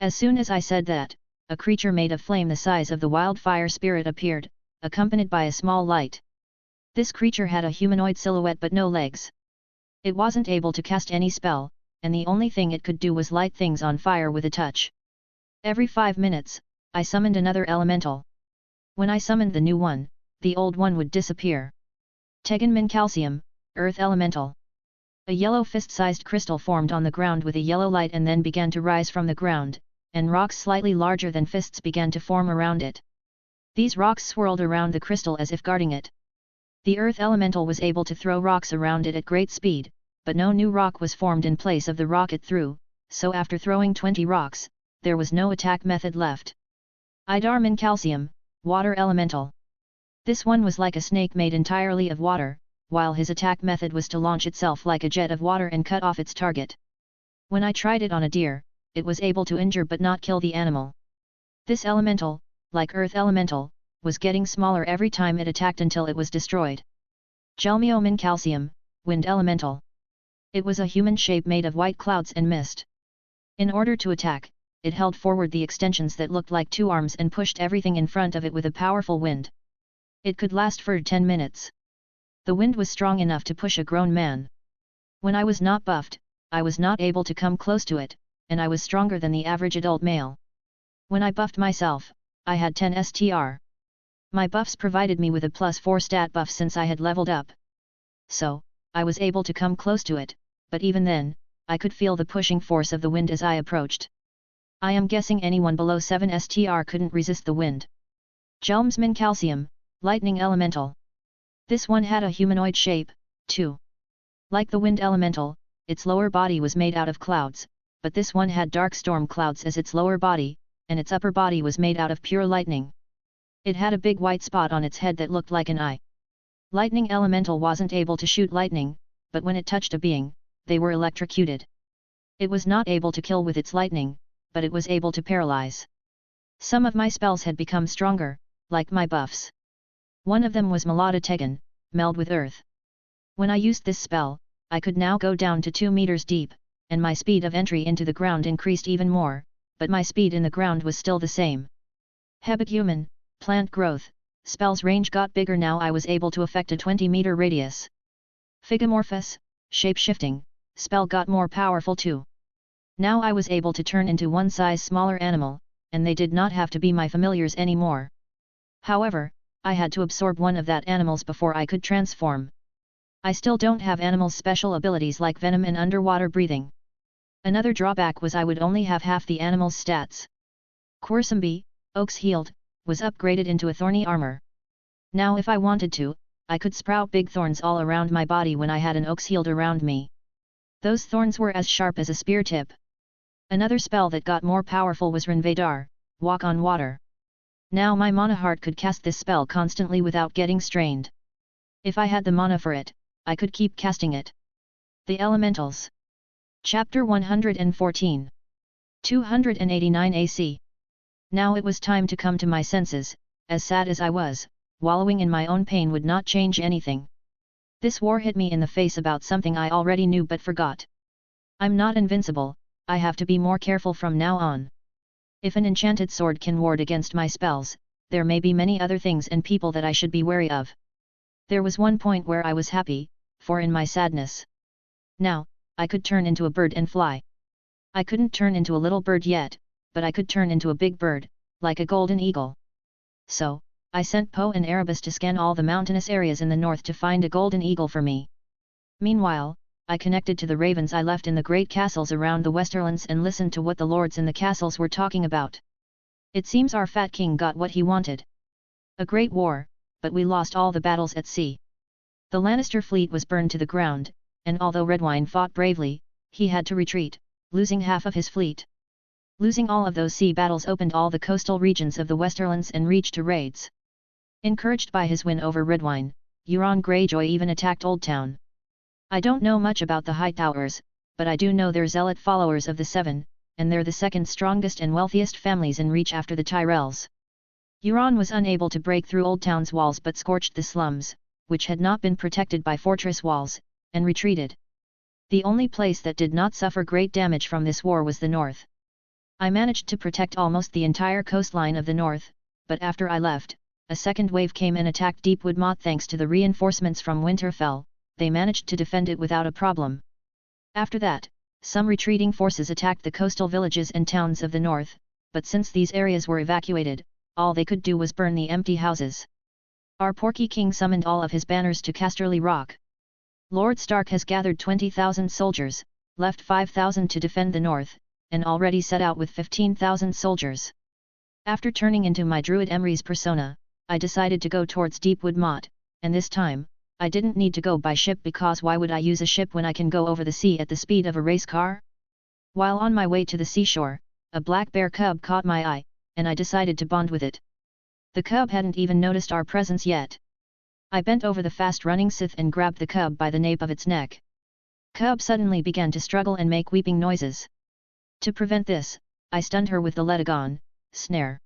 As soon as I said that, a creature made of flame the size of the wildfire spirit appeared, accompanied by a small light. This creature had a humanoid silhouette but no legs. It wasn't able to cast any spell, and the only thing it could do was light things on fire with a touch. Every 5 minutes, I summoned another elemental. When I summoned the new one, the old one would disappear. Tegan Min Calcium, Earth Elemental. A yellow fist-sized crystal formed on the ground with a yellow light and then began to rise from the ground, and rocks slightly larger than fists began to form around it. These rocks swirled around the crystal as if guarding it. The Earth Elemental was able to throw rocks around it at great speed, but no new rock was formed in place of the rock it threw, so after throwing 20 rocks, there was no attack method left. Idar Min Calcium, Water Elemental. This one was like a snake made entirely of water, while his attack method was to launch itself like a jet of water and cut off its target. When I tried it on a deer, it was able to injure but not kill the animal. This elemental, like Earth Elemental, was getting smaller every time it attacked until it was destroyed. Gelmio Calcium, Wind Elemental. It was a human shape made of white clouds and mist. In order to attack, it held forward the extensions that looked like two arms and pushed everything in front of it with a powerful wind. It could last for 10 minutes. The wind was strong enough to push a grown man. When I was not buffed, I was not able to come close to it, and I was stronger than the average adult male. When I buffed myself, I had 10 STR. My buffs provided me with a +4 stat buff since I had leveled up. So, I was able to come close to it, but even then, I could feel the pushing force of the wind as I approached. I am guessing anyone below 7 STR couldn't resist the wind. Gelmsmin Calcium, Lightning Elemental. This one had a humanoid shape, too. Like the wind elemental, its lower body was made out of clouds, but this one had dark storm clouds as its lower body, and its upper body was made out of pure lightning. It had a big white spot on its head that looked like an eye. Lightning Elemental wasn't able to shoot lightning, but when it touched a being, they were electrocuted. It was not able to kill with its lightning, but it was able to paralyze. Some of my spells had become stronger, like my buffs. One of them was Melada Tegan, Meld with Earth. When I used this spell, I could now go down to 2 meters deep, and my speed of entry into the ground increased even more, but my speed in the ground was still the same. Hebecumen, Plant Growth, spell's range got bigger. Now I was able to affect a 20-meter radius. Figomorphous, Shape-shifting, spell got more powerful too. Now I was able to turn into one size smaller animal, and they did not have to be my familiars anymore. However, I had to absorb one of that animals before I could transform. I still don't have animals' special abilities like venom and underwater breathing. Another drawback was I would only have half the animal's stats. Quirsambi, Oak's Healed, was upgraded into a thorny armor. Now if I wanted to, I could sprout big thorns all around my body when I had an Oak's Healed around me. Those thorns were as sharp as a spear tip. Another spell that got more powerful was Rinvedar, Walk on Water. Now my mana heart could cast this spell constantly without getting strained. If I had the mana for it, I could keep casting it. The Elementals. Chapter 114. 289 AC. Now it was time to come to my senses. As sad as I was, wallowing in my own pain would not change anything. This war hit me in the face about something I already knew but forgot. I'm not invincible, I have to be more careful from now on. If an enchanted sword can ward against my spells, there may be many other things and people that I should be wary of. There was one point where I was happy, for in my sadness. Now, I could turn into a bird and fly. I couldn't turn into a little bird yet, but I could turn into a big bird, like a golden eagle. So, I sent Poe and Erebus to scan all the mountainous areas in the north to find a golden eagle for me. Meanwhile, I connected to the ravens I left in the great castles around the westerlands and listened to what the lords in the castles were talking about. It seems our fat king got what he wanted. A great war, but we lost all the battles at sea. The Lannister fleet was burned to the ground, and although Redwyne fought bravely, he had to retreat, losing half of his fleet. Losing all of those sea battles opened all the coastal regions of the westerlands and reached to raids. Encouraged by his win over Redwyne, Euron Greyjoy even attacked Old Town. I don't know much about the Hightowers, but I do know they're zealot followers of the Seven, and they're the second strongest and wealthiest families in Reach after the Tyrells. Euron was unable to break through Old Town's walls but scorched the slums, which had not been protected by fortress walls, and retreated. The only place that did not suffer great damage from this war was the north. I managed to protect almost the entire coastline of the north, but after I left, a second wave came and attacked Deepwood Mot. Thanks to the reinforcements from Winterfell, they managed to defend it without a problem. After that, some retreating forces attacked the coastal villages and towns of the north, but since these areas were evacuated, all they could do was burn the empty houses. Our Porky King summoned all of his banners to Casterly Rock. Lord Stark has gathered 20,000 soldiers, left 5,000 to defend the north, and already set out with 15,000 soldiers. After turning into my Druid Emery's persona, I decided to go towards Deepwood Mot, and this time, I didn't need to go by ship because why would I use a ship when I can go over the sea at the speed of a race car? While on my way to the seashore, a black bear cub caught my eye, and I decided to bond with it. The cub hadn't even noticed our presence yet. I bent over the fast-running Sith and grabbed the cub by the nape of its neck. Cub suddenly began to struggle and make weeping noises. To prevent this, I stunned her with the Letagon snare.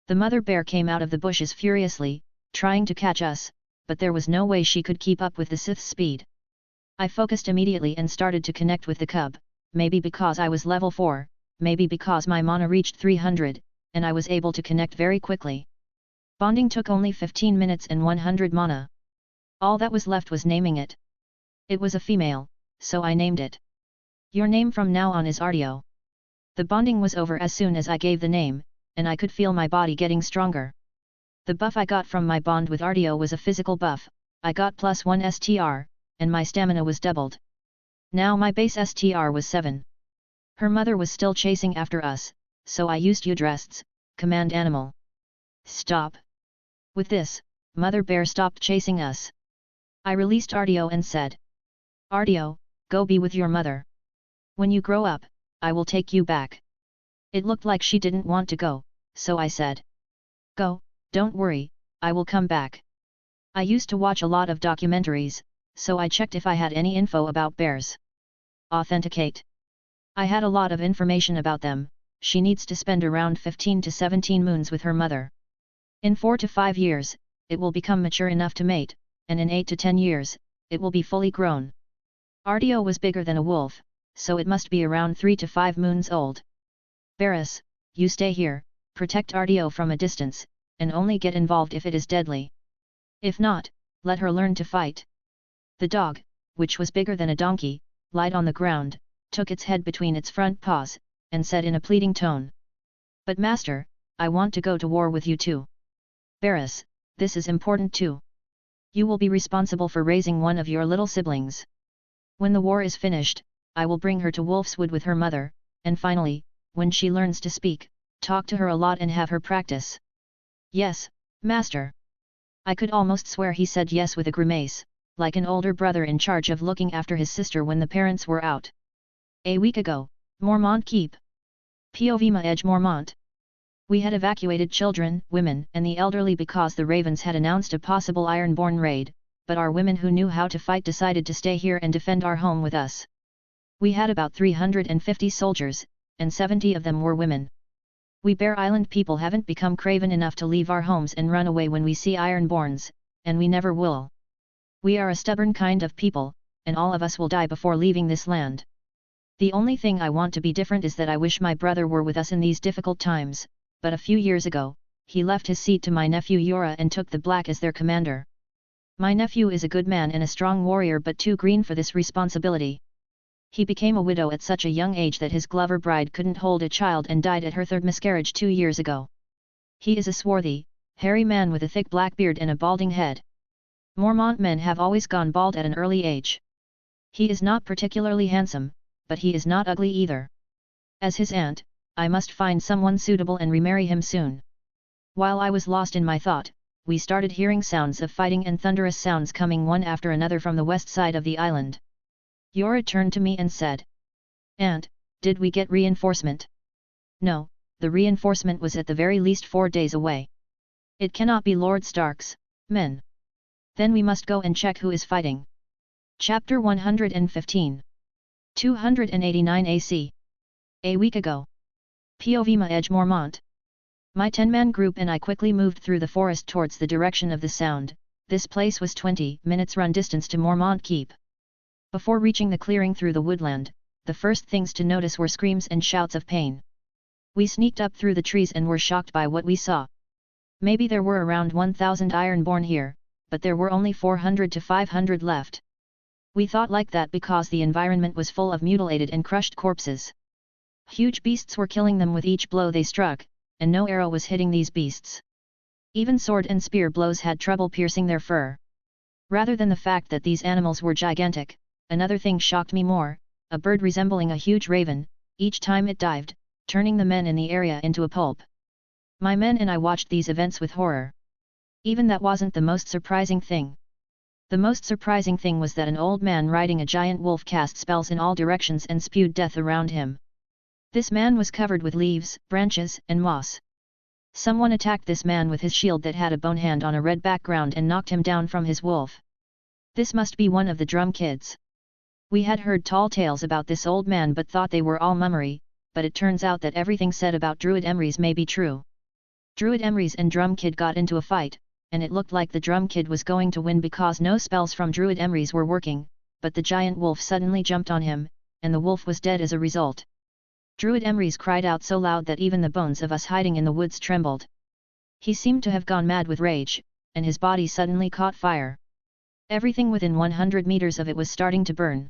The mother bear came out of the bushes furiously, trying to catch us, but there was no way she could keep up with the Sith's speed. I focused immediately and started to connect with the cub, maybe because I was level 4, maybe because my mana reached 300, and I was able to connect very quickly. Bonding took only 15 minutes and 100 mana. All that was left was naming it. It was a female, so I named it. Your name from now on is R.O.B. The bonding was over as soon as I gave the name, and I could feel my body getting stronger. The buff I got from my bond with R.O.B was a physical buff. I got +1 STR, and my stamina was doubled. Now my base STR was 7. Her mother was still chasing after us, so I used Udrest's command animal. Stop. With this, Mother Bear stopped chasing us. I released R.O.B and said, R.O.B, go be with your mother. When you grow up, I will take you back. It looked like she didn't want to go, so I said, go, don't worry, I will come back. I used to watch a lot of documentaries, so I checked if I had any info about bears. Authenticate. I had a lot of information about them. She needs to spend around 15 to 17 moons with her mother. In 4 to 5 years, it will become mature enough to mate, and in 8 to 10 years, it will be fully grown. R.O.B was bigger than a wolf, so it must be around 3 to 5 moons old. Varys, you stay here, protect R.O.B from a distance, and only get involved if it is deadly. If not, let her learn to fight. The dog, which was bigger than a donkey, lied on the ground, took its head between its front paws, and said in a pleading tone, but master, I want to go to war with you too. Varys, this is important too. You will be responsible for raising one of your little siblings. When the war is finished, I will bring her to Wolfswood with her mother, and finally, when she learns to speak, talk to her a lot and have her practice. Yes, master. I could almost swear he said yes with a grimace, like an older brother in charge of looking after his sister when the parents were out. A week ago, Mormont Keep. POV Edge Mormont. We had evacuated children, women, and the elderly because the Ravens had announced a possible Ironborn raid, but our women who knew how to fight decided to stay here and defend our home with us. We had about 350 soldiers, and 70 of them were women. We Bear Island people haven't become craven enough to leave our homes and run away when we see Ironborns, and we never will. We are a stubborn kind of people, and all of us will die before leaving this land. The only thing I want to be different is that I wish my brother were with us in these difficult times, but a few years ago, he left his seat to my nephew Yora and took the Black as their commander. My nephew is a good man and a strong warrior but too green for this responsibility. He became a widow at such a young age that his Glover bride couldn't hold a child and died at her third miscarriage 2 years ago. He is a swarthy, hairy man with a thick black beard and a balding head. Mormont men have always gone bald at an early age. He is not particularly handsome, but he is not ugly either. As his aunt, I must find someone suitable and remarry him soon. While I was lost in my thought, we started hearing sounds of fighting and thunderous sounds coming one after another from the west side of the island. Yora turned to me and said, Aunt, did we get reinforcement? No, the reinforcement was at the very least 4 days away. It cannot be Lord Stark's men. Then we must go and check who is fighting. Chapter 115. 289 AC. A week ago. POV Edge Mormont. My 10-man group and I quickly moved through the forest towards the direction of the sound. This place was 20 minutes run distance to Mormont Keep. Before reaching the clearing through the woodland, the first things to notice were screams and shouts of pain. We sneaked up through the trees and were shocked by what we saw. Maybe there were around 1,000 Ironborn here, but there were only 400 to 500 left. We thought like that because the environment was full of mutilated and crushed corpses. Huge beasts were killing them with each blow they struck, and no arrow was hitting these beasts. Even sword and spear blows had trouble piercing their fur. Rather than the fact that these animals were gigantic, another thing shocked me more, a bird resembling a huge raven, each time it dived, turning the men in the area into a pulp. My men and I watched these events with horror. Even that wasn't the most surprising thing. The most surprising thing was that an old man riding a giant wolf cast spells in all directions and spewed death around him. This man was covered with leaves, branches, and moss. Someone attacked this man with his shield that had a bone hand on a red background and knocked him down from his wolf. This must be one of the drum kids. We had heard tall tales about this old man but thought they were all mummery, but it turns out that everything said about Druid Emrys may be true. Druid Emrys and Drum Kid got into a fight, and it looked like the Drum Kid was going to win because no spells from Druid Emrys were working, but the giant wolf suddenly jumped on him, and the wolf was dead as a result. Druid Emrys cried out so loud that even the bones of us hiding in the woods trembled. He seemed to have gone mad with rage, and his body suddenly caught fire. Everything within 100 meters of it was starting to burn.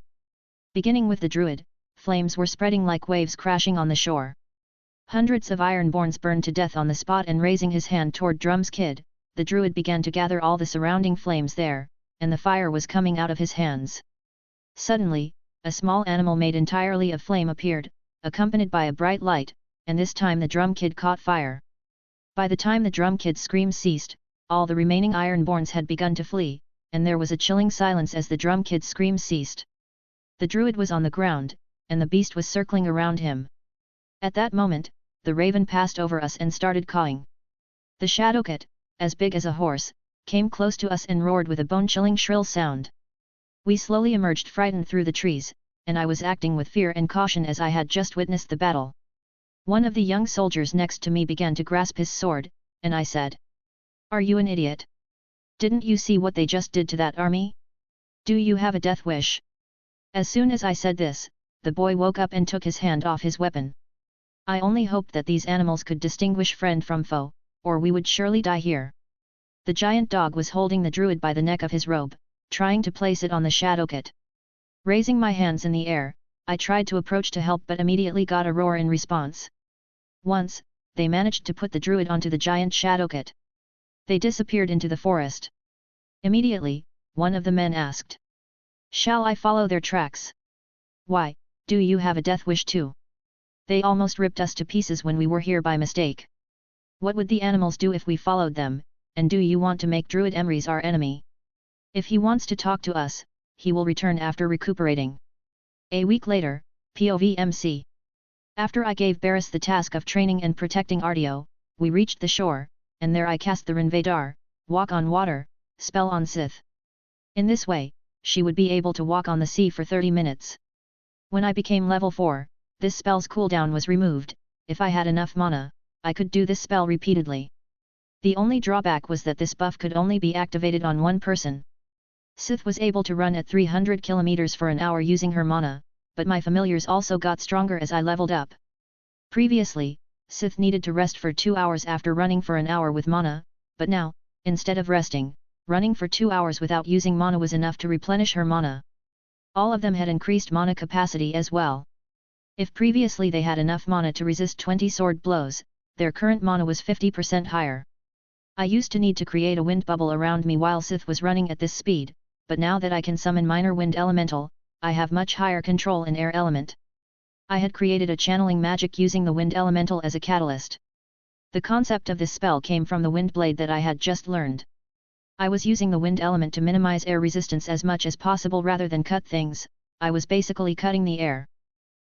Beginning with the Druid, flames were spreading like waves crashing on the shore. Hundreds of Ironborns burned to death on the spot, and raising his hand toward Drum's Kid, the Druid began to gather all the surrounding flames there, and the fire was coming out of his hands. Suddenly, a small animal made entirely of flame appeared, accompanied by a bright light, and this time the Drum Kid caught fire. By the time the Drum Kid's screams ceased, all the remaining Ironborns had begun to flee, and there was a chilling silence as the Drum Kid's screams ceased. The Druid was on the ground, and the beast was circling around him. At that moment, the raven passed over us and started cawing. The Shadowcat, as big as a horse, came close to us and roared with a bone-chilling shrill sound. We slowly emerged frightened through the trees, and I was acting with fear and caution as I had just witnessed the battle. One of the young soldiers next to me began to grasp his sword, and I said, "Are you an idiot? Didn't you see what they just did to that army? Do you have a death wish?" As soon as I said this, the boy woke up and took his hand off his weapon. I only hoped that these animals could distinguish friend from foe, or we would surely die here. The giant dog was holding the Druid by the neck of his robe, trying to place it on the Shadowcat. Raising my hands in the air, I tried to approach to help but immediately got a roar in response. Once, they managed to put the Druid onto the giant Shadowcat. They disappeared into the forest. Immediately, one of the men asked, "Shall I follow their tracks? Why, do you have a death wish too? They almost ripped us to pieces when we were here by mistake. What would the animals do if we followed them, and do you want to make Druid Emrys our enemy? If he wants to talk to us, he will return after recuperating." A week later, POVMC. After I gave Barris the task of training and protecting Artio, we reached the shore, and there I cast the Rinvedar, walk on water, spell on Sith. In this way, she would be able to walk on the sea for 30 minutes. When I became level 4, this spell's cooldown was removed. If I had enough mana, I could do this spell repeatedly. The only drawback was that this buff could only be activated on one person. Sith was able to run at 300 km for an hour using her mana, but my familiars also got stronger as I leveled up. Previously, Sith needed to rest for 2 hours after running for an hour with mana, but now, instead of resting, running for 2 hours without using mana was enough to replenish her mana. All of them had increased mana capacity as well. If previously they had enough mana to resist 20 sword blows, their current mana was 50% higher. I used to need to create a wind bubble around me while Sith was running at this speed, but now that I can summon minor wind elemental, I have much higher control in air element. I had created a channeling magic using the wind elemental as a catalyst. The concept of this spell came from the wind blade that I had just learned. I was using the wind element to minimize air resistance as much as possible rather than cut things. I was basically cutting the air.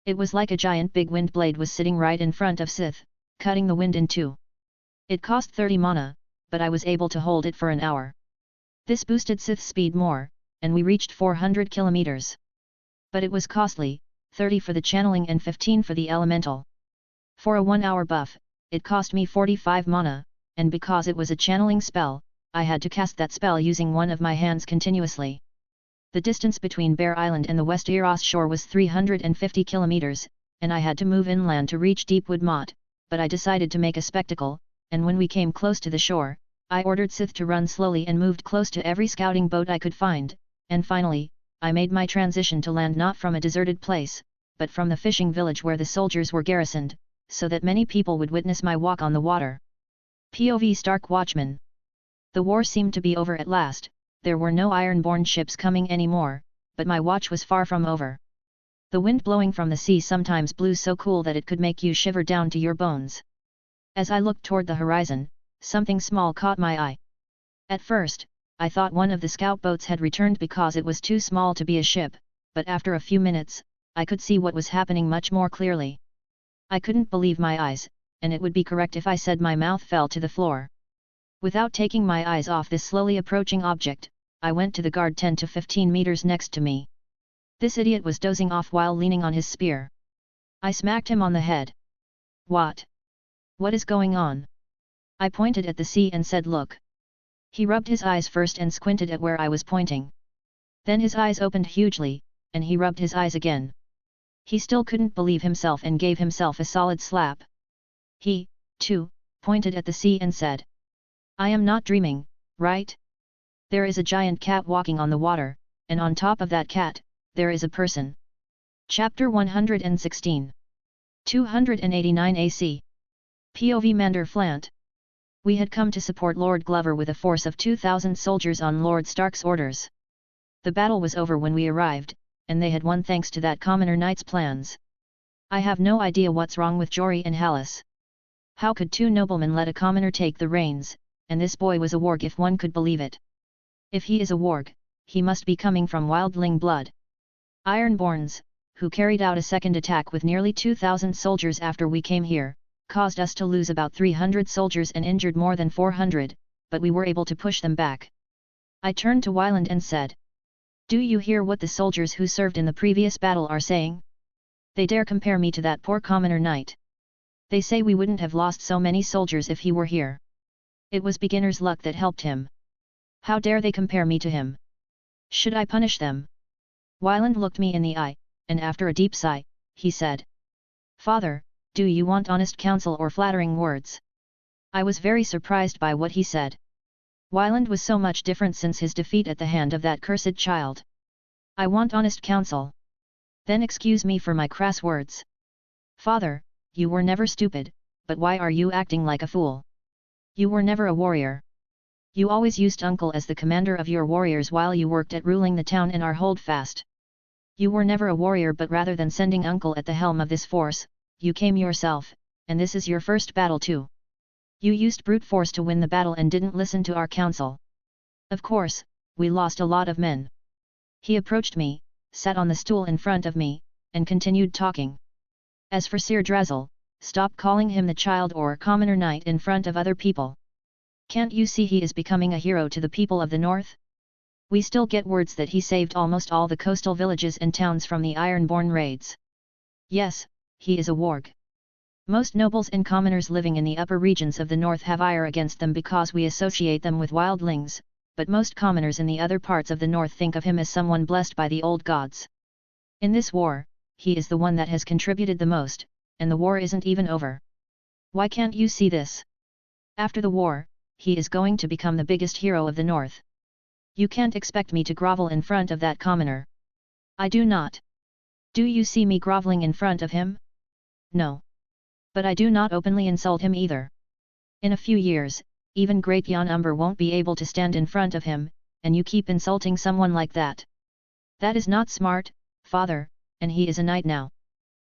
It was like a giant big wind blade was sitting right in front of Sith, cutting the wind in two. It cost 30 mana, but I was able to hold it for an hour. This boosted Sith's speed more, and we reached 400 kilometers. But it was costly, 30 for the channeling and 15 for the elemental. For a 1-hour buff, it cost me 45 mana, and because it was a channeling spell, I had to cast that spell using one of my hands continuously. The distance between Bear Island and the West Eros shore was 350 kilometers, and I had to move inland to reach Deepwood Mot, but I decided to make a spectacle, and when we came close to the shore, I ordered Sith to run slowly and moved close to every scouting boat I could find, and finally, I made my transition to land not from a deserted place, but from the fishing village where the soldiers were garrisoned, so that many people would witness my walk on the water. POV Stark Watchman. The war seemed to be over at last. There were no ironborn ships coming anymore, but my watch was far from over. The wind blowing from the sea sometimes blew so cool that it could make you shiver down to your bones. As I looked toward the horizon, something small caught my eye. At first, I thought one of the scout boats had returned because it was too small to be a ship, but after a few minutes, I could see what was happening much more clearly. I couldn't believe my eyes. and it would be correct if I said my mouth fell to the floor. Without taking my eyes off this slowly approaching object, I went to the guard 10 to 15 meters next to me. This idiot was dozing off while leaning on his spear. I smacked him on the head. What? What is going on? I pointed at the sea and said, look. He rubbed his eyes first and squinted at where I was pointing. Then his eyes opened hugely, and he rubbed his eyes again. He still couldn't believe himself and gave himself a solid slap. He, too, pointed at the sea and said, I am not dreaming, right? There is a giant cat walking on the water, and on top of that cat, there is a person. Chapter 116. 289 AC. POV Mander Flant. We had come to support Lord Glover with a force of 2,000 soldiers on Lord Stark's orders. The battle was over when we arrived, and they had won thanks to that commoner knight's plans. I have no idea what's wrong with Jory and Hallis. How could two noblemen let a commoner take the reins, and this boy was a warg if one could believe it. If he is a warg, he must be coming from wildling blood. Ironborns, who carried out a second attack with nearly 2,000 soldiers after we came here, caused us to lose about 300 soldiers and injured more than 400, but we were able to push them back. I turned to Wyland and said, do you hear what the soldiers who served in the previous battle are saying? They dare compare me to that poor commoner knight. They say we wouldn't have lost so many soldiers if he were here. It was beginner's luck that helped him. How dare they compare me to him? Should I punish them? Wyland looked me in the eye, and after a deep sigh, he said, Father, do you want honest counsel or flattering words? I was very surprised by what he said. Wyland was so much different since his defeat at the hand of that cursed child. I want honest counsel. Then excuse me for my crass words. Father, you were never stupid, but why are you acting like a fool? You were never a warrior. You always used Uncle as the commander of your warriors while you worked at ruling the town in our holdfast. You were never a warrior, but rather than sending Uncle at the helm of this force, you came yourself, and this is your first battle too. You used brute force to win the battle and didn't listen to our counsel. Of course, we lost a lot of men. He approached me, sat on the stool in front of me, and continued talking. As for Sir Drazel, stop calling him the child or commoner knight in front of other people. Can't you see he is becoming a hero to the people of the north? We still get words that he saved almost all the coastal villages and towns from the Ironborn raids. Yes, he is a warg. Most nobles and commoners living in the upper regions of the north have ire against them because we associate them with wildlings, but most commoners in the other parts of the north think of him as someone blessed by the old gods. In this war, he is the one that has contributed the most, and the war isn't even over. Why can't you see this? After the war, he is going to become the biggest hero of the north. You can't expect me to grovel in front of that commoner. I do not. Do you see me groveling in front of him? No. But I do not openly insult him either. In a few years, even Great Jan Umber won't be able to stand in front of him, and you keep insulting someone like that. That is not smart, father, and he is a knight now.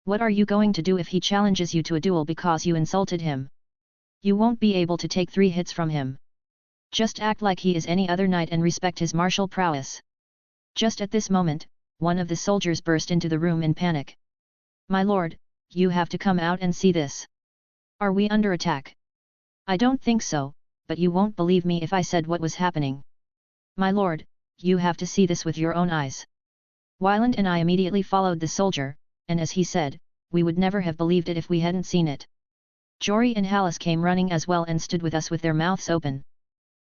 What are you going to do if he challenges you to a duel because you insulted him? You won't be able to take 3 hits from him. Just act like he is any other knight and respect his martial prowess. Just at this moment, one of the soldiers burst into the room in panic. My lord, you have to come out and see this. Are we under attack? I don't think so, but you won't believe me if I said what was happening. My lord, you have to see this with your own eyes. Wyland and I immediately followed the soldier, and as he said, we would never have believed it if we hadn't seen it. Jory and Hallis came running as well and stood with us with their mouths open.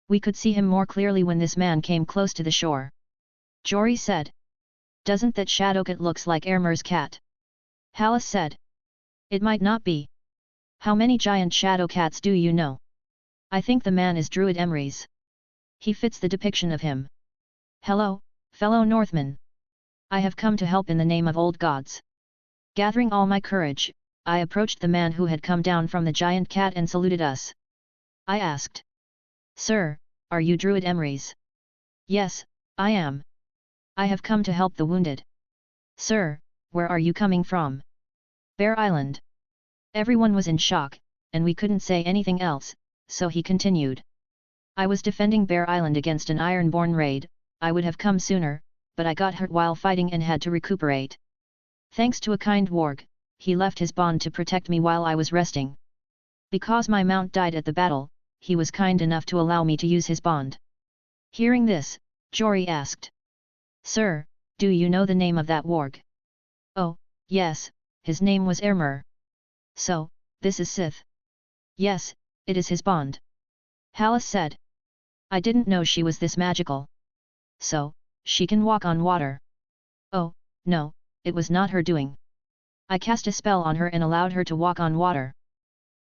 We could see him more clearly when this man came close to the shore. Jory said, "Doesn't that shadow cat looks like Ermer's cat?" Hallis said, "It might not be. How many giant shadow cats do you know? I think the man is Druid Emrys. He fits the depiction of him. Hello, fellow Northmen. I have come to help in the name of old gods." Gathering all my courage, I approached the man who had come down from the giant cat and saluted us. I asked, "Sir, are you Druid Emrys?" "Yes, I am. I have come to help the wounded." "Sir, where are you coming from?" "Bear Island." Everyone was in shock, and we couldn't say anything else, so he continued. "I was defending Bear Island against an Ironborn raid. I would have come sooner, but I got hurt while fighting and had to recuperate. Thanks to a kind warg, he left his bond to protect me while I was resting. Because my mount died at the battle, he was kind enough to allow me to use his bond. Hearing this, Jory asked. Sir, do you know the name of that warg? Oh, yes, his name was Ermer. So, this is Sith. Yes, it is his bond. Hallis said. I didn't know she was this magical. So, she can walk on water. Oh, no, it was not her doing. I cast a spell on her and allowed her to walk on water.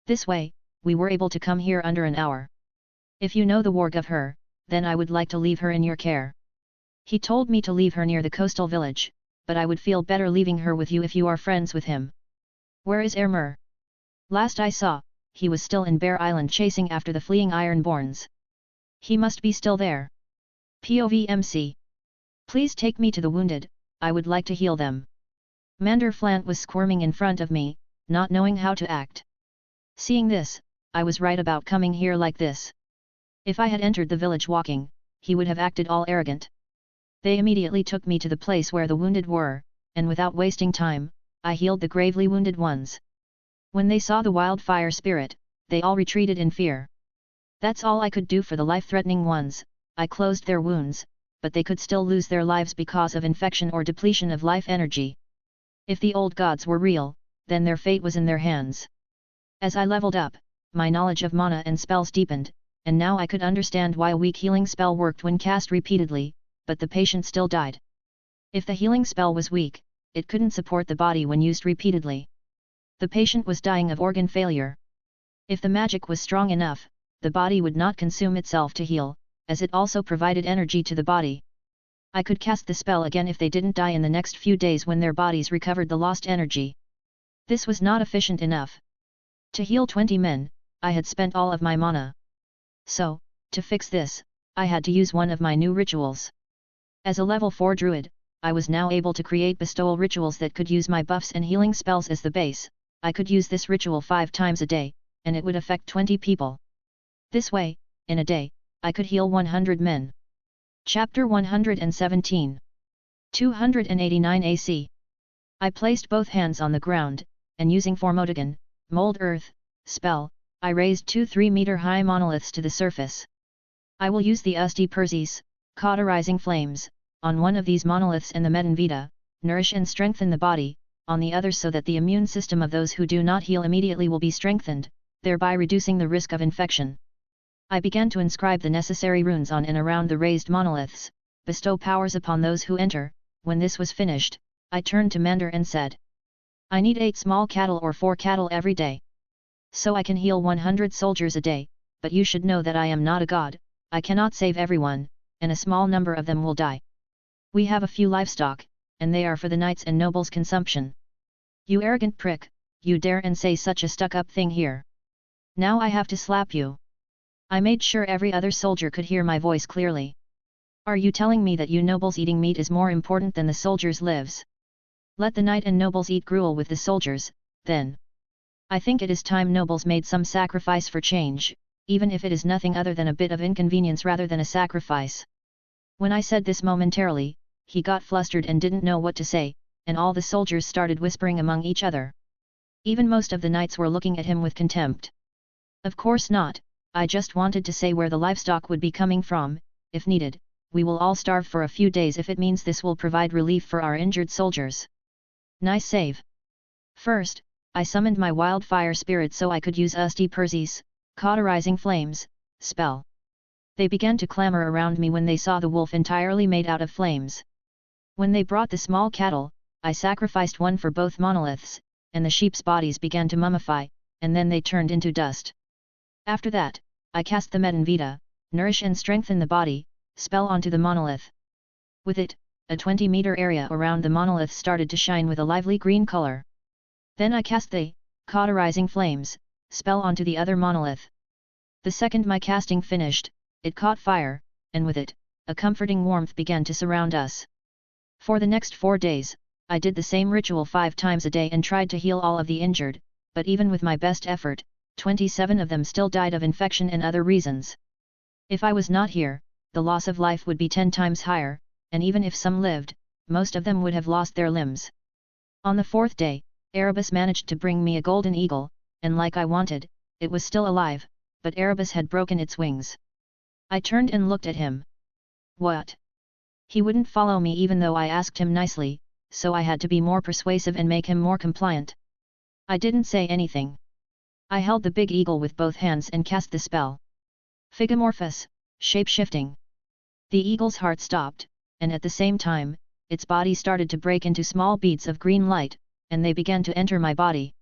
This way, we were able to come here under an hour. If you know the warg of her, then I would like to leave her in your care. He told me to leave her near the coastal village, but I would feel better leaving her with you if you are friends with him. Where is Ermer? Last I saw, he was still in Bear Island chasing after the fleeing Ironborns. He must be still there. POVMC. Please take me to the wounded, I would like to heal them. Mander Flant was squirming in front of me, not knowing how to act. Seeing this, I was right about coming here like this. If I had entered the village walking, he would have acted all arrogant. They immediately took me to the place where the wounded were, and without wasting time, I healed the gravely wounded ones. When they saw the wildfire spirit, they all retreated in fear. That's all I could do for the life-threatening ones. I closed their wounds, but they could still lose their lives because of infection or depletion of life energy. If the old gods were real, then their fate was in their hands. As I leveled up, my knowledge of mana and spells deepened, and now I could understand why a weak healing spell worked when cast repeatedly, but the patient still died. If the healing spell was weak, it couldn't support the body when used repeatedly. The patient was dying of organ failure. If the magic was strong enough, the body would not consume itself to heal, as it also provided energy to the body. I could cast the spell again if they didn't die in the next few days when their bodies recovered the lost energy. This was not efficient enough. To heal 20 men, I had spent all of my mana. So, to fix this, I had to use one of my new rituals. As a level 4 druid, I was now able to create bestowal rituals that could use my buffs and healing spells as the base. I could use this ritual 5 times a day, and it would affect 20 people. This way, in a day, I could heal 100 men. Chapter 117. 289 AC. I placed both hands on the ground, and using Formotigan, Mold Earth, spell, I raised 2 3-meter-high monoliths to the surface. I will use the Usty Perses, cauterizing flames, on one of these monoliths and the Medenvita, nourish and strengthen the body, on the other so that the immune system of those who do not heal immediately will be strengthened, thereby reducing the risk of infection. I began to inscribe the necessary runes on and around the raised monoliths, bestow powers upon those who enter. When this was finished, I turned to Mander and said, I need 8 small cattle or 4 cattle every day. So I can heal 100 soldiers a day, but you should know that I am not a god, I cannot save everyone, and a small number of them will die. We have a few livestock, and they are for the knights and nobles' consumption. You arrogant prick, you dare and say such a stuck-up thing here. Now I have to slap you. I made sure every other soldier could hear my voice clearly. Are you telling me that you nobles eating meat is more important than the soldiers' lives? Let the knight and nobles eat gruel with the soldiers, then. I think it is time nobles made some sacrifice for change, even if it is nothing other than a bit of inconvenience rather than a sacrifice. When I said this momentarily, he got flustered and didn't know what to say, and all the soldiers started whispering among each other. Even most of the knights were looking at him with contempt. Of course not, I just wanted to say where the livestock would be coming from. If needed, we will all starve for a few days if it means this will provide relief for our injured soldiers. Nice save. First, I summoned my wildfire spirit so I could use Usty Perses, cauterizing flames, spell. They began to clamor around me when they saw the wolf entirely made out of flames. When they brought the small cattle, I sacrificed one for both monoliths, and the sheep's bodies began to mummify, and then they turned into dust. After that, I cast the Medenvita, nourish and strengthen the body, spell onto the monolith. With it, a 20-meter area around the monolith started to shine with a lively green color. Then I cast the cauterizing flames spell onto the other monolith. The second my casting finished, it caught fire, and with it, a comforting warmth began to surround us. For the next 4 days, I did the same ritual 5 times a day and tried to heal all of the injured, but even with my best effort, 27 of them still died of infection and other reasons. If I was not here, the loss of life would be 10 times higher, and even if some lived, most of them would have lost their limbs. On the 4th day, R.O.B managed to bring me a golden eagle, and like I wanted, it was still alive, but Erebus had broken its wings. I turned and looked at him. What? He wouldn't follow me even though I asked him nicely, so I had to be more persuasive and make him more compliant. I didn't say anything. I held the big eagle with both hands and cast the spell. Figamorphous, shape-shifting. The eagle's heart stopped, and at the same time, its body started to break into small beads of green light, and they began to enter my body.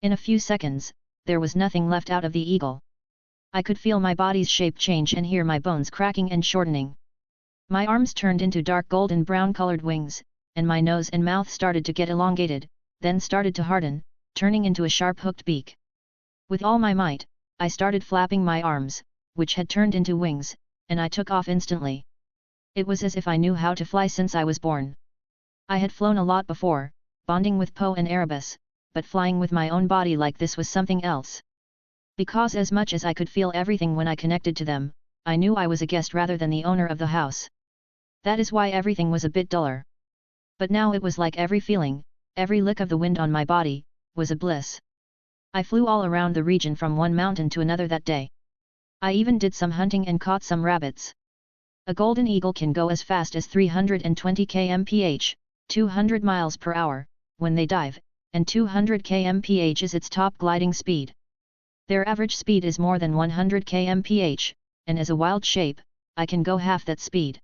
In a few seconds, there was nothing left out of the eagle. I could feel my body's shape change and hear my bones cracking and shortening. My arms turned into dark golden brown colored wings, and my nose and mouth started to get elongated, then started to harden, turning into a sharp hooked beak. With all my might, I started flapping my arms, which had turned into wings, and I took off instantly. It was as if I knew how to fly since I was born. I had flown a lot before, bonding with Poe and Erebus, but flying with my own body like this was something else. Because as much as I could feel everything when I connected to them, I knew I was a guest rather than the owner of the house. That is why everything was a bit duller. But now it was like every feeling, every lick of the wind on my body, was a bliss. I flew all around the region from one mountain to another that day. I even did some hunting and caught some rabbits. A golden eagle can go as fast as 320 km/h, 200 miles per hour, when they dive, and 200 km/h is its top gliding speed. Their average speed is more than 100 km/h, and as a wild shape, I can go half that speed.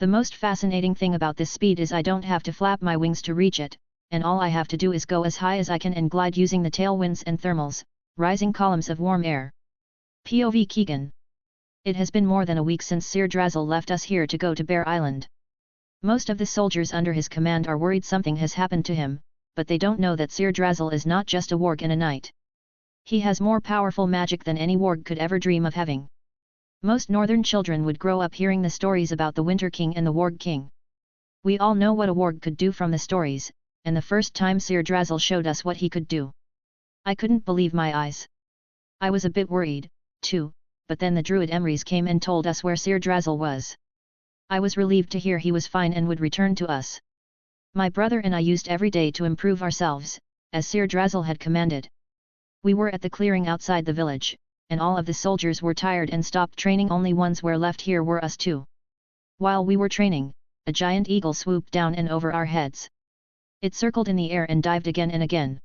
The most fascinating thing about this speed is I don't have to flap my wings to reach it, and all I have to do is go as high as I can and glide using the tailwinds and thermals, rising columns of warm air. POV Keegan. It has been more than a week since Sir Drazzle left us here to go to Bear Island. Most of the soldiers under his command are worried something has happened to him, but they don't know that Sir Drazzle is not just a warg and a knight. He has more powerful magic than any warg could ever dream of having. Most northern children would grow up hearing the stories about the Winter King and the Warg King. We all know what a warg could do from the stories, and the first time Sir Drazzle showed us what he could do, I couldn't believe my eyes. I was a bit worried, too, but then the Druid Emrys came and told us where Sir Drazzle was. I was relieved to hear he was fine and would return to us. My brother and I used every day to improve ourselves, as Sir Drazzle had commanded. We were at the clearing outside the village, and all of the soldiers were tired and stopped training. Only ones were left here were us two. While we were training, a giant eagle swooped down and over our heads. It circled in the air and dived again and again.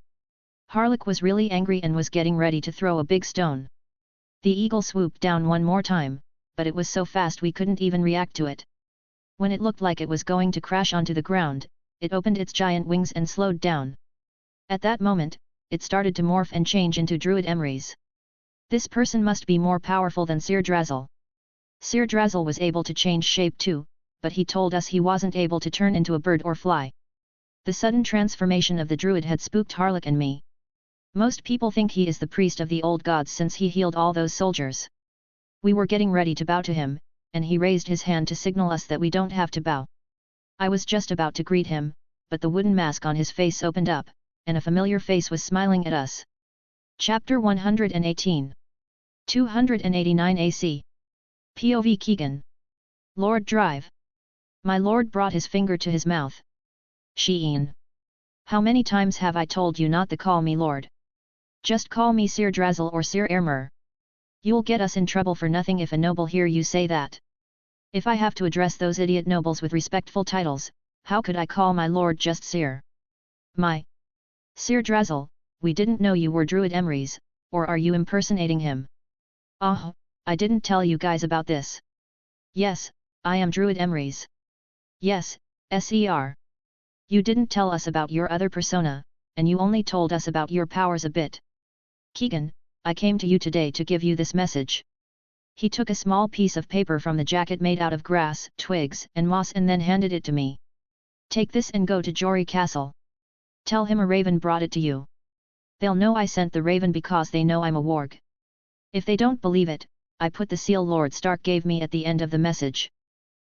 Harlock was really angry and was getting ready to throw a big stone. The eagle swooped down one more time, but it was so fast we couldn't even react to it. When it looked like it was going to crash onto the ground, it opened its giant wings and slowed down. At that moment, it started to morph and change into Druid Emrys. This person must be more powerful than Sir Drazzle. Sir Drazzle was able to change shape too, but he told us he wasn't able to turn into a bird or fly. The sudden transformation of the Druid had spooked Harlock and me. Most people think he is the priest of the old gods since he healed all those soldiers. We were getting ready to bow to him, and he raised his hand to signal us that we don't have to bow. I was just about to greet him, but the wooden mask on his face opened up, and a familiar face was smiling at us. Chapter 118. 289 AC. POV Keegan. Lord Drive. My lord brought his finger to his mouth. Sheen. How many times have I told you not to call me lord? Just call me Sir Drazzle or Sir Airmer. You'll get us in trouble for nothing if a noble hear you say that. If I have to address those idiot nobles with respectful titles, how could I call my lord just Sir? My. Sir Drazzle, we didn't know you were Druid Emrys, or are you impersonating him? Oh, I didn't tell you guys about this. Yes, I am Druid Emrys. Yes, Ser. You didn't tell us about your other persona, and you only told us about your powers a bit. Keegan, I came to you today to give you this message. He took a small piece of paper from the jacket made out of grass, twigs and moss and then handed it to me. Take this and go to Jory Castle. Tell him a raven brought it to you. They'll know I sent the raven because they know I'm a warg. If they don't believe it, I put the seal Lord Stark gave me at the end of the message.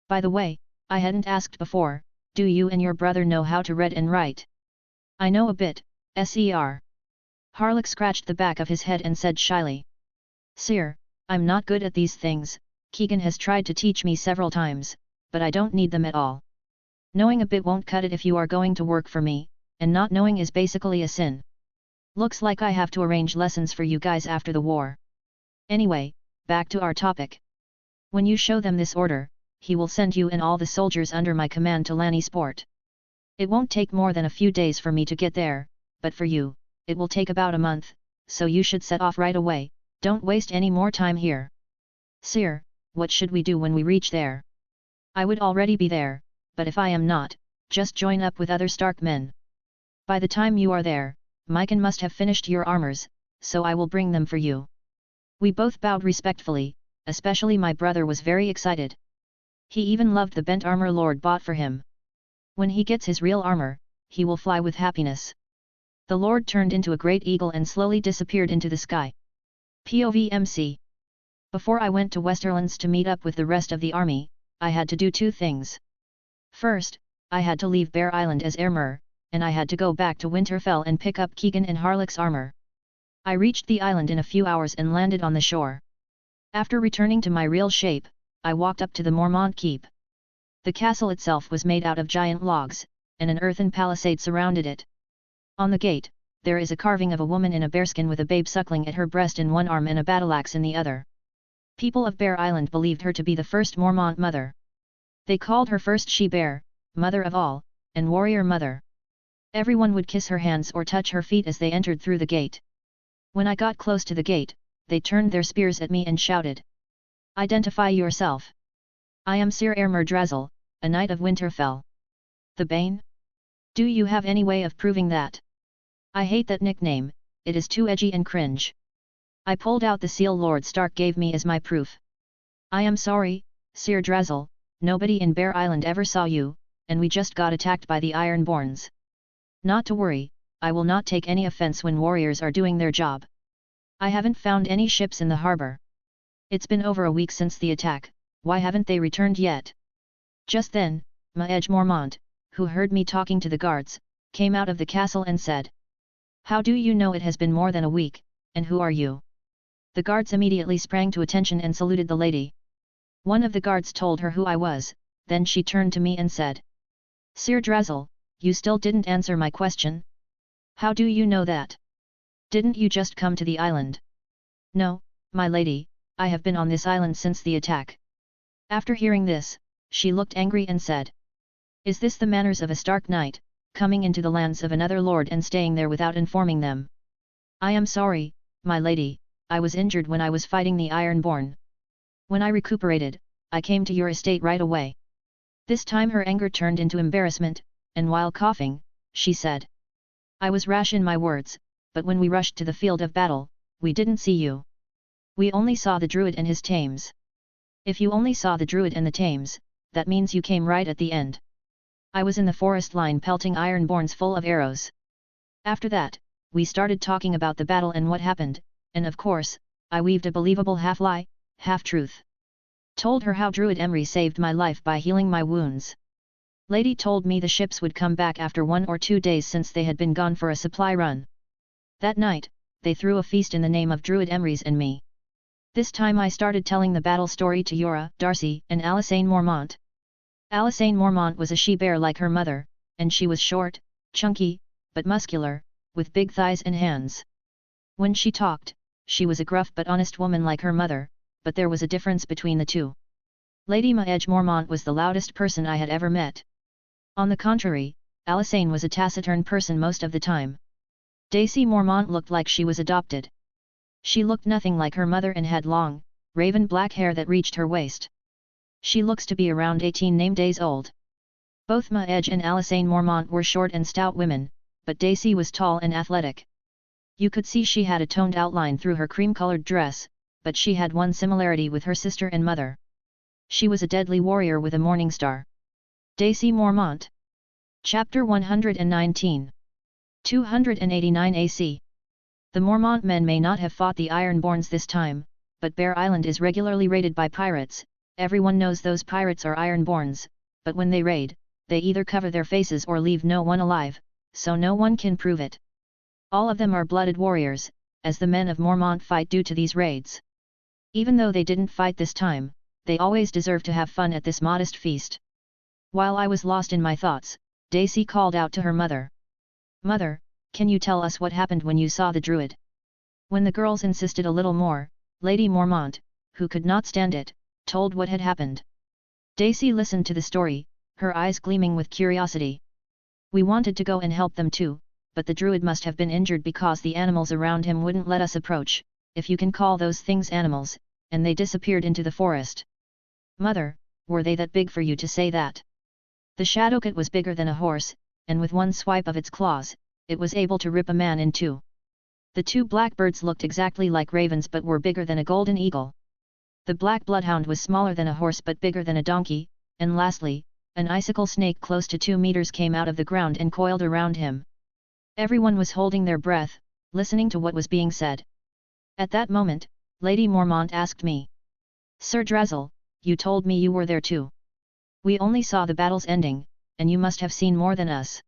By the way, I hadn't asked before, do you and your brother know how to read and write? I know a bit, Ser. Harlock scratched the back of his head and said shyly. Sir, I'm not good at these things. Keegan has tried to teach me several times, but I don't need them at all. Knowing a bit won't cut it if you are going to work for me, and not knowing is basically a sin. Looks like I have to arrange lessons for you guys after the war. Anyway, back to our topic. When you show them this order, he will send you and all the soldiers under my command to Lannisport. It won't take more than a few days for me to get there, but for you, it will take about a month, so you should set off right away, don't waste any more time here. Sire, what should we do when we reach there? I would already be there, but if I am not, just join up with other Stark men. By the time you are there, Mycon must have finished your armors, so I will bring them for you. We both bowed respectfully, especially my brother was very excited. He even loved the bent armor Lord bought for him. When he gets his real armor, he will fly with happiness. The Lord turned into a great eagle and slowly disappeared into the sky. POVMC. Before I went to Westerlands to meet up with the rest of the army, I had to do two things. First, I had to leave Bear Island as Airmer, and I had to go back to Winterfell and pick up Keegan and Harlech's armor. I reached the island in a few hours and landed on the shore. After returning to my real shape, I walked up to the Mormont Keep. The castle itself was made out of giant logs, and an earthen palisade surrounded it. On the gate, there is a carving of a woman in a bearskin with a babe suckling at her breast in one arm and a battleaxe in the other. People of Bear Island believed her to be the first Mormont mother. They called her First She-Bear, Mother of All, and Warrior Mother. Everyone would kiss her hands or touch her feet as they entered through the gate. When I got close to the gate, they turned their spears at me and shouted. Identify yourself. I am Sir Airmer Drazzle, a knight of Winterfell. The Bane? Do you have any way of proving that? I hate that nickname, it is too edgy and cringe. I pulled out the seal Lord Stark gave me as my proof. I am sorry, Sir Drazzle, nobody in Bear Island ever saw you, and we just got attacked by the Ironborns. Not to worry, I will not take any offense when warriors are doing their job. I haven't found any ships in the harbor. It's been over a week since the attack, why haven't they returned yet? Just then, Maege Mormont, who heard me talking to the guards, came out of the castle and said. How do you know it has been more than a week, and who are you? The guards immediately sprang to attention and saluted the lady. One of the guards told her who I was, then she turned to me and said. Sir Drazzle, you still didn't answer my question? How do you know that? Didn't you just come to the island? No, my lady, I have been on this island since the attack. After hearing this, she looked angry and said. Is this the manners of a Stark knight, coming into the lands of another lord and staying there without informing them? I am sorry, my lady, I was injured when I was fighting the Ironborn. When I recuperated, I came to your estate right away. This time her anger turned into embarrassment, and while coughing, she said. I was rash in my words, but when we rushed to the field of battle, we didn't see you. We only saw the Druid and his tames. If you only saw the Druid and the tames, that means you came right at the end. I was in the forest line pelting Ironborns full of arrows. After that, we started talking about the battle and what happened, and of course, I weaved a believable half-lie, half-truth. Told her how Druid Emery saved my life by healing my wounds. Lady told me the ships would come back after 1 or 2 days since they had been gone for a supply run. That night, they threw a feast in the name of Druid Emery's and me. This time I started telling the battle story to Yora, Darcy, and Alysanne Mormont. Alysanne Mormont was a she-bear like her mother, and she was short, chunky, but muscular, with big thighs and hands. When she talked, she was a gruff but honest woman like her mother, but there was a difference between the two. Lady Maege Mormont was the loudest person I had ever met. On the contrary, Alysanne was a taciturn person most of the time. Daisy Mormont looked like she was adopted. She looked nothing like her mother and had long, raven black hair that reached her waist. She looks to be around 18 days old. Both Maege and Alysanne Mormont were short and stout women, but Daisy was tall and athletic. You could see she had a toned outline through her cream-colored dress, but she had one similarity with her sister and mother. She was a deadly warrior with a morning star. Daisy Mormont. Chapter 119. 289 AC. The Mormont men may not have fought the Ironborns this time, but Bear Island is regularly raided by pirates. Everyone knows those pirates are Ironborns, but when they raid, they either cover their faces or leave no one alive, so no one can prove it. All of them are blooded warriors, as the men of Mormont fight due to these raids. Even though they didn't fight this time, they always deserve to have fun at this modest feast. While I was lost in my thoughts, Daisy called out to her mother. Mother, Can you tell us what happened when you saw the Druid? When the girls insisted a little more, Lady Mormont, who could not stand it, told what had happened. Daisy listened to the story, her eyes gleaming with curiosity. We wanted to go and help them too, but the Druid must have been injured because the animals around him wouldn't let us approach, if you can call those things animals, and they disappeared into the forest. Mother, were they that big for you to say that? The Shadowcat was bigger than a horse, and with one swipe of its claws, it was able to rip a man in two. The two blackbirds looked exactly like ravens but were bigger than a golden eagle. The black bloodhound was smaller than a horse but bigger than a donkey, and lastly, an icicle snake close to 2 meters came out of the ground and coiled around him. Everyone was holding their breath, listening to what was being said. At that moment, Lady Mormont asked me. Sir Drazel, you told me you were there too. We only saw the battles ending, and you must have seen more than us.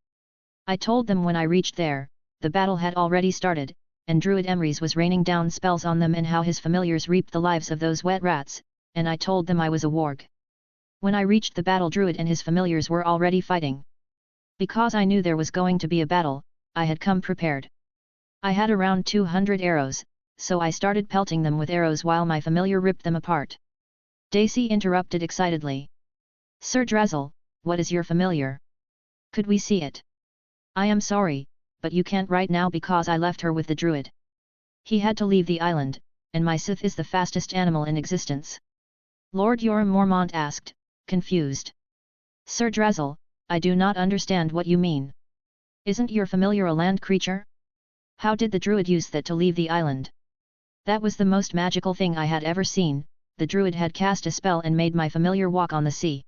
I told them when I reached there, the battle had already started, and Druid Emrys was raining down spells on them and how his familiars reaped the lives of those wet rats, and I told them I was a warg. When I reached the battle, Druid and his familiars were already fighting. Because I knew there was going to be a battle, I had come prepared. I had around 200 arrows, so I started pelting them with arrows while my familiar ripped them apart. Daisy interrupted excitedly. Sir Drazel, what is your familiar? Could we see it? I am sorry, but you can't right now because I left her with the Druid. He had to leave the island, and my Sith is the fastest animal in existence. Lord Yoram Mormont asked, confused. Sir Drazel, I do not understand what you mean. Isn't your familiar a land creature? How did the Druid use that to leave the island? That was the most magical thing I had ever seen. The Druid had cast a spell and made my familiar walk on the sea.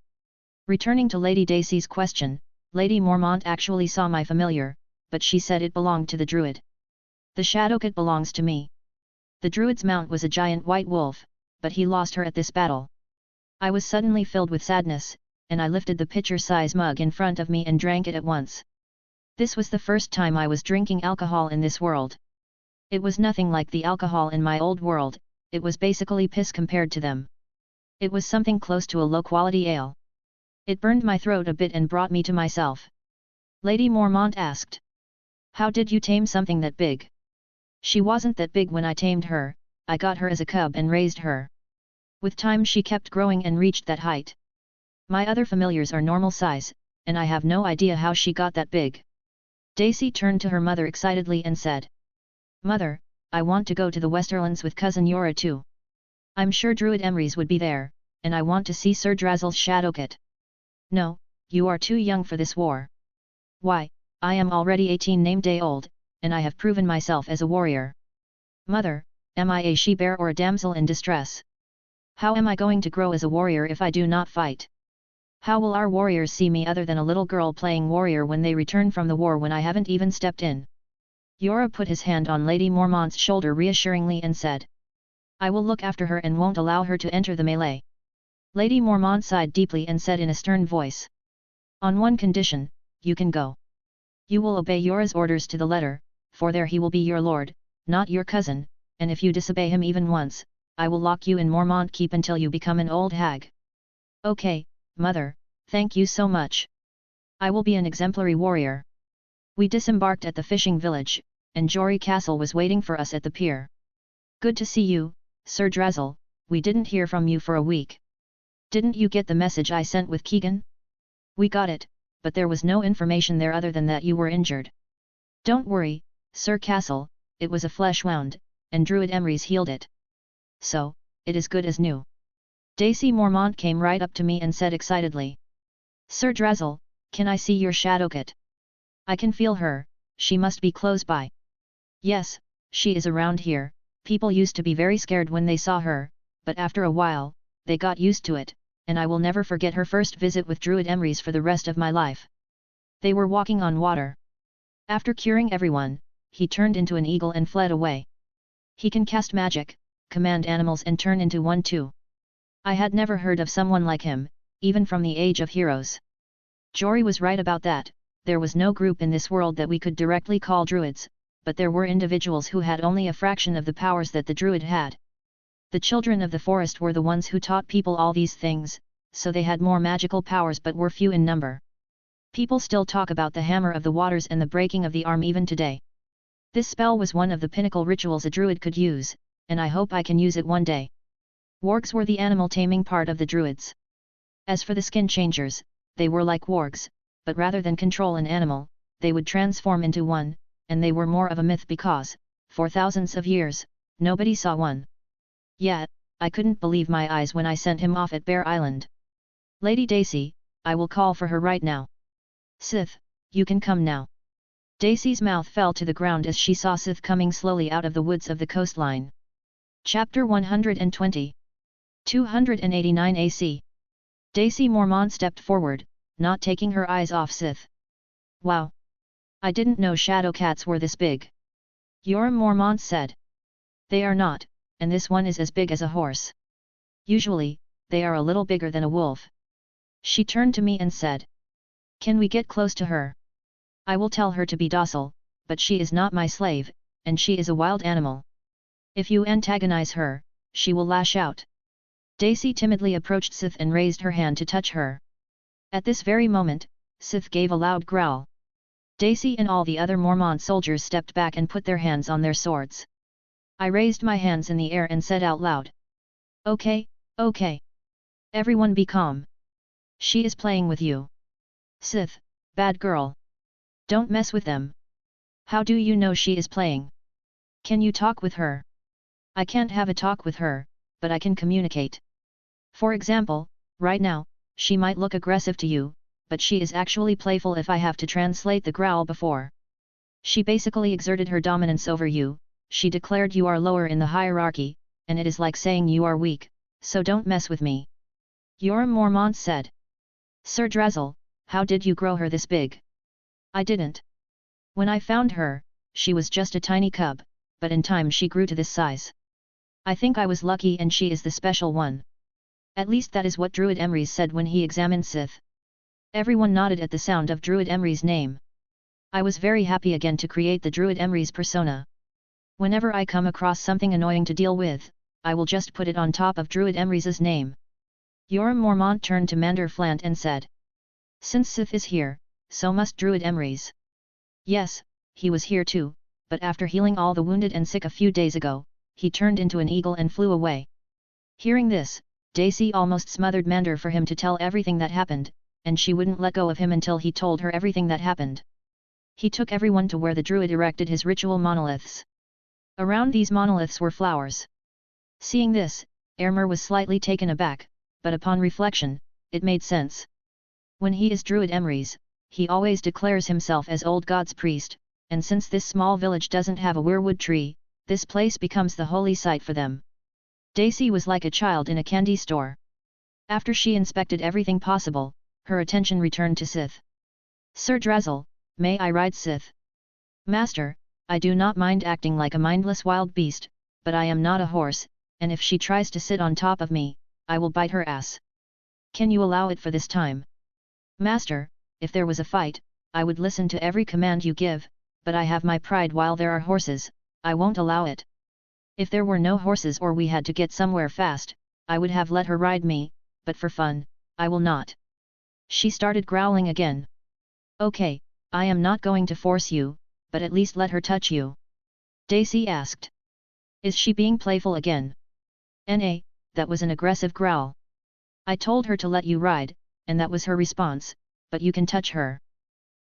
Returning to Lady Daisy's question, Lady Mormont actually saw my familiar, but she said it belonged to the Druid. The Shadowcat belongs to me. The Druid's mount was a giant white wolf, but he lost her at this battle. I was suddenly filled with sadness, and I lifted the pitcher-size mug in front of me and drank it at once. This was the first time I was drinking alcohol in this world. It was nothing like the alcohol in my old world, it was basically piss compared to them. It was something close to a low-quality ale. It burned my throat a bit and brought me to myself. Lady Mormont asked. How did you tame something that big? She wasn't that big when I tamed her, I got her as a cub and raised her. With time she kept growing and reached that height. My other familiars are normal size, and I have no idea how she got that big. Daisy turned to her mother excitedly and said. Mother, I want to go to the Westerlands with cousin Yora too. I'm sure Druid Emrys would be there, and I want to see Sir Drazel's Shadowcat. No, you are too young for this war. Why, I am already 18 name day old, and I have proven myself as a warrior. Mother, am I a she-bear or a damsel in distress? How am I going to grow as a warrior if I do not fight? How will our warriors see me other than a little girl playing warrior when they return from the war when I haven't even stepped in? Yora put his hand on Lady Mormont's shoulder reassuringly and said. I will look after her and won't allow her to enter the melee. Lady Mormont sighed deeply and said in a stern voice. On one condition, you can go. You will obey Yora's orders to the letter, for there he will be your lord, not your cousin, and if you disobey him even once, I will lock you in Mormont Keep until you become an old hag. Okay, mother, thank you so much. I will be an exemplary warrior. We disembarked at the fishing village, and Jory Castle was waiting for us at the pier. Good to see you, Sir Drazel, we didn't hear from you for a week. Didn't you get the message I sent with Keegan? We got it, but there was no information there other than that you were injured. Don't worry, Sir Castle, it was a flesh wound, and Druid Emrys healed it. So, it is good as new. Daisy Mormont came right up to me and said excitedly. Sir Drazel, can I see your Shadowcat? I can feel her, she must be close by. Yes, she is around here, people used to be very scared when they saw her, but after a while, they got used to it, and I will never forget her first visit with Druid Emrys for the rest of my life. They were walking on water. After curing everyone, he turned into an eagle and fled away. He can cast magic, command animals and turn into one too. I had never heard of someone like him, even from the age of heroes. Jory was right about that, there was no group in this world that we could directly call druids, but there were individuals who had only a fraction of the powers that the druid had. The children of the forest were the ones who taught people all these things, so they had more magical powers but were few in number. People still talk about the Hammer of the Waters and the breaking of the arm even today. This spell was one of the pinnacle rituals a druid could use, and I hope I can use it one day. Wargs were the animal taming part of the druids. As for the skin changers, they were like wargs, but rather than control an animal, they would transform into one, and they were more of a myth because, for thousands of years, nobody saw one. Yet, I couldn't believe my eyes when I sent him off at Bear Island. Lady Daisy, I will call for her right now. Sith, you can come now. Daisy's mouth fell to the ground as she saw Sith coming slowly out of the woods of the coastline. Chapter 120. 289 AC. Daisy Mormont stepped forward, not taking her eyes off Sith. Wow! I didn't know shadow cats were this big. Yoram Mormont said. They are not, and this one is as big as a horse. Usually, they are a little bigger than a wolf. She turned to me and said. Can we get close to her? I will tell her to be docile, but she is not my slave, and she is a wild animal. If you antagonize her, she will lash out. Daisy timidly approached Sith and raised her hand to touch her. At this very moment, Sith gave a loud growl. Daisy and all the other Mormont soldiers stepped back and put their hands on their swords. I raised my hands in the air and said out loud. Okay, okay. Everyone be calm. She is playing with you. Sith, bad girl. Don't mess with them. How do you know she is playing? Can you talk with her? I can't have a talk with her, but I can communicate. For example, right now, she might look aggressive to you, but she is actually playful if I have to translate the growl before. She basically exerted her dominance over you, she declared you are lower in the hierarchy, and it is like saying you are weak, so don't mess with me. Yoram Mormont said. Sir Drazzle, how did you grow her this big? I didn't. When I found her, she was just a tiny cub, but in time she grew to this size. I think I was lucky and she is the special one. At least that is what Druid Emrys said when he examined Sith. Everyone nodded at the sound of Druid Emrys' name. I was very happy again to create the Druid Emrys persona. Whenever I come across something annoying to deal with, I will just put it on top of Druid Emrys' name. Yoram Mormont turned to Mander Flant and said. Since Sith is here, so must Druid Emrys. Yes, he was here too, but after healing all the wounded and sick a few days ago, he turned into an eagle and flew away. Hearing this, Daisy almost smothered Mander for him to tell everything that happened, and she wouldn't let go of him until he told her everything that happened. He took everyone to where the druid erected his ritual monoliths. Around these monoliths were flowers. Seeing this, Ermer was slightly taken aback, but upon reflection, it made sense. When he is Druid Emrys, he always declares himself as Old God's priest, and since this small village doesn't have a weirwood tree, this place becomes the holy site for them. Daisy was like a child in a candy store. After she inspected everything possible, her attention returned to Sith. Sir Drazzle, may I ride Sith? Master, I do not mind acting like a mindless wild beast, but I am not a horse, and if she tries to sit on top of me, I will bite her ass. Can you allow it for this time? Master, if there was a fight, I would listen to every command you give, but I have my pride while there are horses, I won't allow it. If there were no horses or we had to get somewhere fast, I would have let her ride me, but for fun, I will not. She started growling again. Okay, I am not going to force you, but at least let her touch you. Daisy asked. Is she being playful again? Nah, that was an aggressive growl. I told her to let you ride, and that was her response, but you can touch her.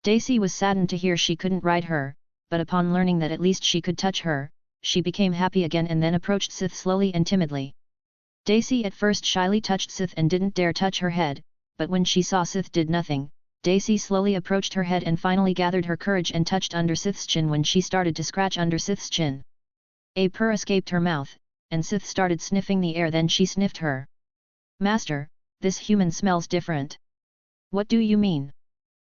Daisy was saddened to hear she couldn't ride her, but upon learning that at least she could touch her, she became happy again and then approached Sith slowly and timidly. Daisy at first shyly touched Sith and didn't dare touch her head, but when she saw Sith did nothing, Daisy slowly approached her head and finally gathered her courage and touched under Sith's chin when she started to scratch under Sith's chin. A purr escaped her mouth, and Sith started sniffing the air, then she sniffed her. Master, this human smells different. What do you mean?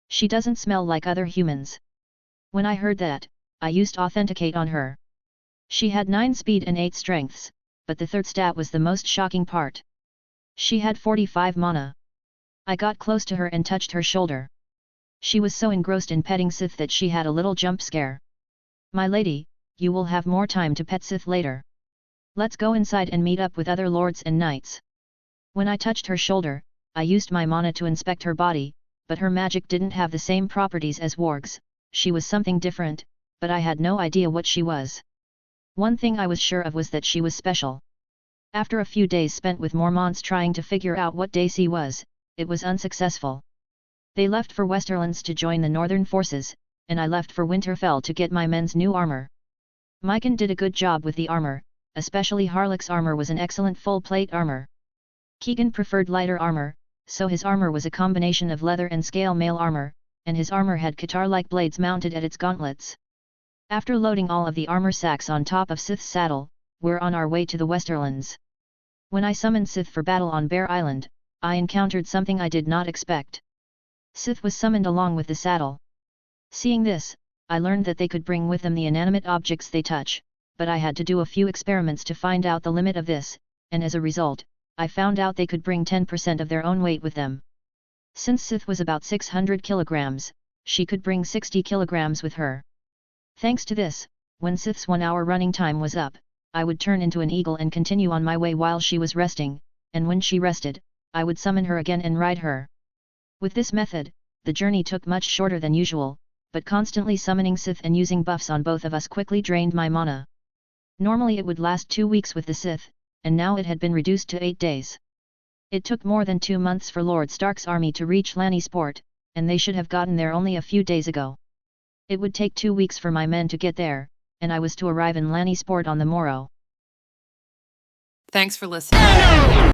She doesn't smell like other humans. When I heard that, I used authenticate on her. She had 9 speed and 8 strengths, but the third stat was the most shocking part. She had 45 mana. I got close to her and touched her shoulder. She was so engrossed in petting Sith that she had a little jump scare. My lady, you will have more time to pet Sith later. Let's go inside and meet up with other lords and knights. When I touched her shoulder, I used my mana to inspect her body, but her magic didn't have the same properties as wargs. She was something different, but I had no idea what she was. One thing I was sure of was that she was special. After a few days spent with Mormonts trying to figure out what Daisy was, it was unsuccessful. They left for Westerlands to join the northern forces, and I left for Winterfell to get my men's new armor. Mycon did a good job with the armor, especially Harlech's armor was an excellent full-plate armor. Keegan preferred lighter armor, so his armor was a combination of leather and scale mail armor, and his armor had guitar-like blades mounted at its gauntlets. After loading all of the armor sacks on top of Sith's saddle, we're on our way to the Westerlands. When I summoned Sith for battle on Bear Island, I encountered something I did not expect. Sith was summoned along with the saddle. Seeing this, I learned that they could bring with them the inanimate objects they touch, but I had to do a few experiments to find out the limit of this, and as a result, I found out they could bring 10% of their own weight with them. Since Sith was about 600 kilograms, she could bring 60 kilograms with her. Thanks to this, when Sith's 1 hour running time was up, I would turn into an eagle and continue on my way while she was resting, and when she rested, I would summon her again and ride her. With this method, the journey took much shorter than usual, but constantly summoning Sith and using buffs on both of us quickly drained my mana. Normally it would last 2 weeks with the Sith, and now it had been reduced to 8 days. It took more than 2 months for Lord Stark's army to reach Lannisport, and they should have gotten there only a few days ago. It would take 2 weeks for my men to get there, and I was to arrive in Lannisport on the morrow. Thanks for listening.